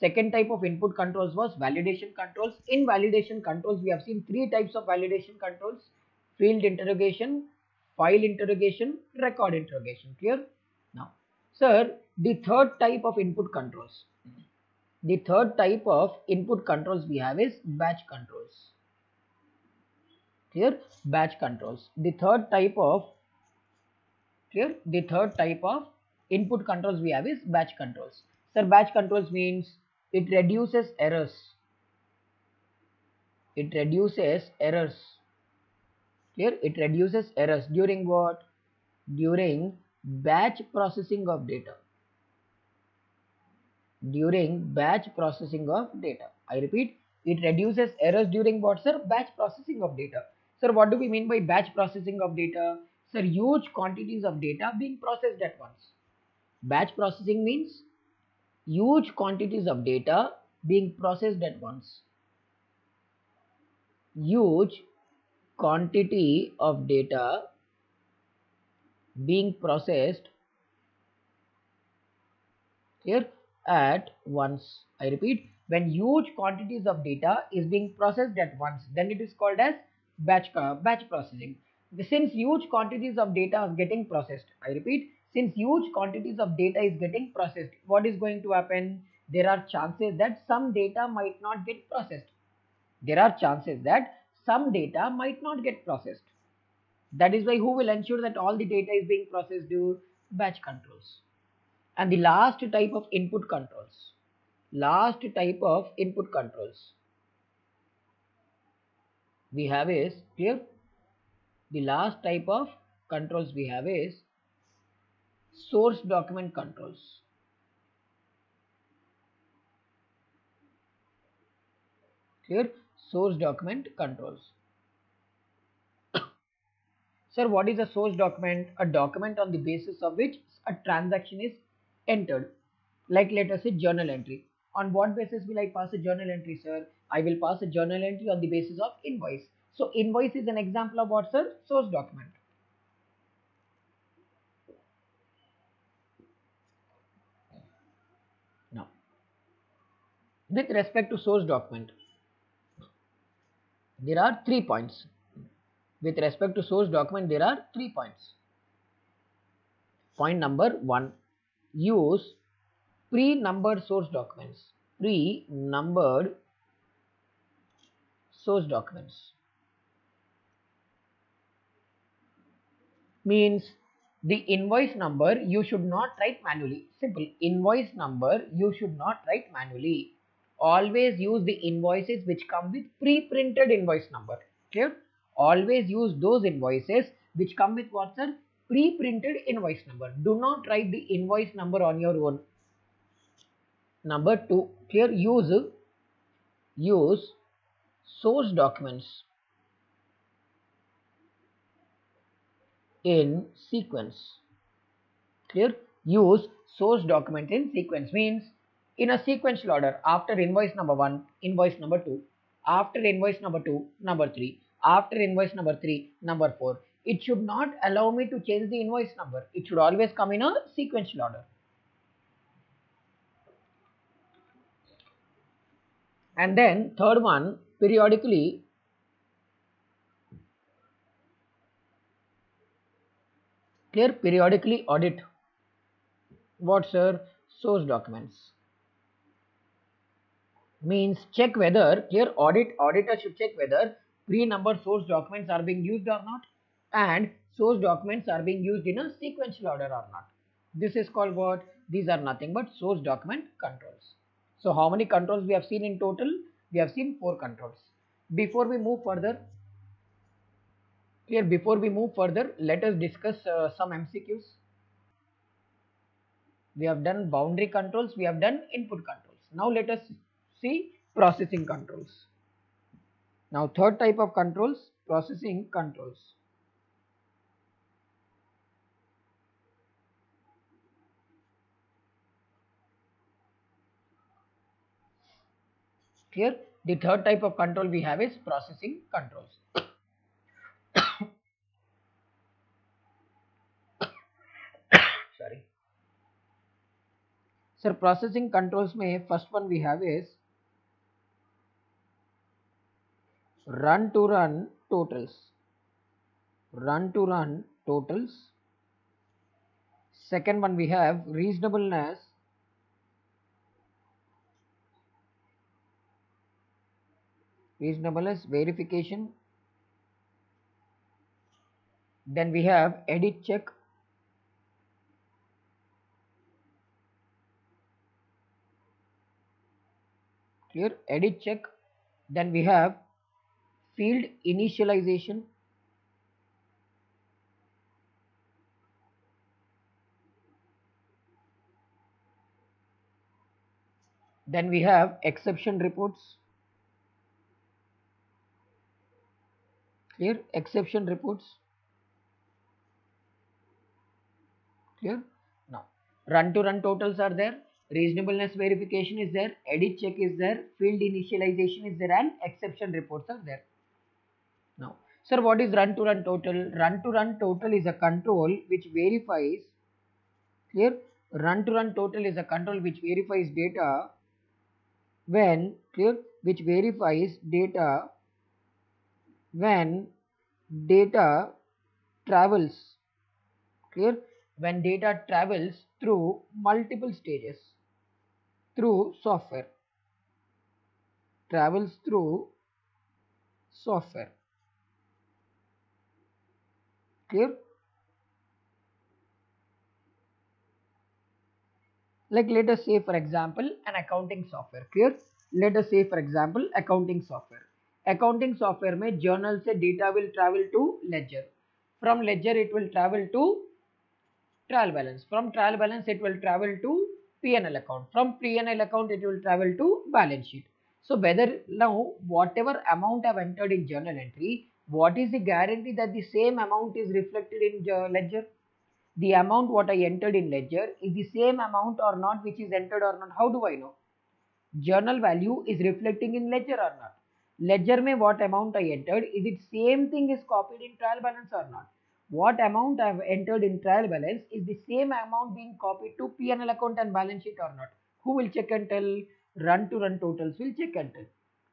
Second type of input controls was validation controls. In validation controls, we have seen 3 types of validation controls: field interrogation, file interrogation, record interrogation. Clear? Now, sir, the third type of input controls. The third type of input controls we have is batch controls. Clear? Batch controls. The third type of input controls we have is batch controls. Sir, batch controls means it reduces errors. It reduces errors. Clear? It reduces errors during what? During batch processing of data. During batch processing of data. I repeat, it reduces errors during what, sir? Batch processing of data. Sir, what do we mean by batch processing of data? Sir, huge quantities of data being processed at once. Batch processing means huge quantities of data being processed at once. Huge quantity of data being processed here at once. I repeat, when huge quantities of data is being processed at once, then it is called as batch processing. Since huge quantities of data are getting processed, I repeat, Since huge quantities of data is getting processed, what is going to happen? There are chances that some data might not get processed. There are chances that some data might not get processed. That is why who will ensure that all the data is being processed? Batch controls. And the last type of input controls. Last type of input controls we have is clear. The last type of controls we have is source document controls. Clear? Source document controls. Sir, what is a source document? A document on the basis of which a transaction is entered. Like let us say journal entry. On what basis will I pass a journal entry, sir? I will pass a journal entry on the basis of invoice. So invoice is an example of what, sir? Source document. Now, with respect to source document, there are 3 points. With respect to source document, there are 3 points. Point number 1, use pre-numbered source documents. Pre-numbered source documents means the invoice number you should not write manually. Simple. Invoice number you should not write manually. Always use the invoices which come with pre-printed invoice number. Clear? Always use those invoices which come with what, sir? Pre-printed invoice number. Do not write the invoice number on your own. Number 2, clear? Use source documents in sequence. Clear? Use source document in sequence means in a sequential order. After invoice number 1, invoice number 2. After invoice number 2, number 3. After invoice number 3, number 4. It should not allow me to change the invoice number. It should always come in a sequential order. And then third one, periodically clear, periodically audit what, sir? Source documents. Means check whether, clear, auditor should check whether pre-numbered source documents are being used or not, and source documents are being used in a sequential order or not. This is called what? These are nothing but source document controls. So how many controls we have seen in total? We have seen 4 controls. Before we move further, clear, before we move further, let us discuss some MCQs. We have done boundary controls, we have done input controls. Now let us see processing controls. Now third type of controls, processing controls. Here the third type of control we have is processing controls. Sorry. Sir, processing controls में first one we have is run to run totals. Run to run totals. Second one we have reasonableness. Reasonableness verification. Then we have edit check. Clear? Edit check. Then we have field initialization. Then we have exception reports. Clear? Exception reports. Clear? Now, run to run totals are there. Reasonableness verification is there. Edit check is there. Field initialization is there, and exception reports are there. Now, sir, what is run to run total? Run to run total is a control which verifies. Clear? Run to run total is a control which verifies data when, clear, which verifies data when data travels. Clear? when data travels through multiple stages through software, travels through software. Clear? Like let us say for example an accounting software. Clear? Let us say for example accounting software. Accounting software में journal से data will travel to ledger. From ledger it will travel to trial balance. From trial balance it will travel to P&L account. From P&L account it will travel to balance sheet. So whether now whatever amount I've entered in journal entry, what is the guarantee that the same amount is reflected in ledger? The amount what I entered in ledger is the same amount or not which is entered or not. How do I know? Journal value is reflecting in ledger or not? Ledger में what amount I entered, is it same thing is copied in trial balance or not? What amount I have entered in trial balance is the same amount being copied to P&L account and balance sheet or not? Who will check and tell? Run to run totals will check and tell.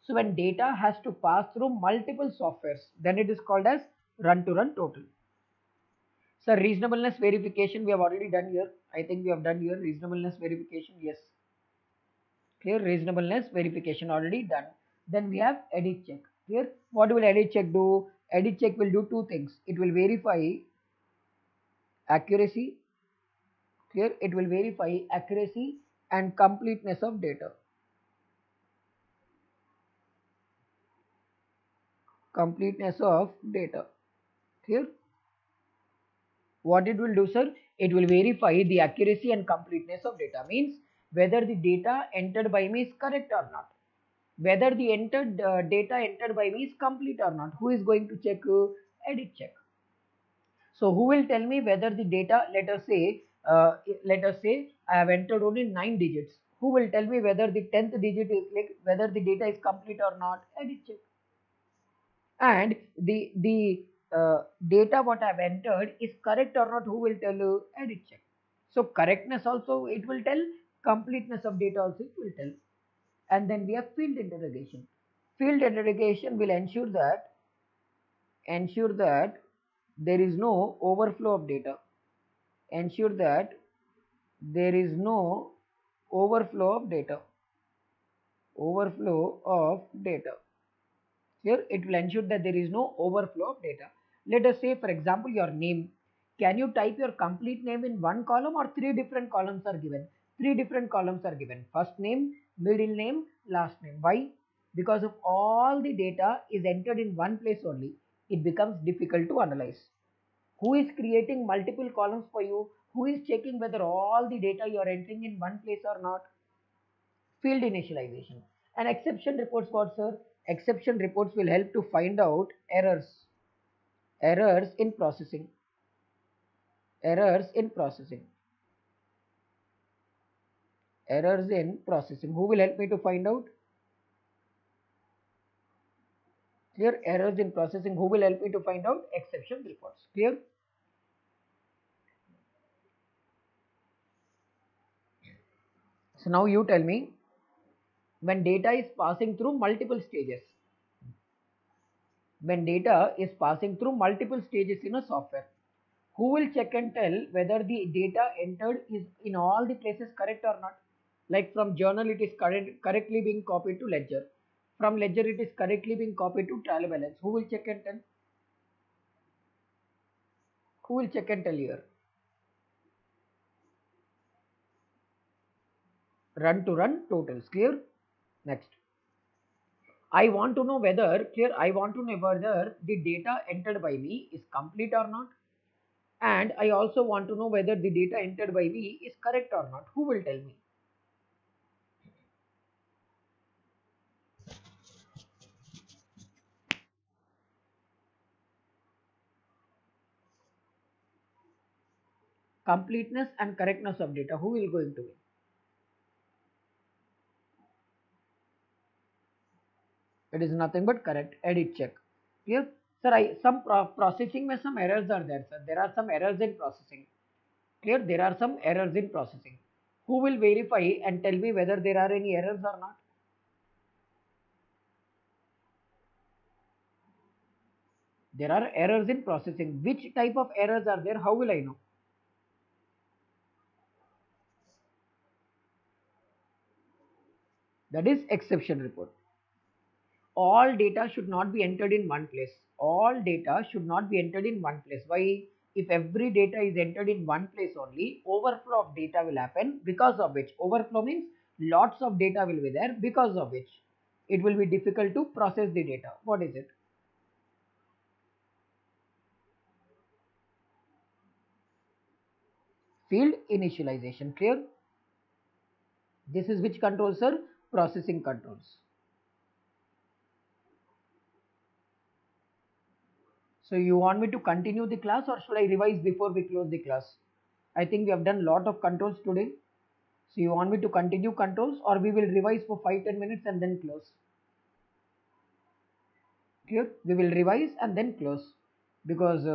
So when data has to pass through multiple softwares, then it is called as run to run total. So reasonableness verification we have already done here. I think we have done here reasonableness verification. Yes. Clear? Reasonableness verification already done. Then we have edit check. Clear? What will edit check do? Edit check will do two things. It will verify accuracy. Clear? It will verify accuracy and completeness of data. Completeness of data. Clear? What it will do, sir? It will verify the accuracy and completeness of data. Means whether the data entered by me is correct or not. Whether the entered data entered by me is complete or not. Who is going to check? Edit check. So who will tell me whether the data, let us say I have entered only 9 digits. Who will tell me whether the 10th digit is like whether the data is complete or not? Edit check. And the data what I have entered is correct or not? Who will tell you? Edit check. So correctness also it will tell, completeness of data also it will tell. And then we have field interrogation. Field interrogation will ensure that there is no overflow of data. Ensure that there is no overflow of data. Overflow of data. Here it will ensure that there is no overflow of data. Let us say for example your name. Can you type your complete name in one column or three different columns are given? Three different columns are given. First name, middle name, last name. Why? Because of all the data is entered in one place only, it becomes difficult to analyze. Who is creating multiple columns for you? Who is checking whether all the data you are entering in one place or not? Field initialization. And exception reports what, sir? Exception reports will help to find out errors. Errors in processing. Errors in processing. Errors in processing. Who will help me to find out? Clear? Errors in processing. Who will help me to find out? Exception reports. Clear? So now you tell me, when data is passing through multiple stages, when data is passing through multiple stages in a software, who will check and tell whether the data entered is in all the places correct or not? Like from journal it is correctly being copied to ledger. From ledger it is correctly being copied to trial balance. Who will check and tell? Who will check and tell here? Run to run totals. Clear? Next. I want to know whether, clear, I want to know whether the data entered by me is complete or not. And I also want to know whether the data entered by me is correct or not. Who will tell me? Completeness and correctness of data. Who will going to win? It is nothing but correct. Edit check. Clear? Sir, some processing में some errors are there, sir. There are some errors in processing. Clear? There are some errors in processing. Who will verify and tell me whether there are any errors or not? There are errors in processing. Which type of errors are there? How will I know? That is exception report. All data should not be entered in one place. All data should not be entered in one place. Why? If every data is entered in one place only, overflow of data will happen, because of which, overflow means lots of data will be there, because of which it will be difficult to process the data. What is it? Field initialization. Clear? This is which controls, sir? Processing controls. So you want me to continue the class, or should I revise before we close the class? I think we have done lot of controls today. So you want me to continue controls, or we will revise for 5-10 minutes and then close? Clear? We will revise and then close, because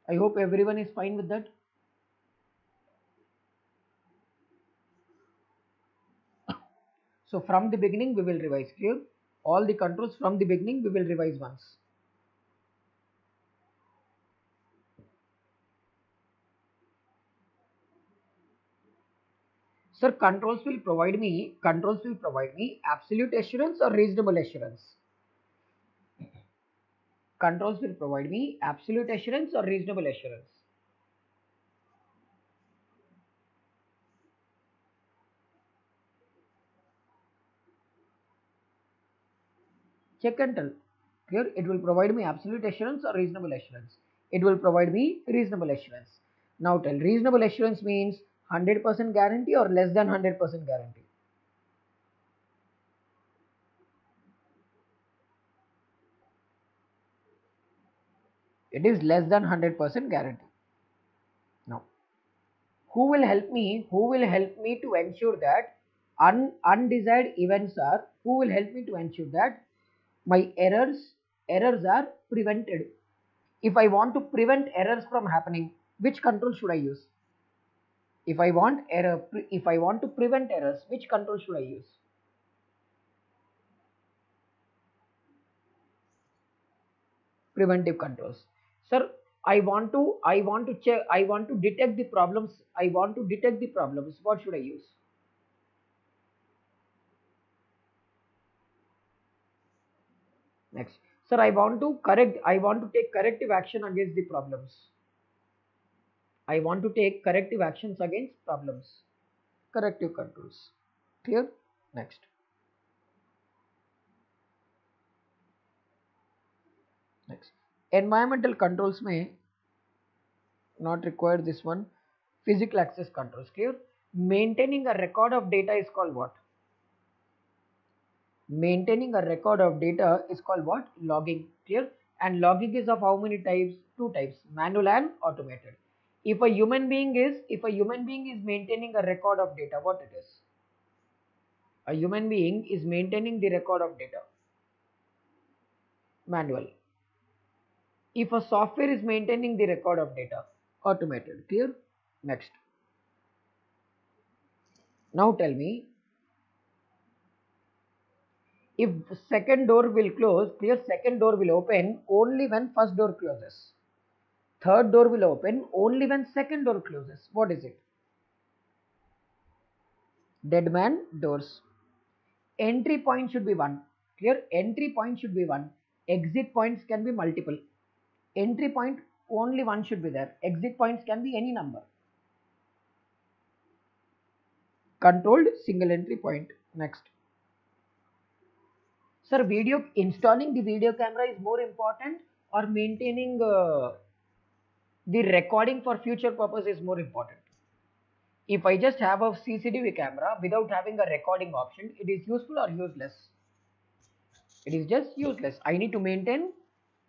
I hope everyone is fine with that. So from the beginning we will revise. Clear? All the controls from the beginning we will revise once. Sir, controls will provide me absolute assurance or reasonable assurance? Controls will provide me absolute assurance or reasonable assurance? Check and tell. Clear? It will provide me absolute assurance or reasonable assurance? It will provide me reasonable assurance. Now tell, reasonable assurance means 100% guarantee or less than 100% guarantee? It is less than 100% guarantee. Now, who will help me? Who will help me to ensure that undesired events are? Who will help me to ensure that my errors are prevented? If I want to prevent errors from happening, which control should I use? If I want to prevent errors, which control should I use? Preventive controls. Sir, I want to check, I want to detect the problems. What should I use? Next. Sir, I want to take corrective action against the problems. I want to take corrective actions against problems. Corrective controls. Clear? Next. Next. Environmental controls may not require this one. Physical access controls. Clear? Maintaining a record of data is called what? Maintaining a record of data is called what? Logging. Clear? And logging is of how many types? Two types, manual and automated. If a human being is maintaining a record of data, what it is? A human being is maintaining the record of data, manual. If a software is maintaining the record of data, automated. Clear? Next. Now tell me, if second door will close, clear, second door will open only when first door closes. Third door will open only when second door closes. What is it? Dead man doors. Entry point should be one. Clear? Entry point should be one. Exit points can be multiple. Entry point only one should be there. Exit points can be any number. Controlled single entry point. Next. Sir, installing the video camera is more important, or maintaining the recording for future purpose is more important? If I just have a CCTV camera without having a recording option, it is useful or useless? It is just useless. I need to maintain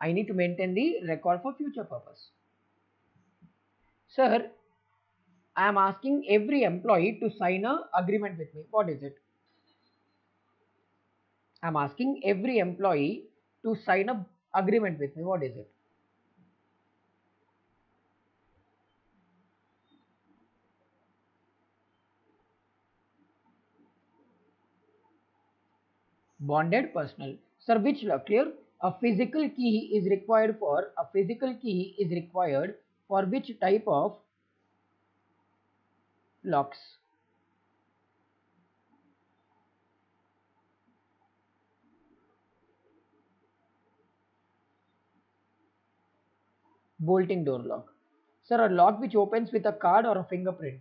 the record for future purpose. Sir, I am asking every employee to sign a agreement with me. What is it? I am asking every employee to sign a agreement with me. What is it? Bonded personal. Sir, which law? Clear? A physical key is required for which type of locks? Bolting door lock. Sir, a lock which opens with a card or a fingerprint.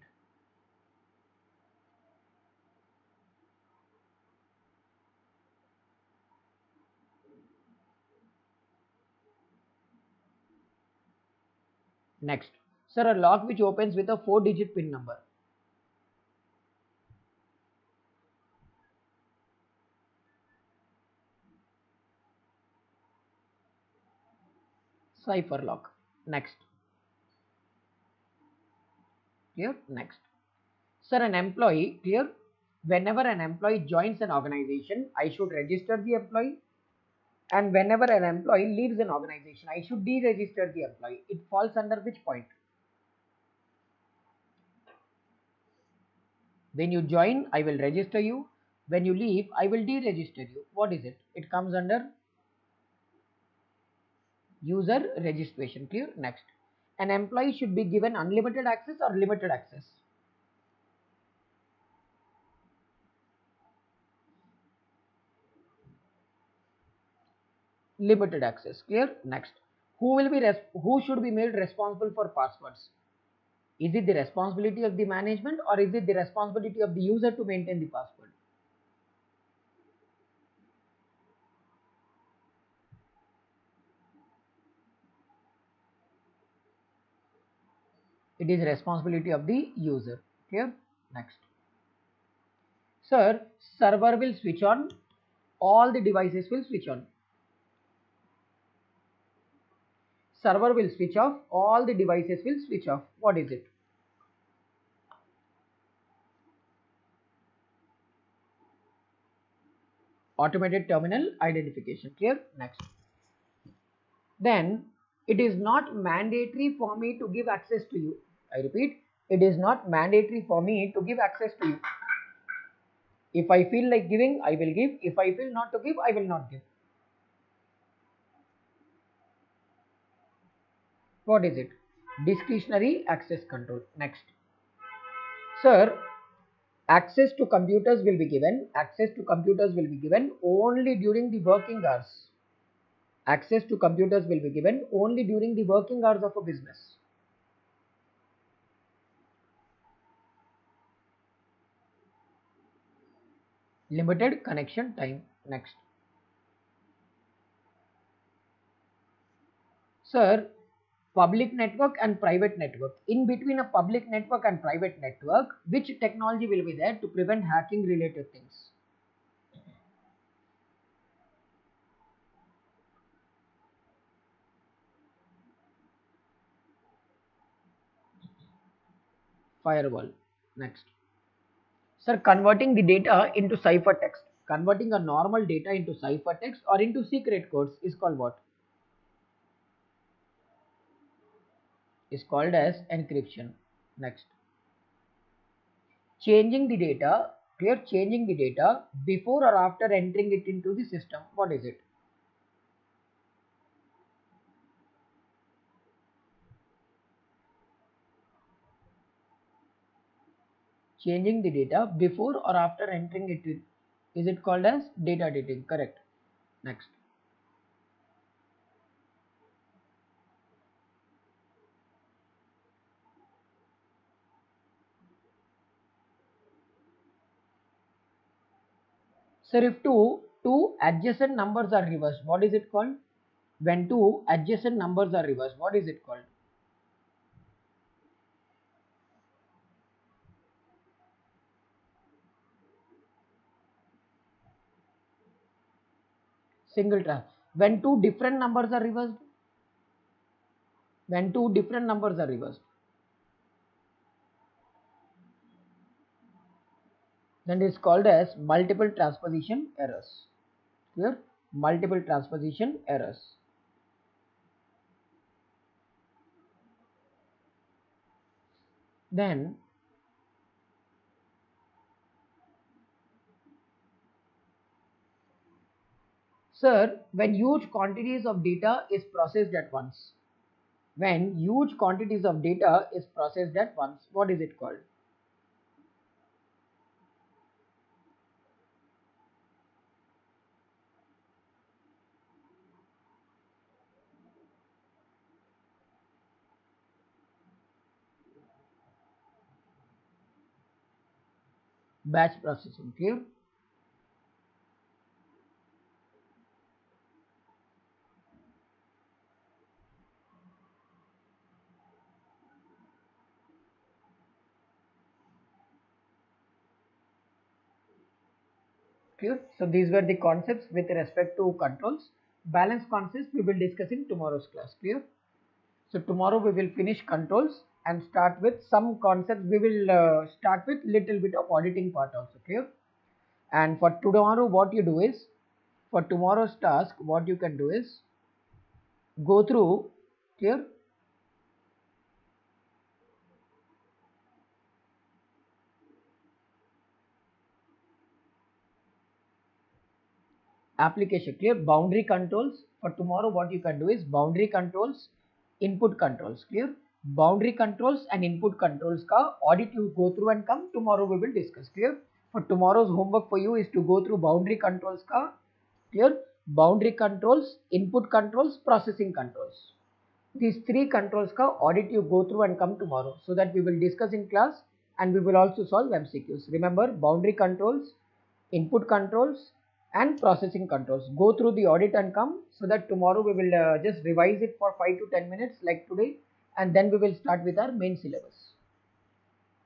Next. Sir, a lock which opens with a 4-digit PIN number. Cipher lock. Next. Clear? Next. Sir, an employee, clear? Whenever an employee joins an organization, I should register the employee. And whenever an employee leaves an organization, I should deregister the employee. It falls under which point? When you join, I will register you. When you leave, I will deregister you. What is it? It comes under user registration. Clear? Next. An employee should be given unlimited access or limited access. Limited access. Clear? Next. Who should be made responsible for passwords? Is it the responsibility of the management or is it the responsibility of the user to maintain the password? It is responsibility of the user. Clear? Next. Sir, server will switch on, all the devices will switch on. Server will switch off, all the devices will switch off. What is it? Automated terminal identification. Clear? Next. Then it is not mandatory for me to give access to you. I repeat, it is not mandatory for me to give access to you. If I feel like giving, I will give. If I feel not to give, I will not give. What is it? Discretionary access control. Next. Sir, access to computers will be given. Access to computers will be given only during the working hours. Access to computers will be given only during the working hours of a business. Limited connection time. Next. Sir, public network and private network. In between a public network and private network, which technology will be there to prevent hacking related things? Firewall. Next. Sir, converting the data into ciphertext. Converting a normal data into ciphertext or into secret codes is called what? Is called as encryption. Next. Changing the data, clear, changing the data before or after entering it into the system. What is it? Changing the data before or after entering it in. Is it called as data editing? Correct. Next. Sir, if two adjacent numbers are reversed, what is it called? When two adjacent numbers are reversed, what is it called? Single trap. When two different numbers are reversed, when two different numbers are reversed, then it is called as multiple transposition errors. Clear? Multiple transposition errors. Then sir, when huge quantities of data is processed at once, when huge quantities of data is processed at once, what is it called? batch processing. Clear? Clear? So these were the concepts with respect to controls. Balance concepts we will discuss in tomorrow's class. Clear? So tomorrow we will finish controls and start with some concepts. We will start with little bit of auditing part also. Clear? And for tomorrow, what you do is, for tomorrow's task, what you can do is go through. Clear? Application. Clear? Boundary controls. For tomorrow, what you can do is boundary controls, input controls. Clear? Boundary controls and input controls ka audit you go through and come. Tomorrow we will discuss. Clear? For tomorrow's homework for you is to go through boundary controls ka. Clear? Boundary controls, input controls, processing controls. These three controls ka audit you go through and come tomorrow, so that we will discuss in class and we will also solve MCQs. Remember, boundary controls, input controls and processing controls. Go through the audit and come, so that tomorrow we will just revise it for 5 to 10 minutes like today, and then we will start with our main syllabus.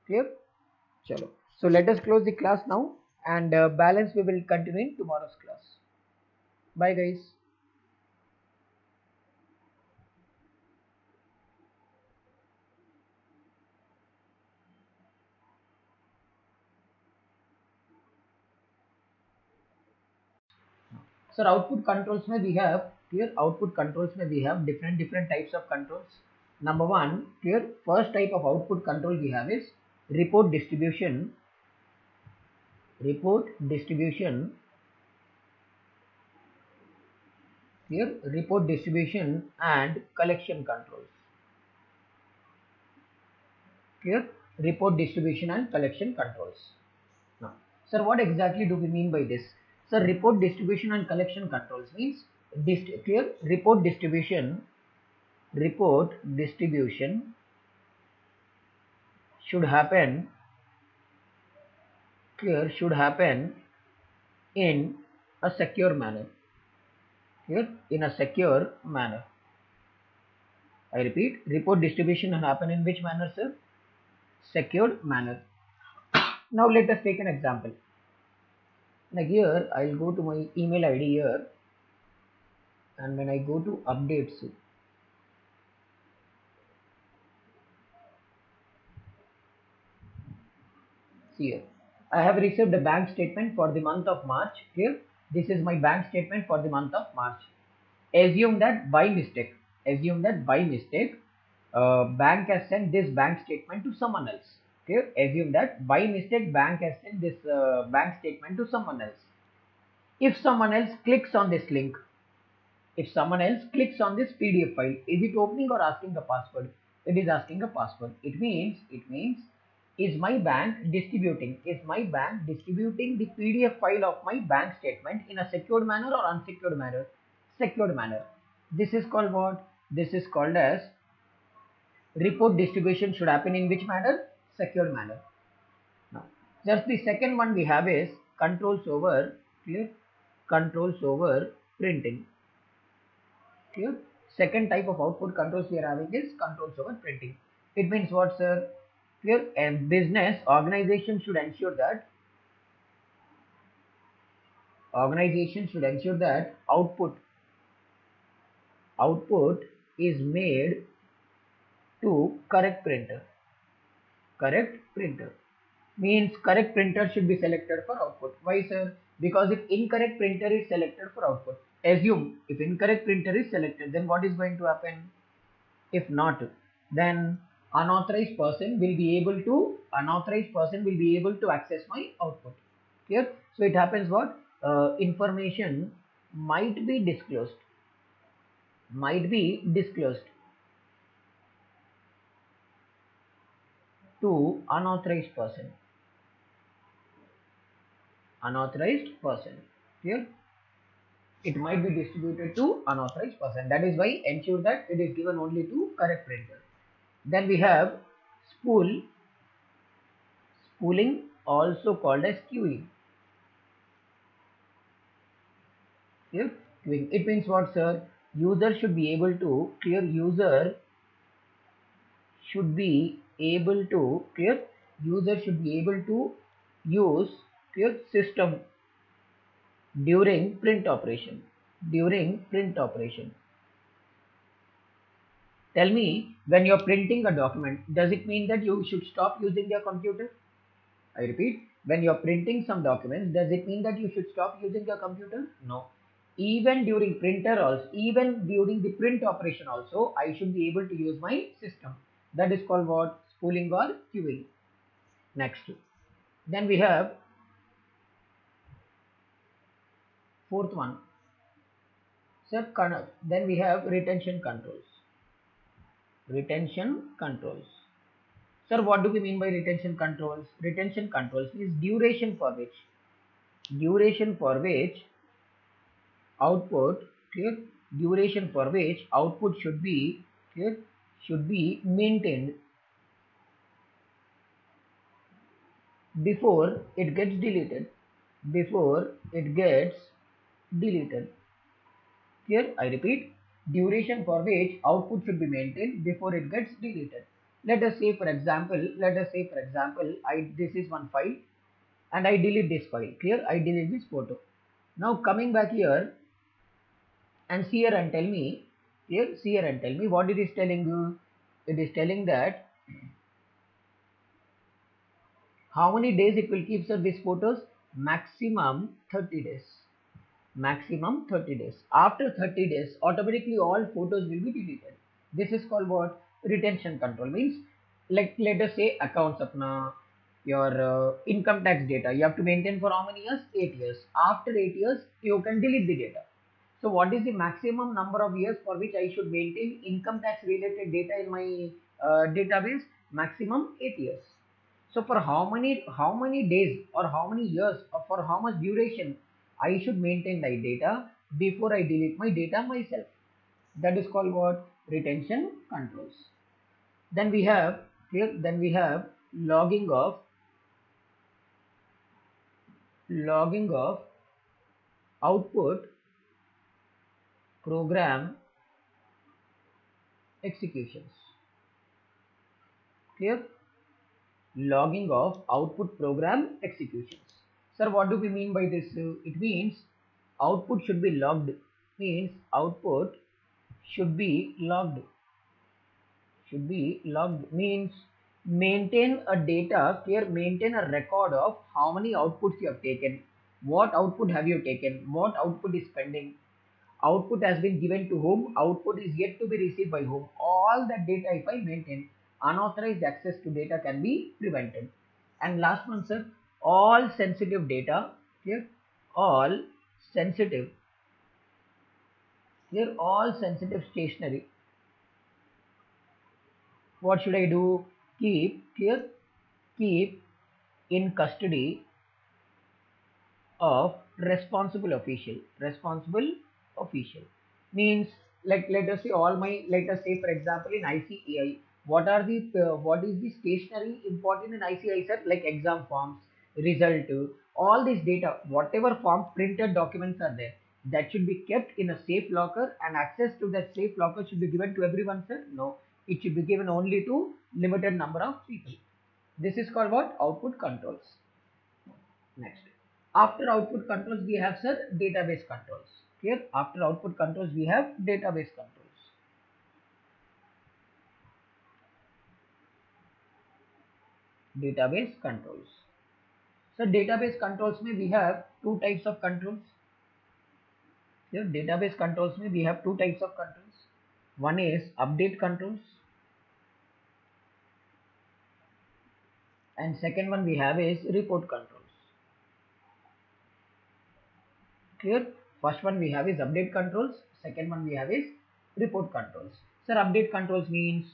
Clear? Chalo. So let us close the class now, and balance we will continue in tomorrow's class. Bye guys. Sir, output controls में we have, clear, output controls में we have different types of controls. Number one, clear, first type of output control we have is report distribution, clear, report distribution and collection controls. Clear, report distribution and collection controls. Now, sir, what exactly do we mean by this? Sir, report distribution and collection controls means clear, report distribution should happen, clear, should happen in a secure manner. Clear, in a secure manner. I repeat, report distribution will happen in which manner, sir? Secured manner. Now let us take an example. Like here, I'll go to my email ID here, and when I go to updates, see here, I have received a bank statement for the month of March. Clear? This is my bank statement for the month of March. Assume that by mistake, bank has sent this bank statement to someone else. Okay, assume that by mistake bank has sent this bank statement to someone else. If someone else clicks on this link, if someone else clicks on this PDF file, is it opening or asking a password? It is asking a password. It means is my bank distributing the PDF file of my bank statement in a secured manner or unsecured manner? Secured manner. This is called what? This is called as report distribution should happen in which manner? Secured manner. Now, just the second one we have is controls over, clear, controls over printing. Clear? Second type of output controls we are having is controls over printing. It means what, sir? Clear? And business organization should ensure that output is made to correct printer. Correct printer means correct printer should be selected for output. Why, sir? Because if incorrect printer is selected for output, assume if incorrect printer is selected, then what is going to happen? If not, then unauthorized person will be able to access my output. Clear? So it happens what? Information might be disclosed to unauthorized person. Clear? It might be distributed to unauthorized person. That is why ensure that it is given only to correct printer. Then we have spooling also called as queuing. Here, queuing. It means what, sir? User should be able to clear. User should be able to clear. User should be able to use clear system during print operation. During print operation. Tell me, when you're printing a document, does it mean that you should stop using your computer? I repeat, when you're printing some documents, does it mean that you should stop using your computer? No. Even during printer also, even during the print operation also, I should be able to use my system. That is called what? Spooling or queuing. Next. Then we have fourth one. Sir, then we have retention controls. Retention controls. Sir, what do we mean by retention controls? Retention controls is duration for which output, clear, duration for which output should be clear, should be maintained before it gets deleted. Before it gets deleted. Here I repeat, duration for which output should be maintained before it gets deleted. Let us say for example, this is one file and I delete this file. Clear? I delete this photo. Now coming back here and see here and tell me, here, see here and tell me what it is telling you. It is telling that how many days it will keep these photos? Maximum 30 days. Maximum 30 days. After 30 days, automatically all photos will be deleted. This is called what? Retention control. Means, like let us say accounts apna, your income tax data. You have to maintain for how many years? 8 years. After 8 years, you can delete the data. So what is the maximum number of years for which I should maintain income tax related data in my database? Maximum 8 years. So for how many days or how many years or for how much duration I should maintain my data before I delete my data myself. That is called what? Retention controls. Then we have here. Then we have logging of output program executions. Clear? Logging of output program executions. Sir, what do we mean by this? It means output should be logged. Means output should be logged. Should be logged means maintain a data. Here maintain a record of how many outputs you have taken. What output have you taken? What output is pending? Output has been given to whom? Output is yet to be received by whom? All that data if I maintain, unauthorized access to data can be prevented. And last one, sir, all sensitive data, here all sensitive, here all sensitive stationery. What should I do? Keep in custody of responsible official. Responsible official means, like let us say let us say for example in ICAI, what is the stationery important in ICAI, sir? Like exam forms, result, all this data, whatever form printed documents are there, that should be kept in a safe locker, and access to that safe locker should be given to everyone, sir? No, it should be given only to limited number of people. This is called what? Output controls. Next. After output controls, we have, sir, database controls. Here, after output controls, we have database controls. Database controls. So, database controls में we have two types of controls. Here, database controls में we have two types of controls. One is update controls, and second one we have is report controls. Clear? First one we have is update controls. Second one we have is report controls. Sir, update controls means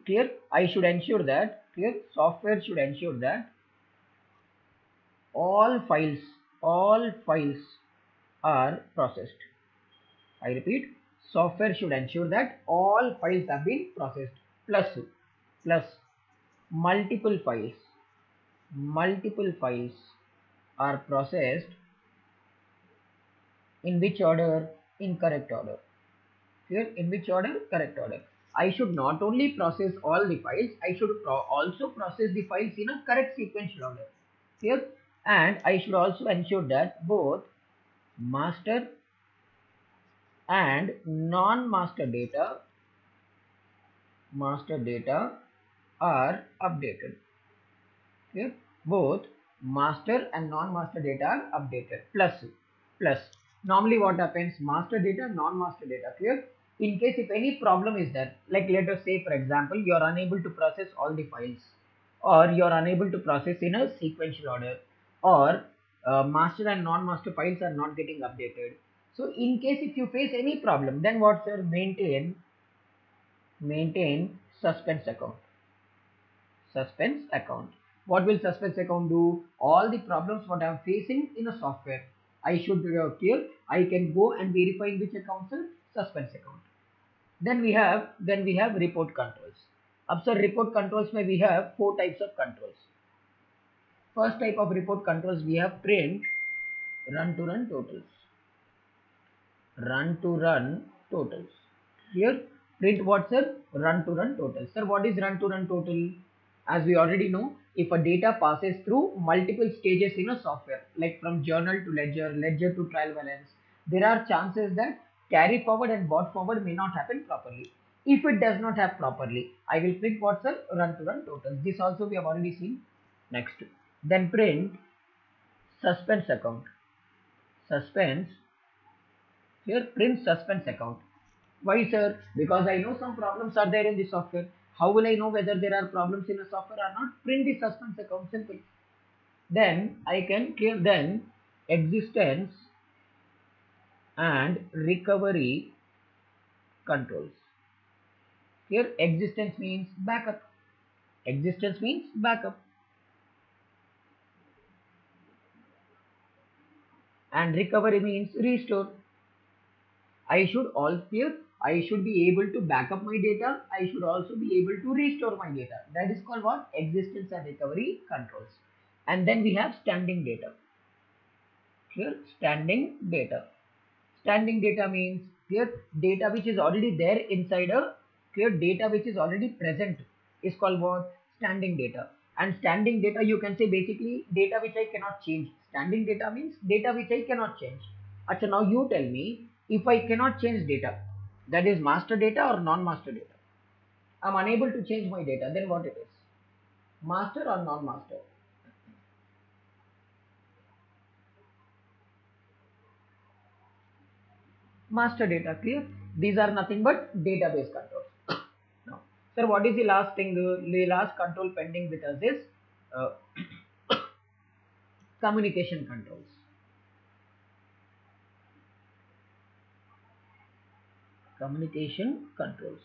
clear. I should ensure that clear. Software should ensure that all files are processed. I repeat, software should ensure that all files have been processed. Plus multiple files. multiple files are processed in which order? In correct order. Here, in which order? Correct order. I should not only process all the files, I should also process the files in a correct sequential order. Here, and I should also ensure that both master and non-master data are updated. Here, both master and non-master data are updated. Plus. Normally, what happens? Master data, non-master data. Clear? In case if any problem is there, like let us say for example, you are unable to process all the files, or you are unable to process in a sequential order, or master and non-master files are not getting updated. So, in case if you face any problem, then what, sir? Maintain suspense account. Suspense account. What will suspense account do? All the problems what I am facing in a software, I should clear. I can go and verify in which account, sir? Suspense account. Then we have report controls. Observe, report controls may we have four types of controls. First type of report controls we have print run to run totals. Run to run totals. Here, print what, sir? Run to run total. Sir, what is run to run total? As we already know, if a data passes through multiple stages in a software, like from journal to ledger, ledger to trial balance, there are chances that carry forward and brought forward may not happen properly. If it does not happen properly, I will print what, sir? Run to run totals. This also we have already seen. Next, then print suspense account. Suspense. Here, print suspense account. Why, sir? Because I know some problems are there in the software. How will I know whether there are problems in a software or not? Print the suspense account, simple. Then I can clear then existence and recovery controls. Here existence means backup. Existence means backup. And recovery means restore. I should be able to back up my data. I should also be able to restore my data. That is called what? Existence and recovery controls. And then we have standing data. Here, standing data. Standing data means here data which is already there inside a clear data which is already present is called what? Standing data. And standing data, you can say basically data which I cannot change. Standing data means data which I cannot change. Achha, now you tell me, if I cannot change data, that is master data or non-master data. I am unable to change my data, then what it is? Master or non-master? Master data, clear? These are nothing but database controls. Now, sir, what is the last thing? The last control pending with us is uh, communication controls. Communication controls.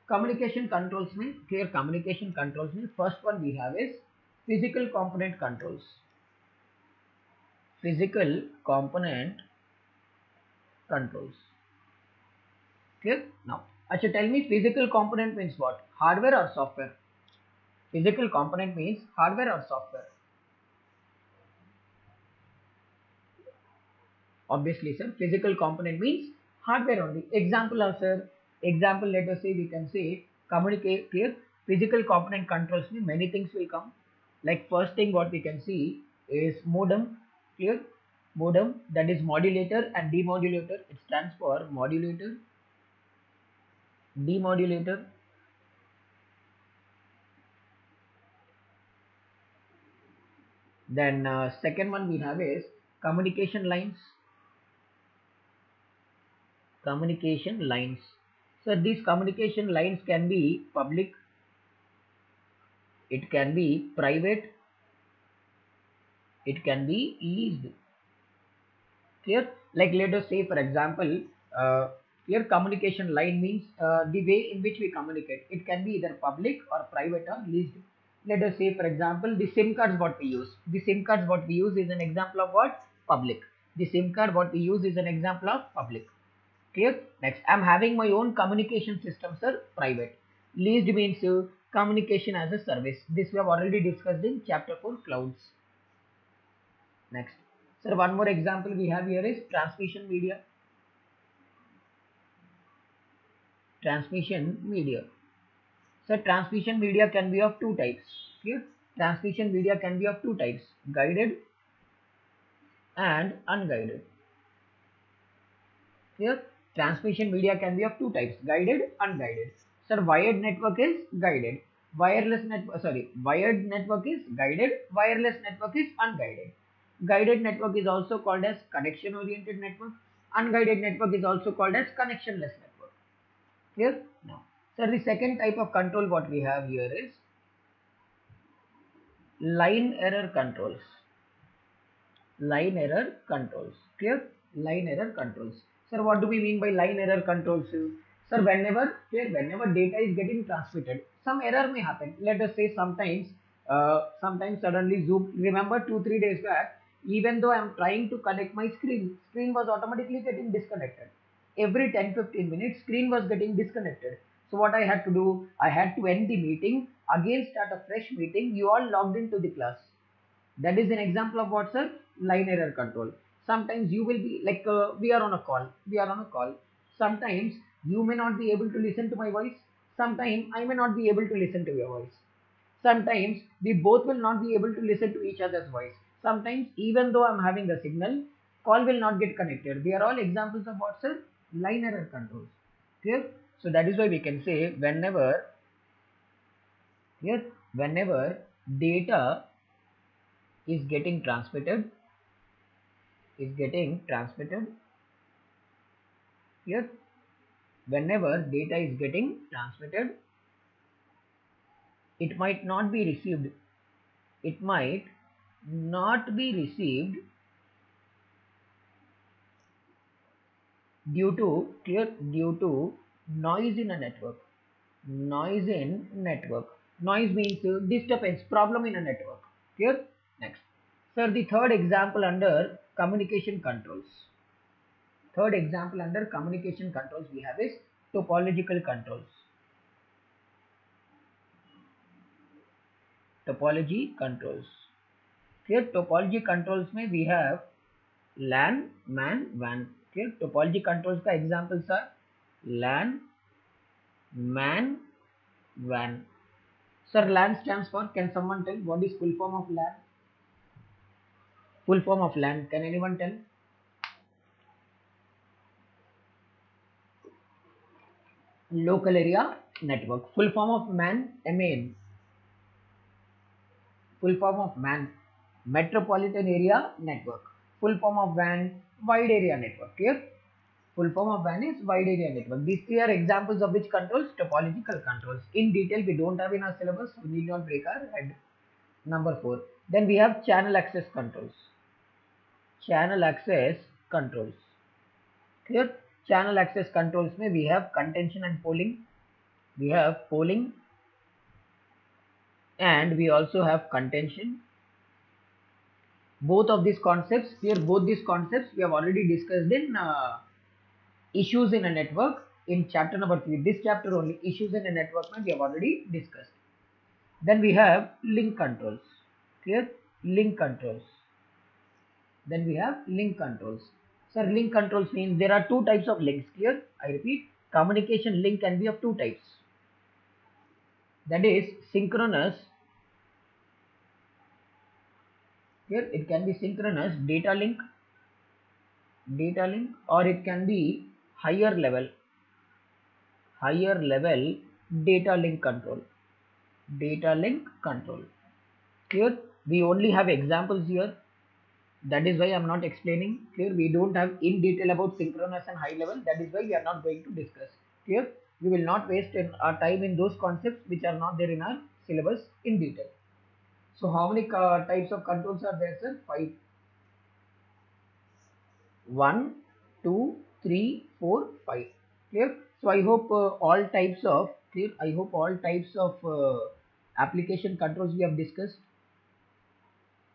Communication controls means clear. Communication controls means first one we have is physical component controls. Physical component controls. Clear? Now, Acha, tell me physical component means what? Hardware or software? Physical component means hardware or software? Obviously, sir, physical component means hardware only. Example of, sir, example, let us say we can say communicate clear. Physical component controls mean many things will come. Like first thing what we can see is modem, clear? Modem, that is modulator and demodulator. It stands for modulator, demodulator. Then second one we have is communication lines. Communication lines. So these communication lines can be public, it can be private, it can be leased. Clear? Like let us say for example, here communication line means the way in which we communicate. It can be either public or private or leased. Let us say for example, the SIM cards what we use. The SIM cards what we use is an example of what? Public. The SIM card what we use is an example of public. Clear? Next, I'm having my own communication system, sir, private. Leased means communication as a service. This we have already discussed in chapter 4, clouds. Next, sir, one more example we have here is transmission media. Transmission media. So transmission media can be of two types. Clear? Transmission media can be of two types, guided and unguided. Here, transmission media can be of two types, guided, unguided. Sir, wired network is guided. Wired network is guided. Wireless network is unguided. Guided network is also called as connection-oriented network. Unguided network is also called as connectionless network. Clear? Now, sir, the second type of control what we have here is line error controls. Line error controls. Clear? Line error controls. Sir, what do we mean by line error controls? Sir, whenever data is getting transmitted, some error may happen. Let us say sometimes suddenly Zoom. Remember 2-3 days back, even though I am trying to connect my screen was automatically getting disconnected. Every 10-15 minutes, screen was getting disconnected. So what I had to do, I had to end the meeting, again start a fresh meeting. You all logged into the class. That is an example of what, sir? Line error control. Sometimes you will be like, we are on a call. Sometimes you may not be able to listen to my voice. Sometimes I may not be able to listen to your voice. Sometimes we both will not be able to listen to each other's voice. Sometimes even though I'm having a signal, call will not get connected. They are all examples of what, sir? Line error controls. Clear? So that is why we can say whenever data is getting transmitted here, whenever data is getting transmitted, it might not be received due to noise in a network. Noise means disturbance, problem in a network. Clear? Next, sir, the third example under communication controls. We have is topological controls. Topology controls. Here, topology controls में we have LAN, MAN, WAN. Here, topology controls का examples are LAN, MAN, WAN. Sir, LAN stands for, can someone tell what is full form of LAN? Full form of LAN, can anyone tell? Local area network. Full form of MAN, MAN. Full form of MAN, metropolitan area network. Full form of WAN, wide area network. Clear? Full form of WAN is wide area network. These three are examples of which controls? Topological controls. In detail, we don't have in our syllabus. We need not break our head. Number 4. Then we have channel access controls. Channel access controls. Clear? Channel access controls में we have contention and polling. We have polling and we also have contention. Both these concepts we have already discussed in issues in a network in chapter number 3. This chapter only, issues in a network, we have already discussed. Then we have link controls. Clear? Link controls. Then we have link controls. Sir, link controls means there are two types of links. Clear? I repeat, communication link can be of two types. That is synchronous. Here it can be synchronous data link, or it can be higher level data link control. Clear? We only have examples here. That is why I am not explaining. Clear? We don't have in detail about synchronous and high level. That is why we are not going to discuss. Clear? We will not waste our time in those concepts which are not there in our syllabus in detail. So how many types of controls are there, sir? 5. 1, 2, 3, 4, 5. Clear? So I hope all types of application controls we have discussed.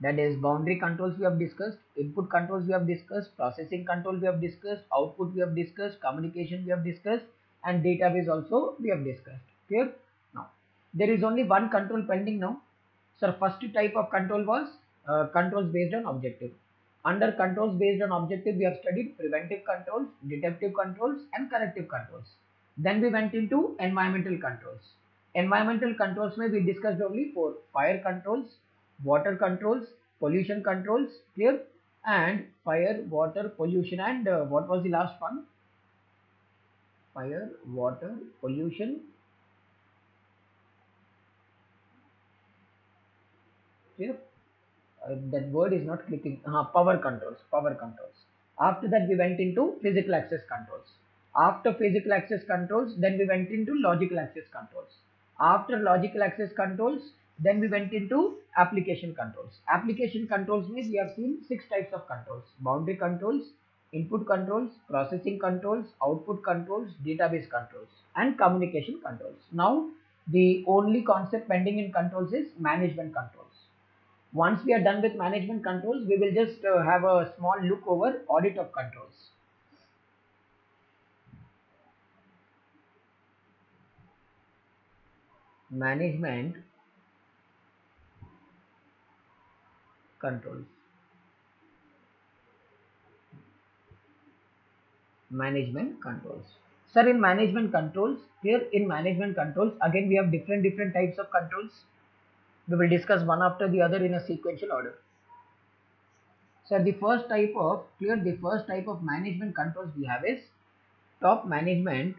That is boundary controls we have discussed, input controls we have discussed, processing control we have discussed, output we have discussed, communication we have discussed, and database also we have discussed. Clear? Now, there is only one control pending now. So first type of control was controls based on objective. Under controls based on objective, we have studied preventive controls, detective controls, and corrective controls. Then we went into environmental controls. Environmental controls may we discussed only for fire controls, water controls, pollution controls, clear? And fire, water, pollution, and what was the last one? Fire, water, pollution, clear? That word is not clicking. Power controls, power controls. After that, we went into physical access controls. After physical access controls, then we went into logical access controls. After logical access controls, then we went into application controls. Application controls means we have seen 6 types of controls: boundary controls, input controls, processing controls, output controls, database controls, and communication controls. Now, the only concept pending in controls is management controls. Once we are done with management controls, we will just have a small look over audit of controls. Management controls. Management controls. Sir, in management controls, here in management controls, again we have different types of controls. We will discuss one after the other in a sequential order. So the first type of management controls we have is top management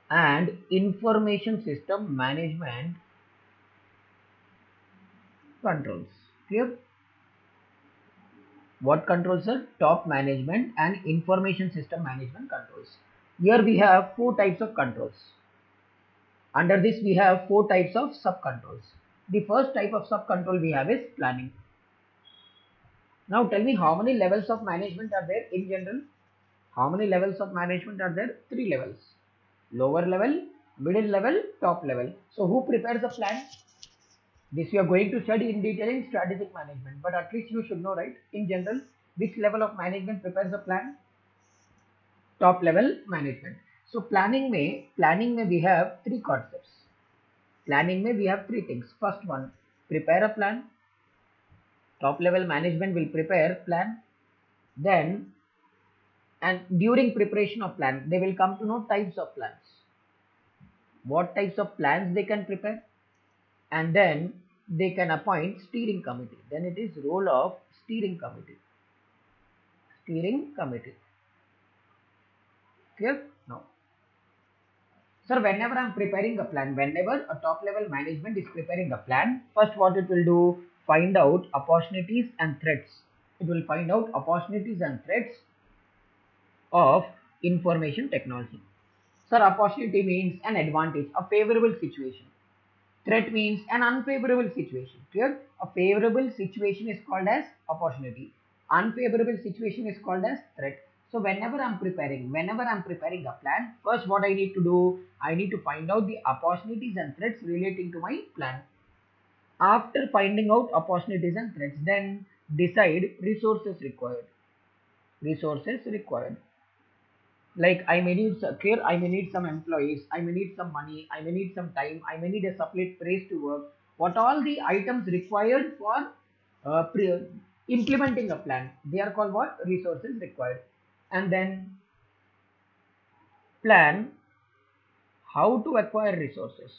and information system management controls. Clear? What controls are? Top management and information system management controls. Here we have 4 types of controls. Under this we have 4 types of sub controls. The first type of sub control we have is planning. Now tell me, how many levels of management are there in general? How many levels of management are there? 3 levels. Lower level, middle level, top level. So who prepares the plan? This we are going to study in detail in strategic management, but at least you should know, right? In general, which level of management prepares the plan? Top level management. So planning may we have 3 concepts. Planning may we have 3 things. First one, prepare a plan. Top level management will prepare plan. Then, and during preparation of plan, they will come to know types of plans. What types of plans they can prepare? And then they can appoint steering committee. Then it is role of steering committee. Clear? Now, sir, whenever I am preparing a plan, whenever a top level management is preparing a plan, first what it will do? Find out opportunities and threats. It will find out opportunities and threats of information technology. Sir, opportunity means an advantage, a favorable situation. Threat means an unfavorable situation. Clear? A favorable situation is called as opportunity. Unfavorable situation is called as threat. So whenever I'm preparing a plan, first what I need to do, I need to find out the opportunities and threats relating to my plan. After finding out opportunities and threats, then decide resources required. Like I may need some employees, I may need some money, I may need some time, I may need a separate place to work. What all the items required for implementing a plan, they are called what? Resources required. And then plan how to acquire resources.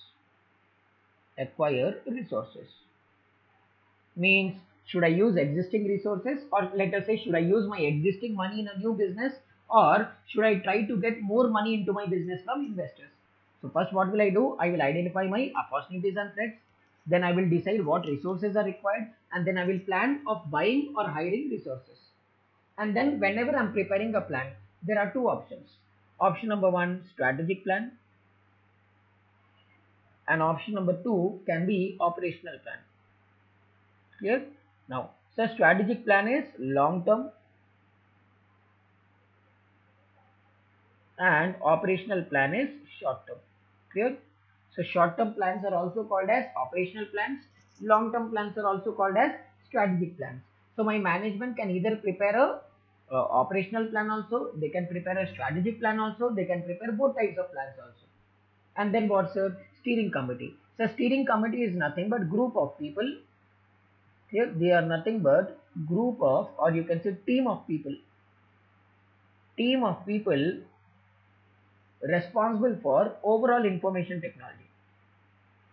Means, should I use existing resources, or let us say, should I use my existing money in a new business, or should I try to get more money into my business from investors? So first what will I do? I will identify my opportunities and threats. Then I will decide what resources are required, and then I will plan of buying or hiring resources. And then whenever I'm preparing a plan, there are 2 options. Option number 1, strategic plan, and option number 2 can be operational plan. Clear? Now, so strategic plan is long term and operational plan is short term. Clear? So short-term plans are also called as operational plans. Long-term plans are also called as strategic plans. So my management can either prepare a operational plan also, they can prepare a strategic plan also, they can prepare both types of plans also. And then what's a steering committee? So steering committee is nothing but group of people. Here they are nothing but group of, or you can say team of people. Team of people responsible for overall information technology.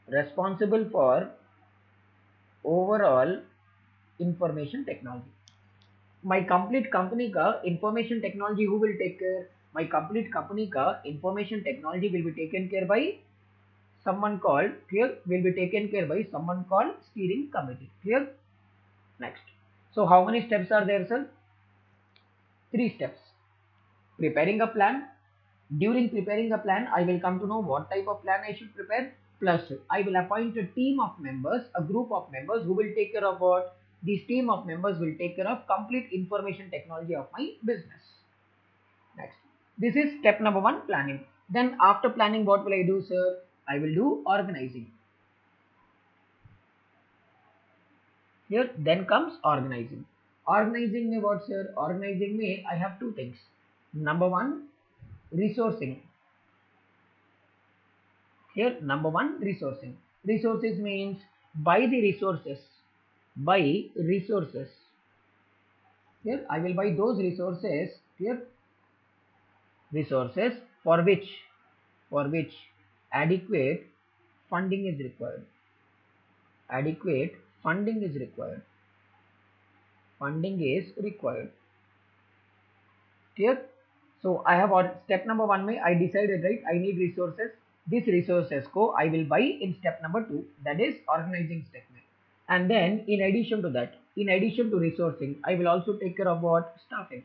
Responsible for overall information technology. My complete company ka information technology who will take care? My complete company ka information technology will be taken care by someone called, here will be taken care by someone called steering committee. Here, next. So how many steps are there, sir? 3 steps. Preparing a plan. During preparing a plan, I will come to know what type of plan I should prepare. Plus, I will appoint a team of members, a group of members who will take care of what? This team of members will take care of complete information technology of my business. Next. This is step number 1, planning. Then after planning, what will I do, sir? I will do organizing. Here, then comes organizing. Organizing me what, sir? Organizing me, I have 2 things. Number 1, resourcing. Here, number 1, resourcing. Resources means buy the resources. Buy resources. Here, I will buy those resources. Here, resources for which adequate funding is required. Adequate funding is required. Funding is required. Clear? So I have step number 1 mein I decided, right, I need resources. These resources ko I will buy in step number 2, that is organizing step mein. And then in addition to that, in addition to resourcing, I will also take care of what? Staffing.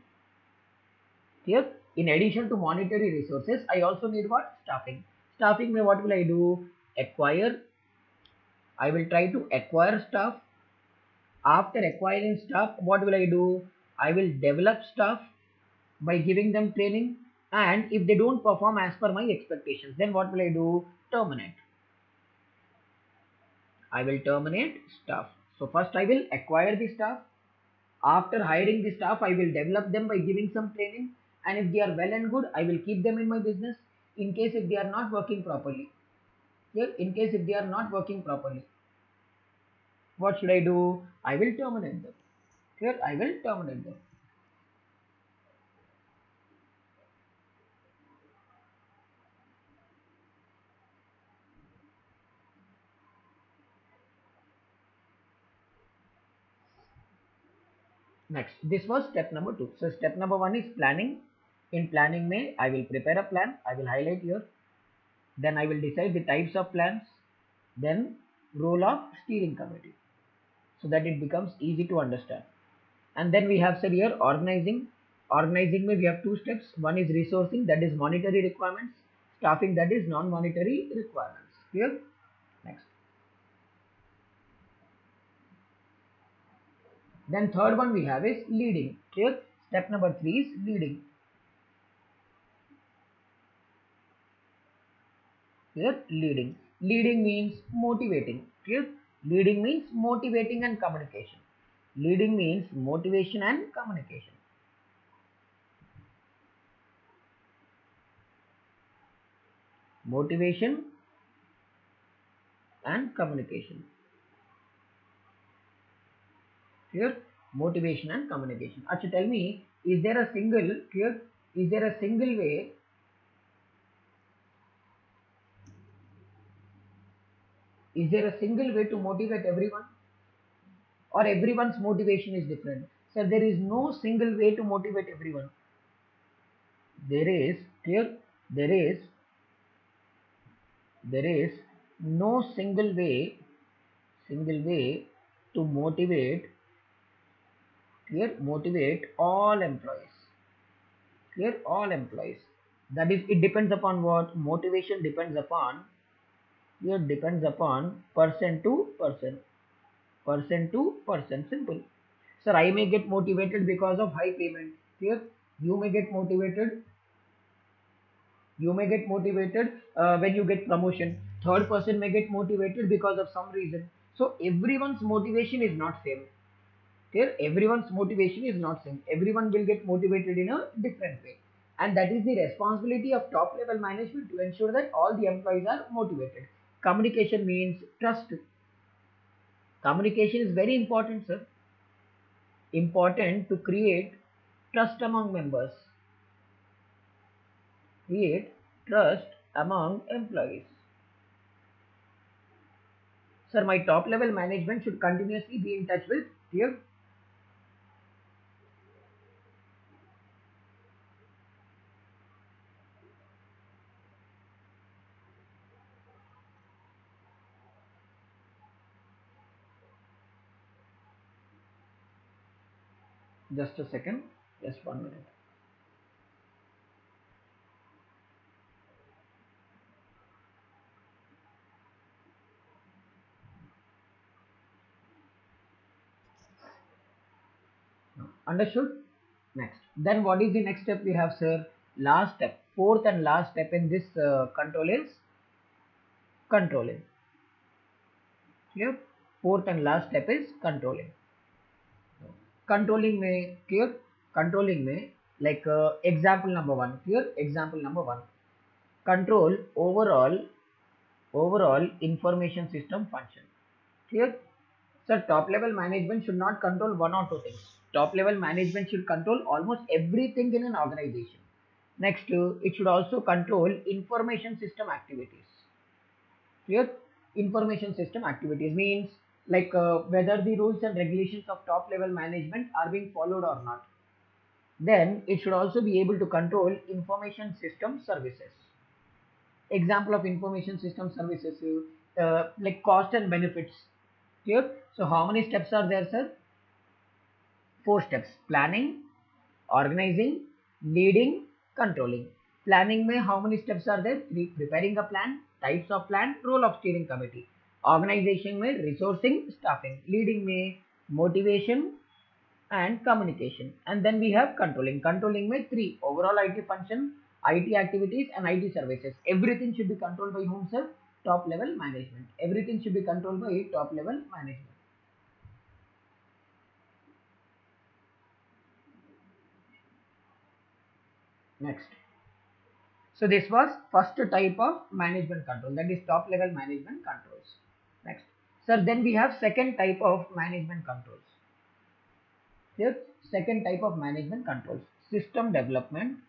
Here, in addition to monetary resources, I also need what? Staffing. Staffing mein what will I do? Acquire. I will try to acquire staff. After acquiring staff, what will I do? I will develop staff by giving them training, and if they don't perform as per my expectations, then what will I do? Terminate. I will terminate staff. So first I will acquire the staff. After hiring the staff, I will develop them by giving some training, and if they are well and good, I will keep them in my business. In case if they are not working properly, in case if they are not working properly, what should I do? I will terminate them. Here I will terminate them. Next, this was step number 2. So step number 1 is planning. In planning may I will prepare a plan. I will highlight here. Then I will decide the types of plans. Then role of steering committee, so that it becomes easy to understand. And then we have said here organizing. Organizing may we have 2 steps. One is resourcing, that is monetary requirements. Staffing, that is non-monetary requirements. Clear? Next. Then third one we have is leading. Clear? Step number 3 is leading. Clear? Leading. Leading means motivating. Clear? Leading means motivating and communication. Leading means motivation and communication. Motivation and communication. Clear? Motivation and communication. Acha, tell me, is there a single, clear? Is there a single way? Is there a single way to motivate everyone? Or everyone's motivation is different? So there is no single way to motivate everyone. There is, clear? There is no single way to motivate, clear? Motivate all employees. Clear? All employees. That is, it depends upon what? Motivation depends upon, here depends upon person to person. Person to person. Simple. Sir, I may get motivated because of high payment. Clear? You may get motivated when you get promotion. Third person may get motivated because of some reason. So everyone's motivation is not same. Here, everyone's motivation is not same. Everyone will get motivated in a different way. And that is the responsibility of top level management to ensure that all the employees are motivated. Communication means trust. Communication is very important, sir. Important to create trust among members. Create trust among employees. Sir, my top level management should continuously be in touch with here. Just a second, just 1 minute. Understood? Next. Then what is the next step we have, sir? Last step, fourth and last step in this control is controlling. Here, fourth and last step is controlling. Controlling may here, controlling may like example number one. Here, example number one. Control overall information system function. Here, sir, top level management should not control one or two things. Top level management should control almost everything in an organization. Next, it should also control information system activities. Clear? Information system activities means like whether the rules and regulations of top level management are being followed or not. Then it should also be able to control information system services. Example of information system services like cost and benefits. Clear? So how many steps are there, sir? 4 steps: planning, organizing, leading, controlling. Planning में how many steps are there? 3. Preparing a plan, types of plan, role of steering committee. Organization में resourcing, staffing. Leading में motivation and communication. And then we have controlling. Controlling में 3. Overall IT function, IT activities and IT services. Everything should be controlled by whom, sir? Top level management. Everything should be controlled by top level management. Next. So this was first type of management control, that is top level management controls. Next. Sir, then we have second type of management controls. Here, second type of management controls, system development.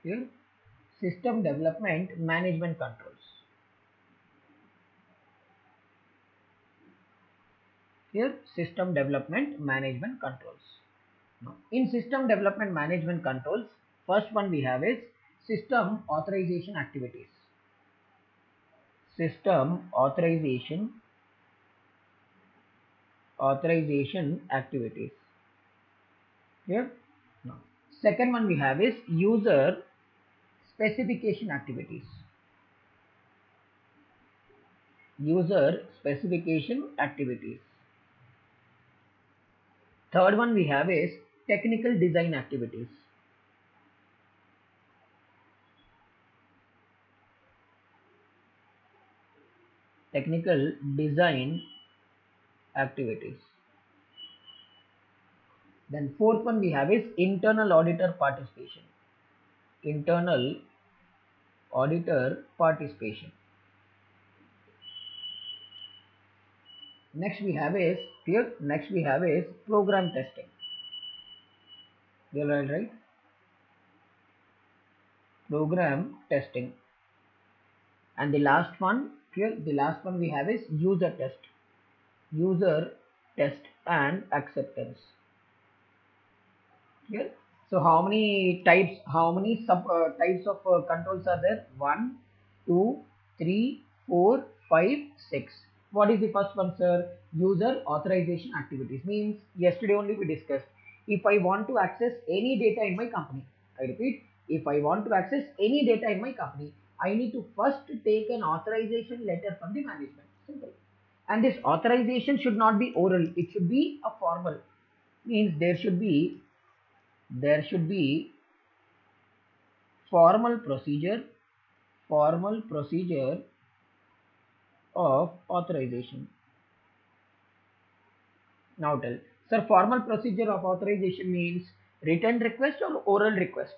Here, system development management controls. Here, system development management controls. Now, in system development management controls, first one we have is system authorization activities. System authorization activities. Here. Now, second one we have is user specification activities. User specification activities. Third one we have is technical design activities. Technical design activities. Then fourth one we have is internal auditor participation. Internal auditor participation. Next we have is here. Next we have is program testing. You are right? Program testing. And the last one here. The last one we have is user test. User test and acceptance. Here. So how many types? How many sub types of controls are there? 1, 2, 3, 4, 5, 6. What is the first one, sir? User authorization activities. Means yesterday only we discussed. If I want to access any data in my company, I repeat, if I want to access any data in my company, I need to first take an authorization letter from the management. Simple. And this authorization should not be oral. It should be a formal. Means there should be formal procedure of authorization. Now tell, sir, formal procedure of authorization means written request or oral request?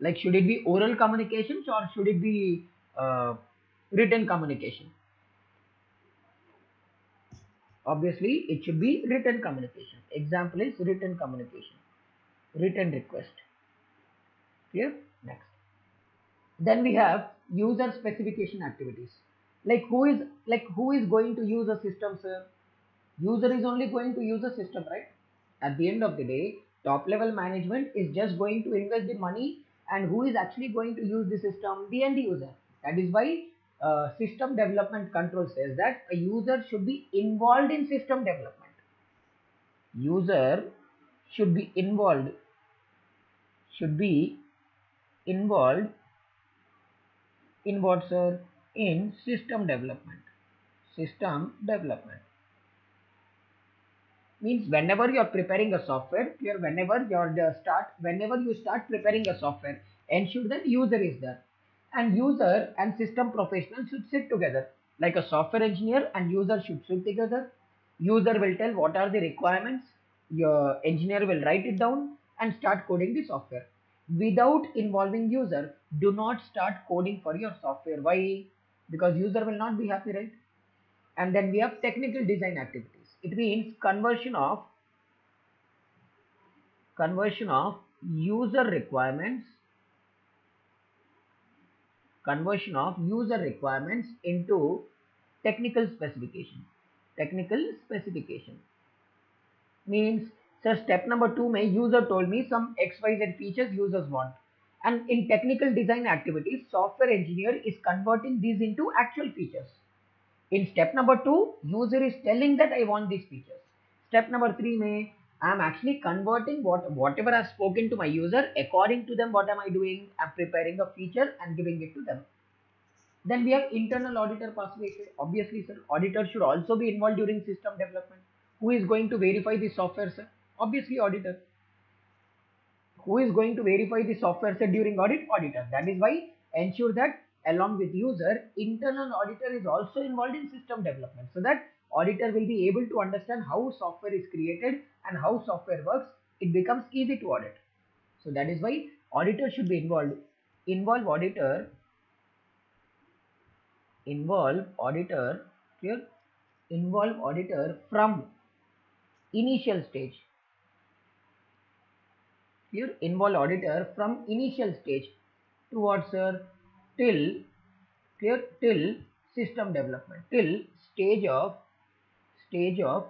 Like, should it be oral communications or should it be written communication? Obviously, it should be written communication. Example is written communication, written request. Clear? Next. Then we have user specification activities. Like who is going to use a system, sir? User is only going to use a system, right? At the end of the day, top level management is just going to invest the money, and who is actually going to use the system? The end user. That is why system development control says that a user should be involved in system development. User should be involved in what, sir? In system development. System development means whenever you are preparing a software, whenever you start preparing a software, ensure that user is there, and user and system professional should sit together. Like a software engineer and user should sit together. User will tell what are the requirements, your engineer will write it down and start coding the software. Without involving user, do not start coding for your software. Why? Because user will not be happy, right? And then we have technical design activities. It means conversion of user requirements into technical specification. Technical specification means, so step number 2 may user told me some XYZ features users want, and in technical design activities, software engineer is converting these into actual features. In step number 2, user is telling that I want these features. Step number 3 may, I am actually converting whatever I've spoken to my user. According to them, what am I doing? I'm preparing a feature and giving it to them. Then we have internal auditor pathway. Obviously, sir, auditor should also be involved during system development. Who is going to verify the software, sir? Obviously, auditor. Who is going to verify the software, sir, during audit? Auditor. That is why ensure that along with user, internal auditor is also involved in system development, so that auditor will be able to understand how software is created and how software works. It becomes easy to audit. So that is why auditor should be involved. Involve auditor. Clear? Involve auditor from initial stage. Clear? Involve auditor from initial stage towards, till till system development, till stage of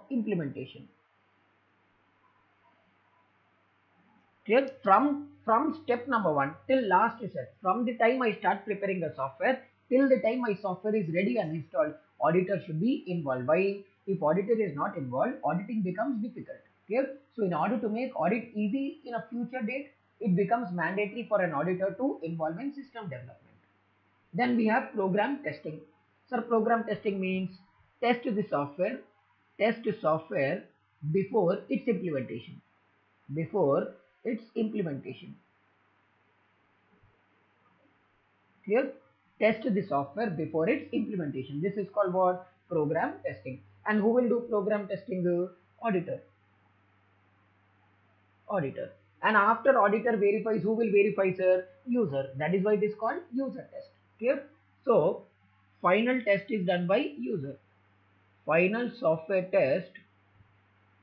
implementation. Clear? From step number 1 till last step, from the time I start preparing the software till the time my software is ready and installed, auditor should be involved. Why? If auditor is not involved, auditing becomes difficult. Clear? So in order to make audit easy in a future date, it becomes mandatory for an auditor to involve in system development. Then we have program testing. So program testing means test the software before its implementation. Clear? Test the software before its implementation. This is called what? Program testing. And who will do program testing? Auditor. And after auditor verifies, who will verify, sir? User. That is why it is called user test. Clear? So final test is done by user. Final software test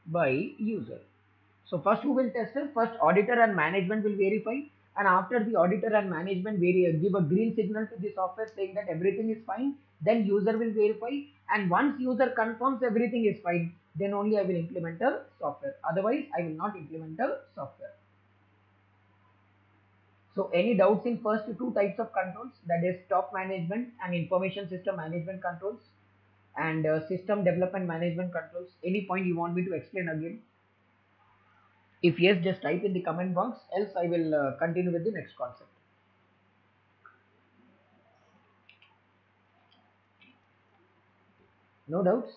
by user. So first who will test it? First auditor and management will verify, and after the auditor and management give a green signal to the software saying that everything is fine, then user will verify, and once user confirms everything is fine, then only I will implement a software. Otherwise, I will not implement a software. So any doubts in first two types of controls, that is top management and information system management controls, and system development management controls? Any point you want me to explain again? If yes, just type in the comment box, else I will continue with the next concept. No doubts?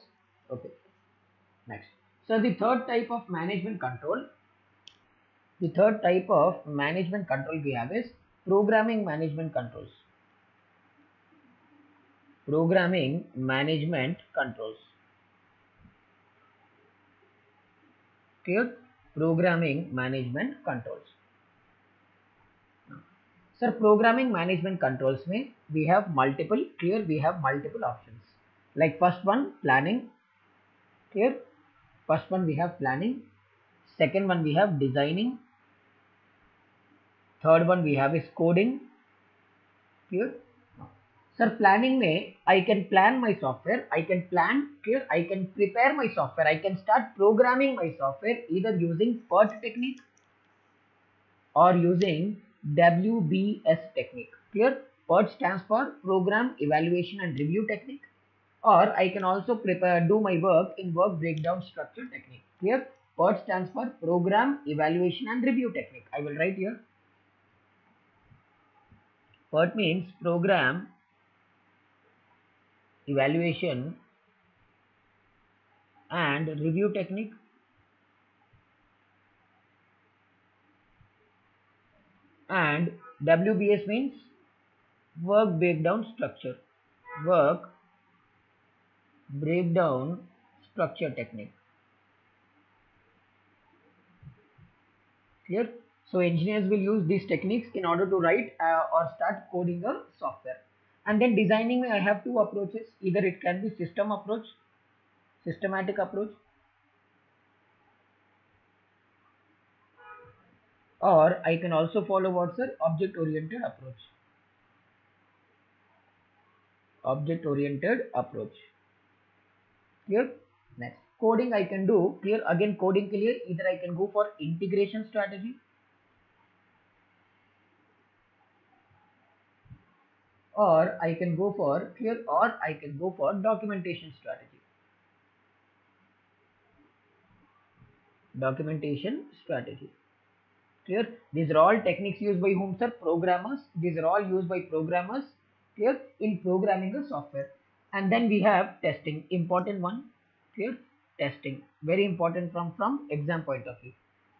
Okay. Next. So the third type of management control we have is Programming management controls. Programming management controls. Clear? Programming management controls. Sir, programming management controls में we have multiple, clear, we have multiple options. Like first one, planning. Clear? First one we have planning. Second one we have designing. Third one we have is coding. Clear? Sir, planning में I can plan my software. I can plan, clear, I can prepare my software. I can start programming my software either using PERT technique or using WBS technique. Clear? PERT stands for Program Evaluation and Review Technique. Or I can also do my work in work breakdown structure technique. Clear? PERT stands for Program Evaluation and Review Technique. I will write here. PERT means Program Evaluation and Review Technique. And WBS means work breakdown structure. Work breakdown structure technique. Clear? So engineers will use these techniques in order to write or start coding a software. And then designing, I have two approaches. Either it can be system approach, systematic approach, or I can also follow what's an object oriented approach. Object oriented approach. Clear? Next, coding I can do. Clear? Again, coding clear. Either I can go for integration strategy, or I can go for clear, or I can go for documentation strategy. Documentation strategy. Clear? These are all techniques used by whom, sir? Programmers. These are all used by programmers. Clear? In programming a software. And then we have testing, important one. Clear? Testing, very important from exam point of view.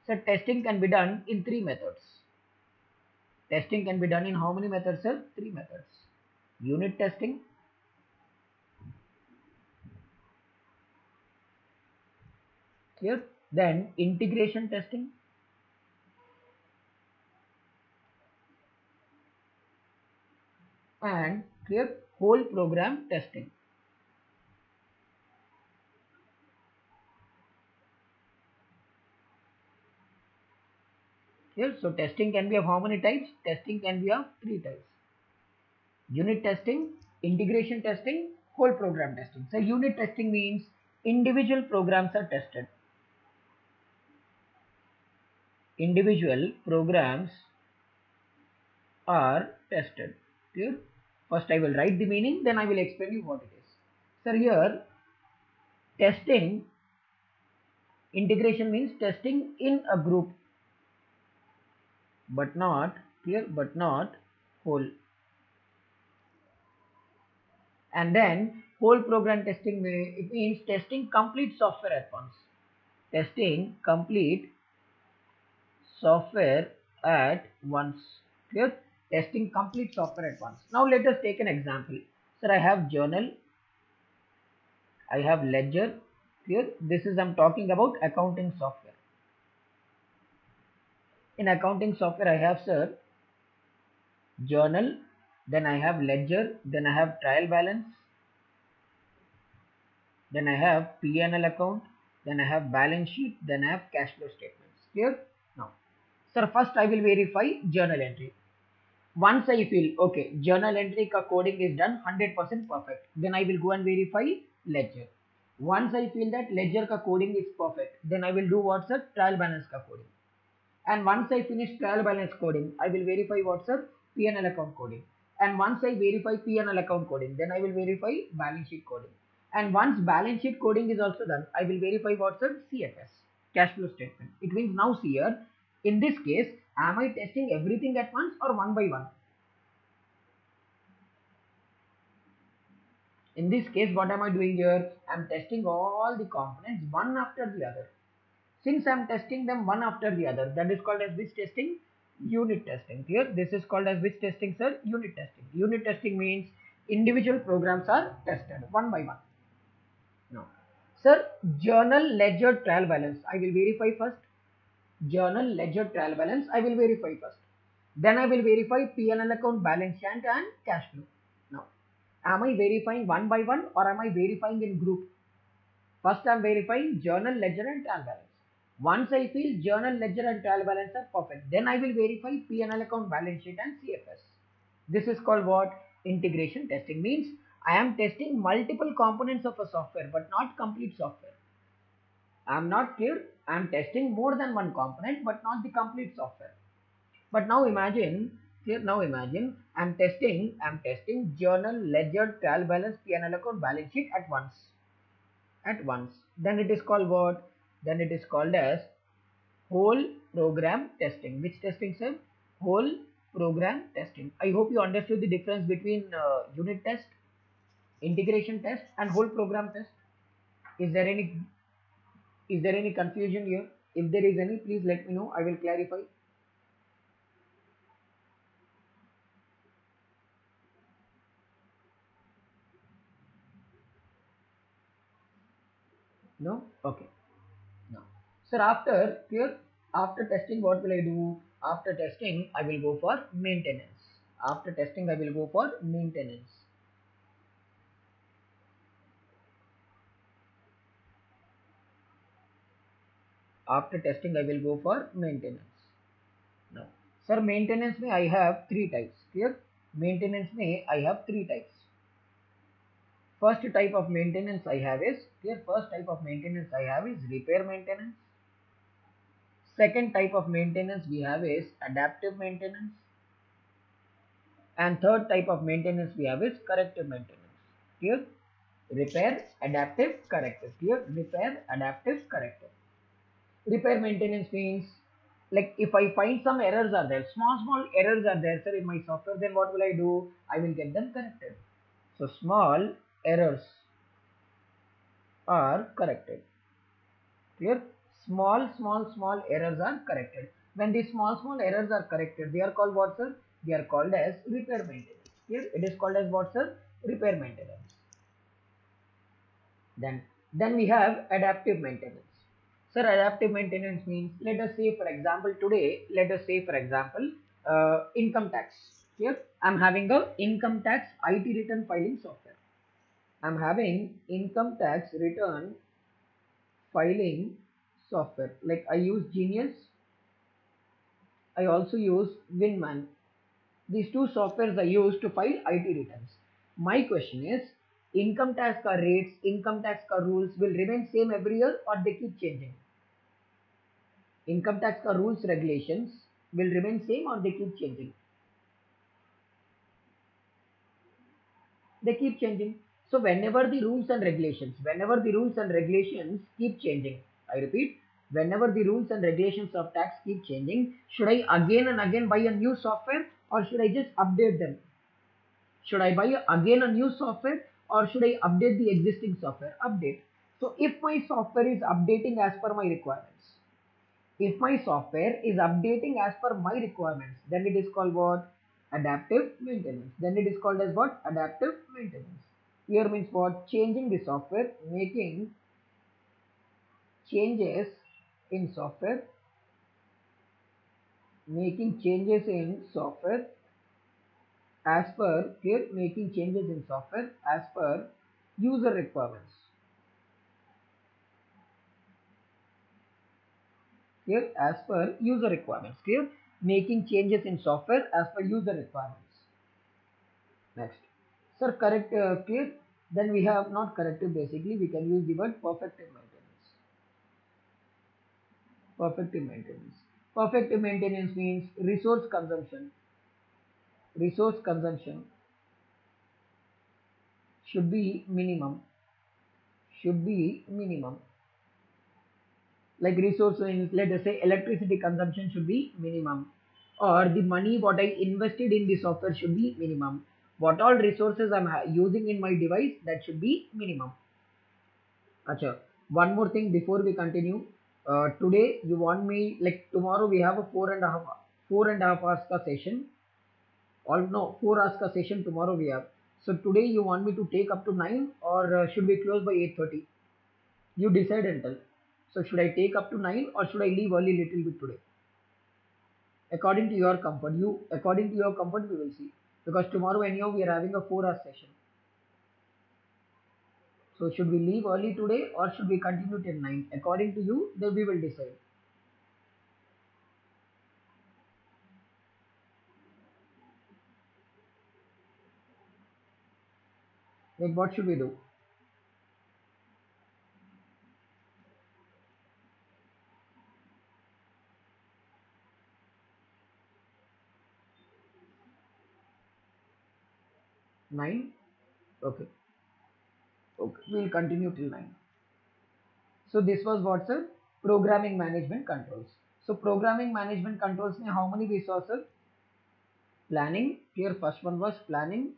So testing can be done in three methods. Testing can be done in how many methods, sir? Three methods. Unit testing, clear? Then integration testing, and clear, whole program testing. Clear? So testing can be of how many types? Testing can be of three types. Unit testing, integration testing, whole program testing. So unit testing means individual programs are tested. Individual programs are tested. Clear? First I will write the meaning, then I will explain you what it is. Sir, here testing, integration means testing in a group, but not, clear, but not whole. And then whole program testing, it means testing complete software at once. Testing complete software at once. Clear? Testing complete software at once. Now let us take an example. Sir, I have journal, I have ledger. Clear? This is, I'm talking about accounting software. In accounting software I have, sir, journal, then I have ledger, then I have trial balance, then I have P&L account, then I have balance sheet, then I have cash flow statements. Clear? Now, sir, first I will verify journal entry. Once I feel, okay, journal entry ka coding is done 100% perfect, then I will go and verify ledger. Once I feel that ledger ka coding is perfect, then I will do what's a trial balance ka coding. And once I finish trial balance coding, I will verify what's a P&L account coding. And once I verify P&L account coding, then I will verify balance sheet coding. And once balance sheet coding is also done, I will verify what's a CFS, cash flow statement. It means now see here, in this case, am I testing everything at once or one by one? In this case, what am I doing here? I am testing all the components one after the other. Since I am testing them one after the other, that is called as which testing? Unit testing. Here, this is called as which testing, sir? Unit testing. Unit testing means individual programs are tested one by one. Now, sir, journal, ledger, trial balance. I will verify first. Journal, ledger, trial balance. I will verify first. Then I will verify P&L account, balance sheet, and cash flow. Now, am I verifying one by one or am I verifying in group? First, I am verifying journal, ledger, and trial balance. Once I feel journal, ledger, and trial balance are perfect, then I will verify P&L account, balance sheet, and CFS. This is called what? Integration testing. Means I am testing multiple components of a software, but not complete software. I am not clear. I am testing more than one component, but not the complete software. But now imagine, here now imagine, I'm testing journal, ledger, trial balance, P&L account, balance sheet at once. Then it is called what? Then it is called as whole program testing. Which testing, sir? Whole program testing. I hope you understood the difference between unit test, integration test, and whole program test. Is there any confusion here? If there is any, please let me know. I will clarify. No? Okay. No. Sir, after testing, what will I do? After testing, I will go for maintenance. After testing, I will go for maintenance. After testing, I will go for maintenance. Now, sir, maintenance may I have three types. Clear? Maintenance may I have three types. First type of maintenance I have is First type of maintenance I have is repair maintenance. Second type of maintenance we have is adaptive maintenance. And third type of maintenance we have is corrective maintenance. Clear? Repair, adaptive, corrective. Clear? Repair, adaptive, corrective. Repair maintenance means, like, if I find some errors are there, small errors are there, sir, in my software, then what will I do? I will get them corrected. So small errors are corrected. Clear? Small errors are corrected. When these small errors are corrected, they are called what, sir? They are called as repair maintenance. Clear? It is called as what, sir? Repair maintenance. Then we have adaptive maintenance. Sir, adaptive maintenance means, let us say for example income tax. Here I'm having a income tax IT return filing software. I'm having income tax return filing software. Like I use Genius. I also use Winman. These two softwares I use to file IT returns. My question is, income tax ka rates, income tax ka rules will remain same every year or they keep changing? Income tax ka rules regulations will remain same or they keep changing? They keep changing. So whenever the rules and regulations keep changing, I repeat, whenever the rules and regulations of tax keep changing, should I again and again buy a new software or should I just update them? Should I buy again a new software or should I update the existing software? Update. So if my software is updating as per my requirements, if my software is updating as per my requirements, then it is called what? Adaptive maintenance. Then it is called as what? Adaptive maintenance. Here means what? Changing the software, making changes in software, as per user requirements. Here as per user requirements. Clear? Making changes in software as per user requirements. Next, sir, clear? Then we have not corrective. Basically, we can use the word perfective maintenance. Perfective maintenance means resource consumption. Resource consumption should be minimum. Like resource, let us say electricity consumption should be minimum, or the money what I invested in the software should be minimum. What all resources I'm using in my device, that should be minimum. Acha, one more thing before we continue. Today you want me, like tomorrow we have a 4.5 4.5 hours का session, or no, 4 hours का session tomorrow we have. So today you want me to take up to 9, or should we close by 8:30? You decide and tell. So should I take up to 9 or should I leave early little bit today? According to your comfort, according to your comfort we will see. Because tomorrow anyhow we are having a 4 hour session. So should we leave early today or should we continue till 9? According to you, then we will decide. Like what should we do? Nine? Okay. Okay. We'll continue till 9. So this was what, sir? Programming management controls. So programming management controls mein how many we saw, sir? Planning. Here first one was planning.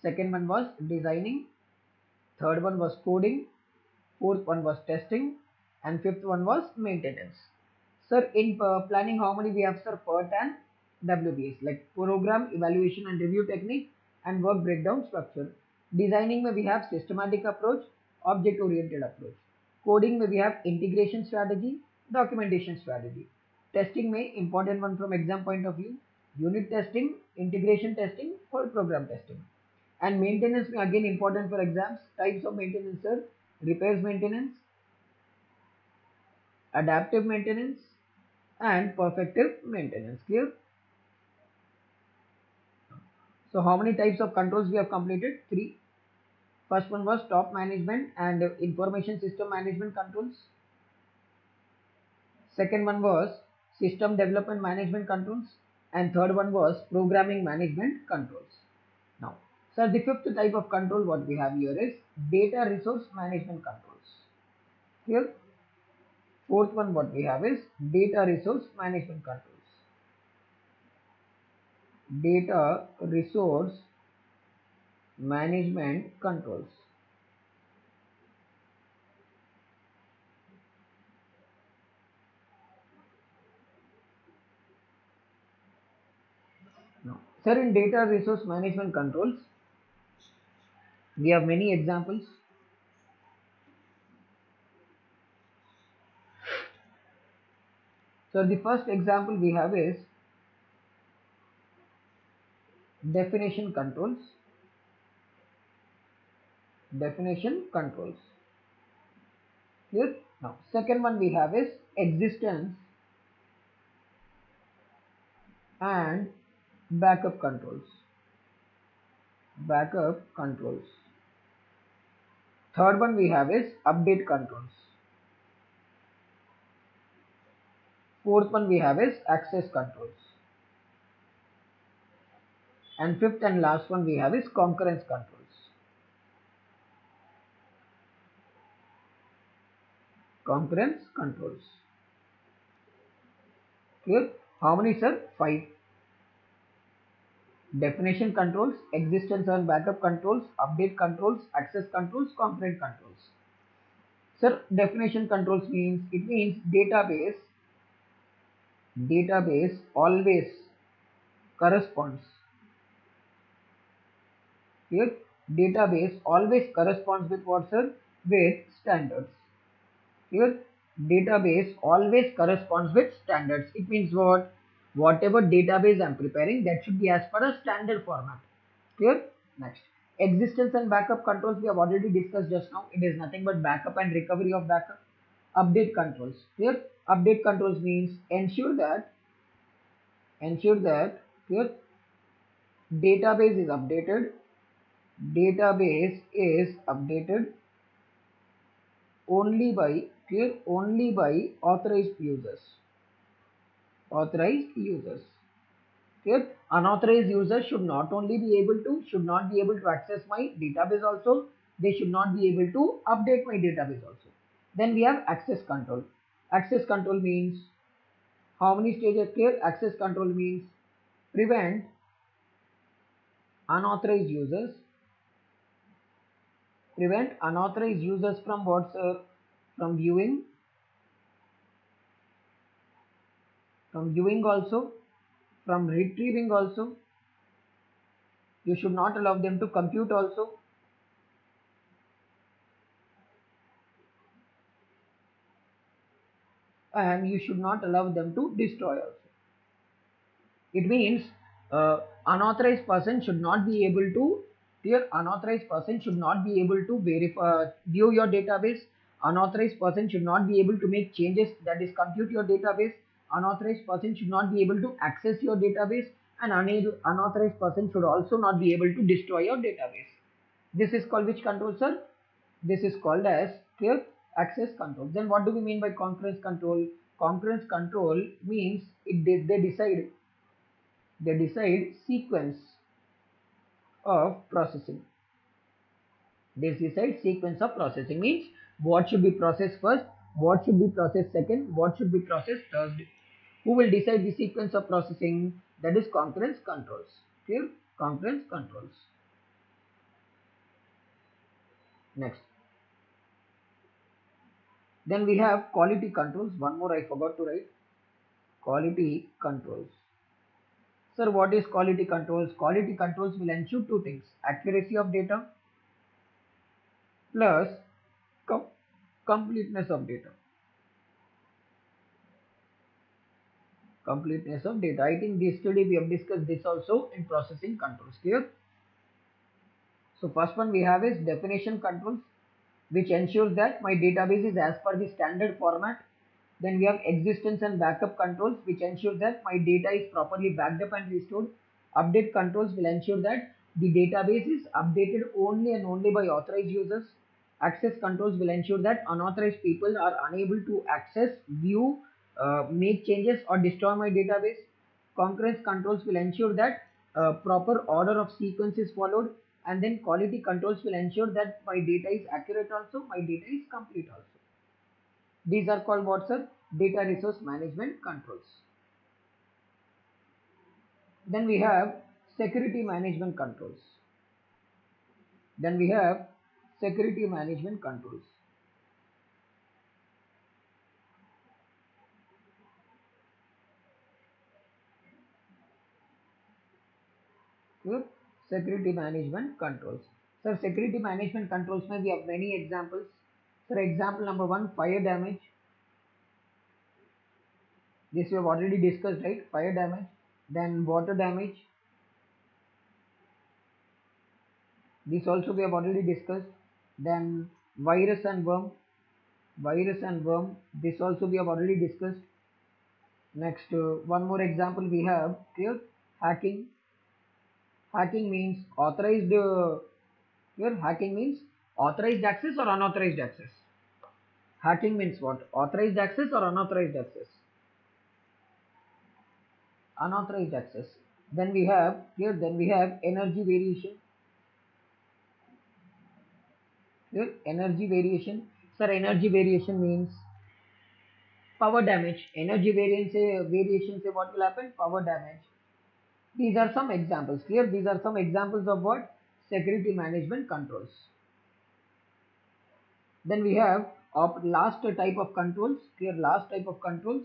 Second one was designing. Third one was coding. Fourth one was testing. And fifth one was maintenance. Sir, in planning how many we have, sir? PERT and WBS, like program evaluation and review technique and work breakdown structure. Designing mein we have systematic approach, object oriented approach. Coding mein we have integration strategy, documentation strategy. Testing mein important one from exam point of view, unit testing, integration testing, or program testing. And maintenance mein again important for exams, types of maintenance, sir: repairs maintenance, adaptive maintenance, and perfective maintenance. Clear? So how many types of controls we have completed? 3. First one was top management and information system management controls. Second one was system development management controls. And third one was programming management controls. Now, sir, the fifth type of control what we have here is data resource management controls. Here, fourth one what we have is data resource management controls. Data resource management controls. Now, sir, in data resource management controls, we have many examples. So the first example we have is definition controls. Definition controls. Clear? Now, second one we have is existence and backup controls. Backup controls. Third one we have is update controls. Fourth one we have is access controls. And fifth and last one we have is concurrence controls. Concurrence controls. Clear? How many, sir? 5. Definition controls, existence and backup controls, update controls, access controls, concurrent controls. Sir, definition controls means, it means database always corresponds. Here, database always corresponds with what, sir? With standards. Here, database always corresponds with standards. It means what? Whatever database I am preparing, that should be as per a standard format. Clear? Next. Existence and backup controls we have already discussed just now. It is nothing but backup and recovery of backup. Update controls. Clear? Update controls means ensure that clear, database is updated. Database is updated only by authorized users. Authorized users. Clear? Unauthorized users should not be able to access my database also. They should not be able to update my database also. Then we have access control. Access control means how many stages? Clear? Access control means prevent unauthorized users. Prevent unauthorized users from what, sir? From viewing from viewing also, from retrieving also. You should not allow them to compute also. And you should not allow them to destroy also. It means unauthorized person should not be able to, here unauthorized person should not be able to verify, view your database. Unauthorized person should not be able to make changes, that is compute your database. Unauthorized person should not be able to access your database, and unauthorized person should also not be able to destroy your database. This is called which control, sir? This is called as clear access control. Then what do we mean by concurrence control? Concurrence control means they decide sequence of processing. They decide sequence of processing means what should be processed first, what should be processed second, what should be processed third. Who will decide the sequence of processing? That is concurrence controls. Clear? Concurrence controls. Next. Then we have quality controls. One more I forgot to write. Quality controls. Sir, what is quality controls? Quality controls will ensure two things: accuracy of data plus com completeness of data. Completeness of data. I think yesterday we have discussed this also in processing controls. Clear? So first one we have is definition controls, which ensures that my database is as per the standard format. Then we have existence and backup controls, which ensure that my data is properly backed up and restored. Update controls will ensure that the database is updated only and only by authorized users. Access controls will ensure that unauthorized people are unable to access, view, make changes or destroy my database. Concurrence controls will ensure that proper order of sequence is followed. And then quality controls will ensure that my data is accurate also, my data is complete also. These are called what, sir? Data resource management controls. Then we have security management controls. Then we have security management controls. Good. Security management controls. Sir, security management controls में we have many examples. Sir, example number one, fire damage. This we have already discussed, right? Fire damage. Then water damage. This also we have already discussed. Then virus and worm. Virus and worm. This also we have already discussed. Next, one more example we have here, hacking. Hacking means authorized. Here, hacking means authorized access or unauthorized access. Hacking means what? Authorized access or unauthorized access? Unauthorized access. Then we have here. Then we have energy variation. Here, energy variation. Sir, energy variation means power damage. Energy variation say what will happen? Power damage. These are some examples. Clear? These are some examples of what? Security management controls. Then we have last type of controls. Clear? Last type of controls.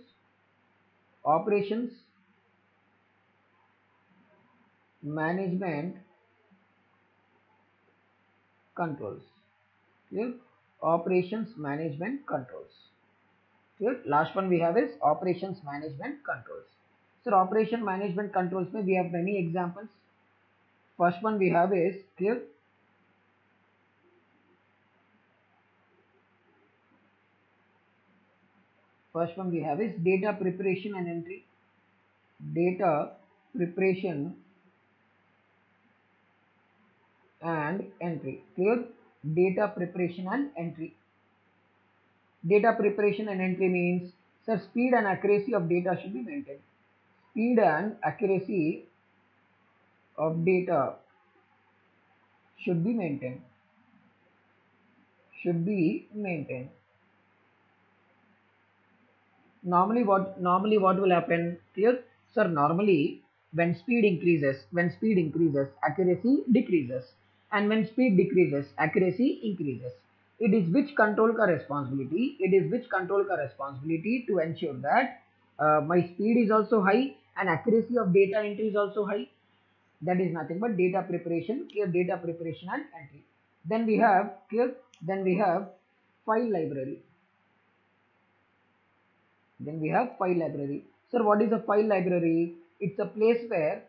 Operations management controls. Clear? Operations management controls. Clear? Last one we have is operations management controls. So operation management controls में we have many examples. First one we have is clear. First one we have is data preparation and entry. Data preparation and entry. Clear? Data preparation and entry. Data preparation and entry means, sir, speed and accuracy of data should be maintained. Speed and accuracy of data should be maintained. Should be maintained. Normally what will happen? Clear? Sir, normally when speed increases, accuracy decreases, and when speed decreases, accuracy increases. It is which control ka responsibility? It is which control ka responsibility to ensure that My speed is also high and accuracy of data entry is also high. That is nothing but data preparation, here data preparation and entry. Then we have here, then we have file library. Then we have file library. Sir, what is a file library? It's a place where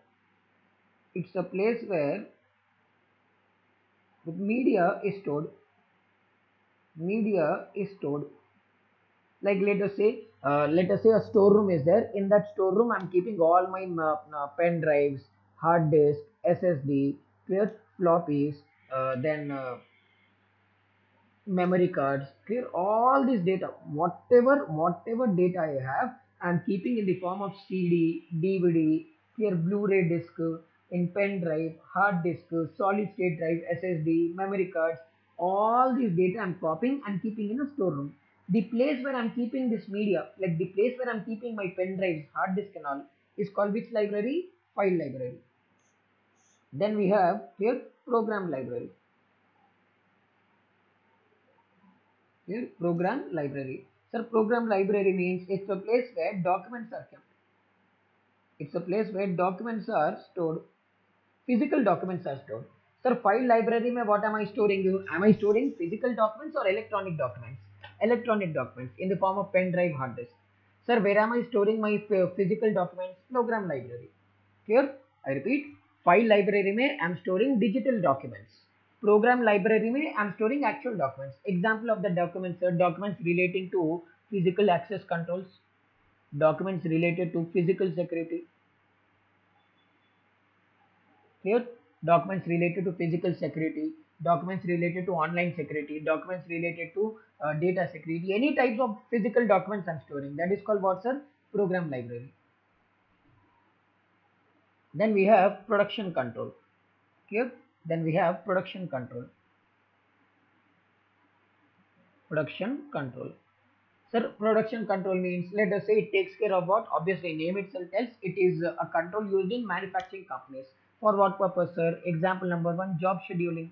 the media is stored. Media is stored. Like let us say a storeroom is there. In that storeroom, I'm keeping all my pen drives, hard disk, SSD, clear floppies, then memory cards, clear all this data, whatever data I have, I'm keeping in the form of CD, DVD, clear Blu-ray disc, in pen drive, hard disk, solid state drive, SSD, memory cards, all this data I'm copying and keeping in a storeroom. The place where I'm keeping this media, like the place where I'm keeping my pen drives, hard disk and all, is called which library? File library. Then we have here program library. Here program library. Sir, program library means it's a place where documents are kept. It's a place where documents are stored. Physical documents are stored. Sir, file library mein what am I storing you? Am I storing physical documents or electronic documents? Electronic documents in the form of pen drive, hard disk. Sir, where am I storing my physical documents? Program library. Here, I repeat, file library mein I am storing digital documents. Program library mein I am storing actual documents. Example of the documents are documents relating to physical access controls, documents related to physical security. Here, documents related to physical security, documents related to online security, documents related to data security, any types of physical documents I am storing. That is called what, sir? Program library. Then we have production control. Here, then we have production control. Production control. Sir, production control means, let us say it takes care of what? Obviously, name itself tells it is a control used in manufacturing companies. For what purpose, sir? Example number one, job scheduling.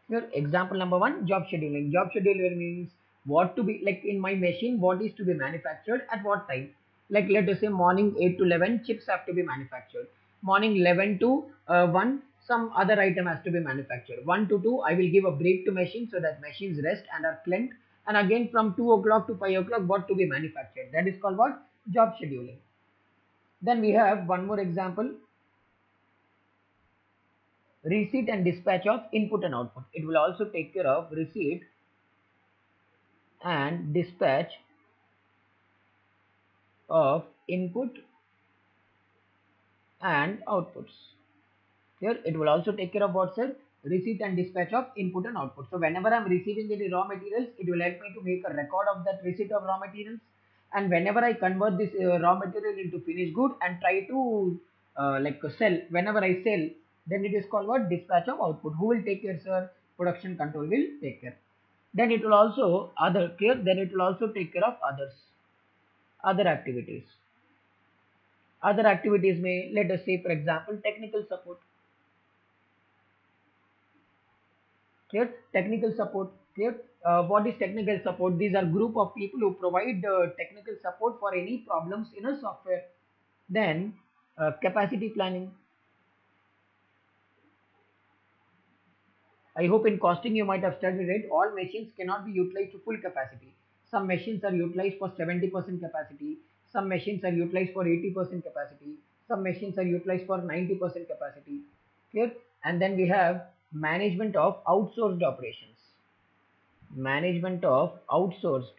Here, example number one, job scheduling. Job scheduler means what to be, like in my machine, what is to be manufactured at what time. Like let us say morning 8 to 11, chips have to be manufactured. Morning 11 to 1, some other item has to be manufactured. 1 to 2, I will give a break to machine so that machines rest and are cleansed. And again from 2 o'clock to 5 o'clock, what to be manufactured. That is called what? Job scheduling. Then we have one more example, receipt and dispatch of input and output. It will also take care of receipt and dispatch of input and outputs. Here it will also take care of what, sir? Receipt and dispatch of input and output. So whenever I am receiving any raw materials, it will help me to make a record of that receipt of raw materials. And whenever I convert this raw material into finished good and try to sell, whenever I sell, then it is called what? Dispatch of output. Who will take care, sir? Production control will take care. Then it will also then it will also take care of other activities. Other activities may, let us say for example, technical support. Clear? Technical support. Clear? What is technical support? These are group of people who provide technical support for any problems in a software. Then capacity planning. I hope in costing you might have studied it. All machines cannot be utilized to full capacity. Some machines are utilized for 70% capacity. Some machines are utilized for 80% capacity. Some machines are utilized for 90% capacity. Clear? And then we have management of outsourced operations. Management of outsourced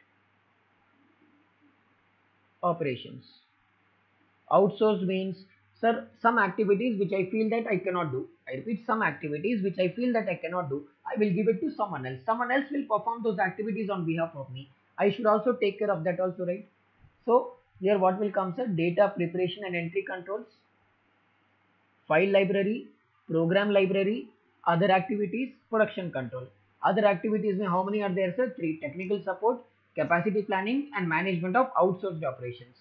operations. Outsourced means, sir, some activities which I feel that I cannot do. I repeat, some activities which I feel that I cannot do, I will give it to someone else. Someone else will perform those activities on behalf of me. I should also take care of that also, right? So here what will come, sir? Data preparation and entry controls, file library, program library, other activities, production control. Other activities, how many are there, sir? 3. Technical support, capacity planning and management of outsourced operations.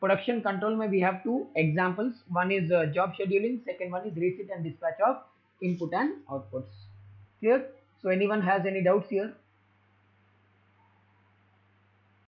Production control we have 2 examples. One is job scheduling, second one is receipt and dispatch of input and outputs. Clear? So anyone has any doubts here?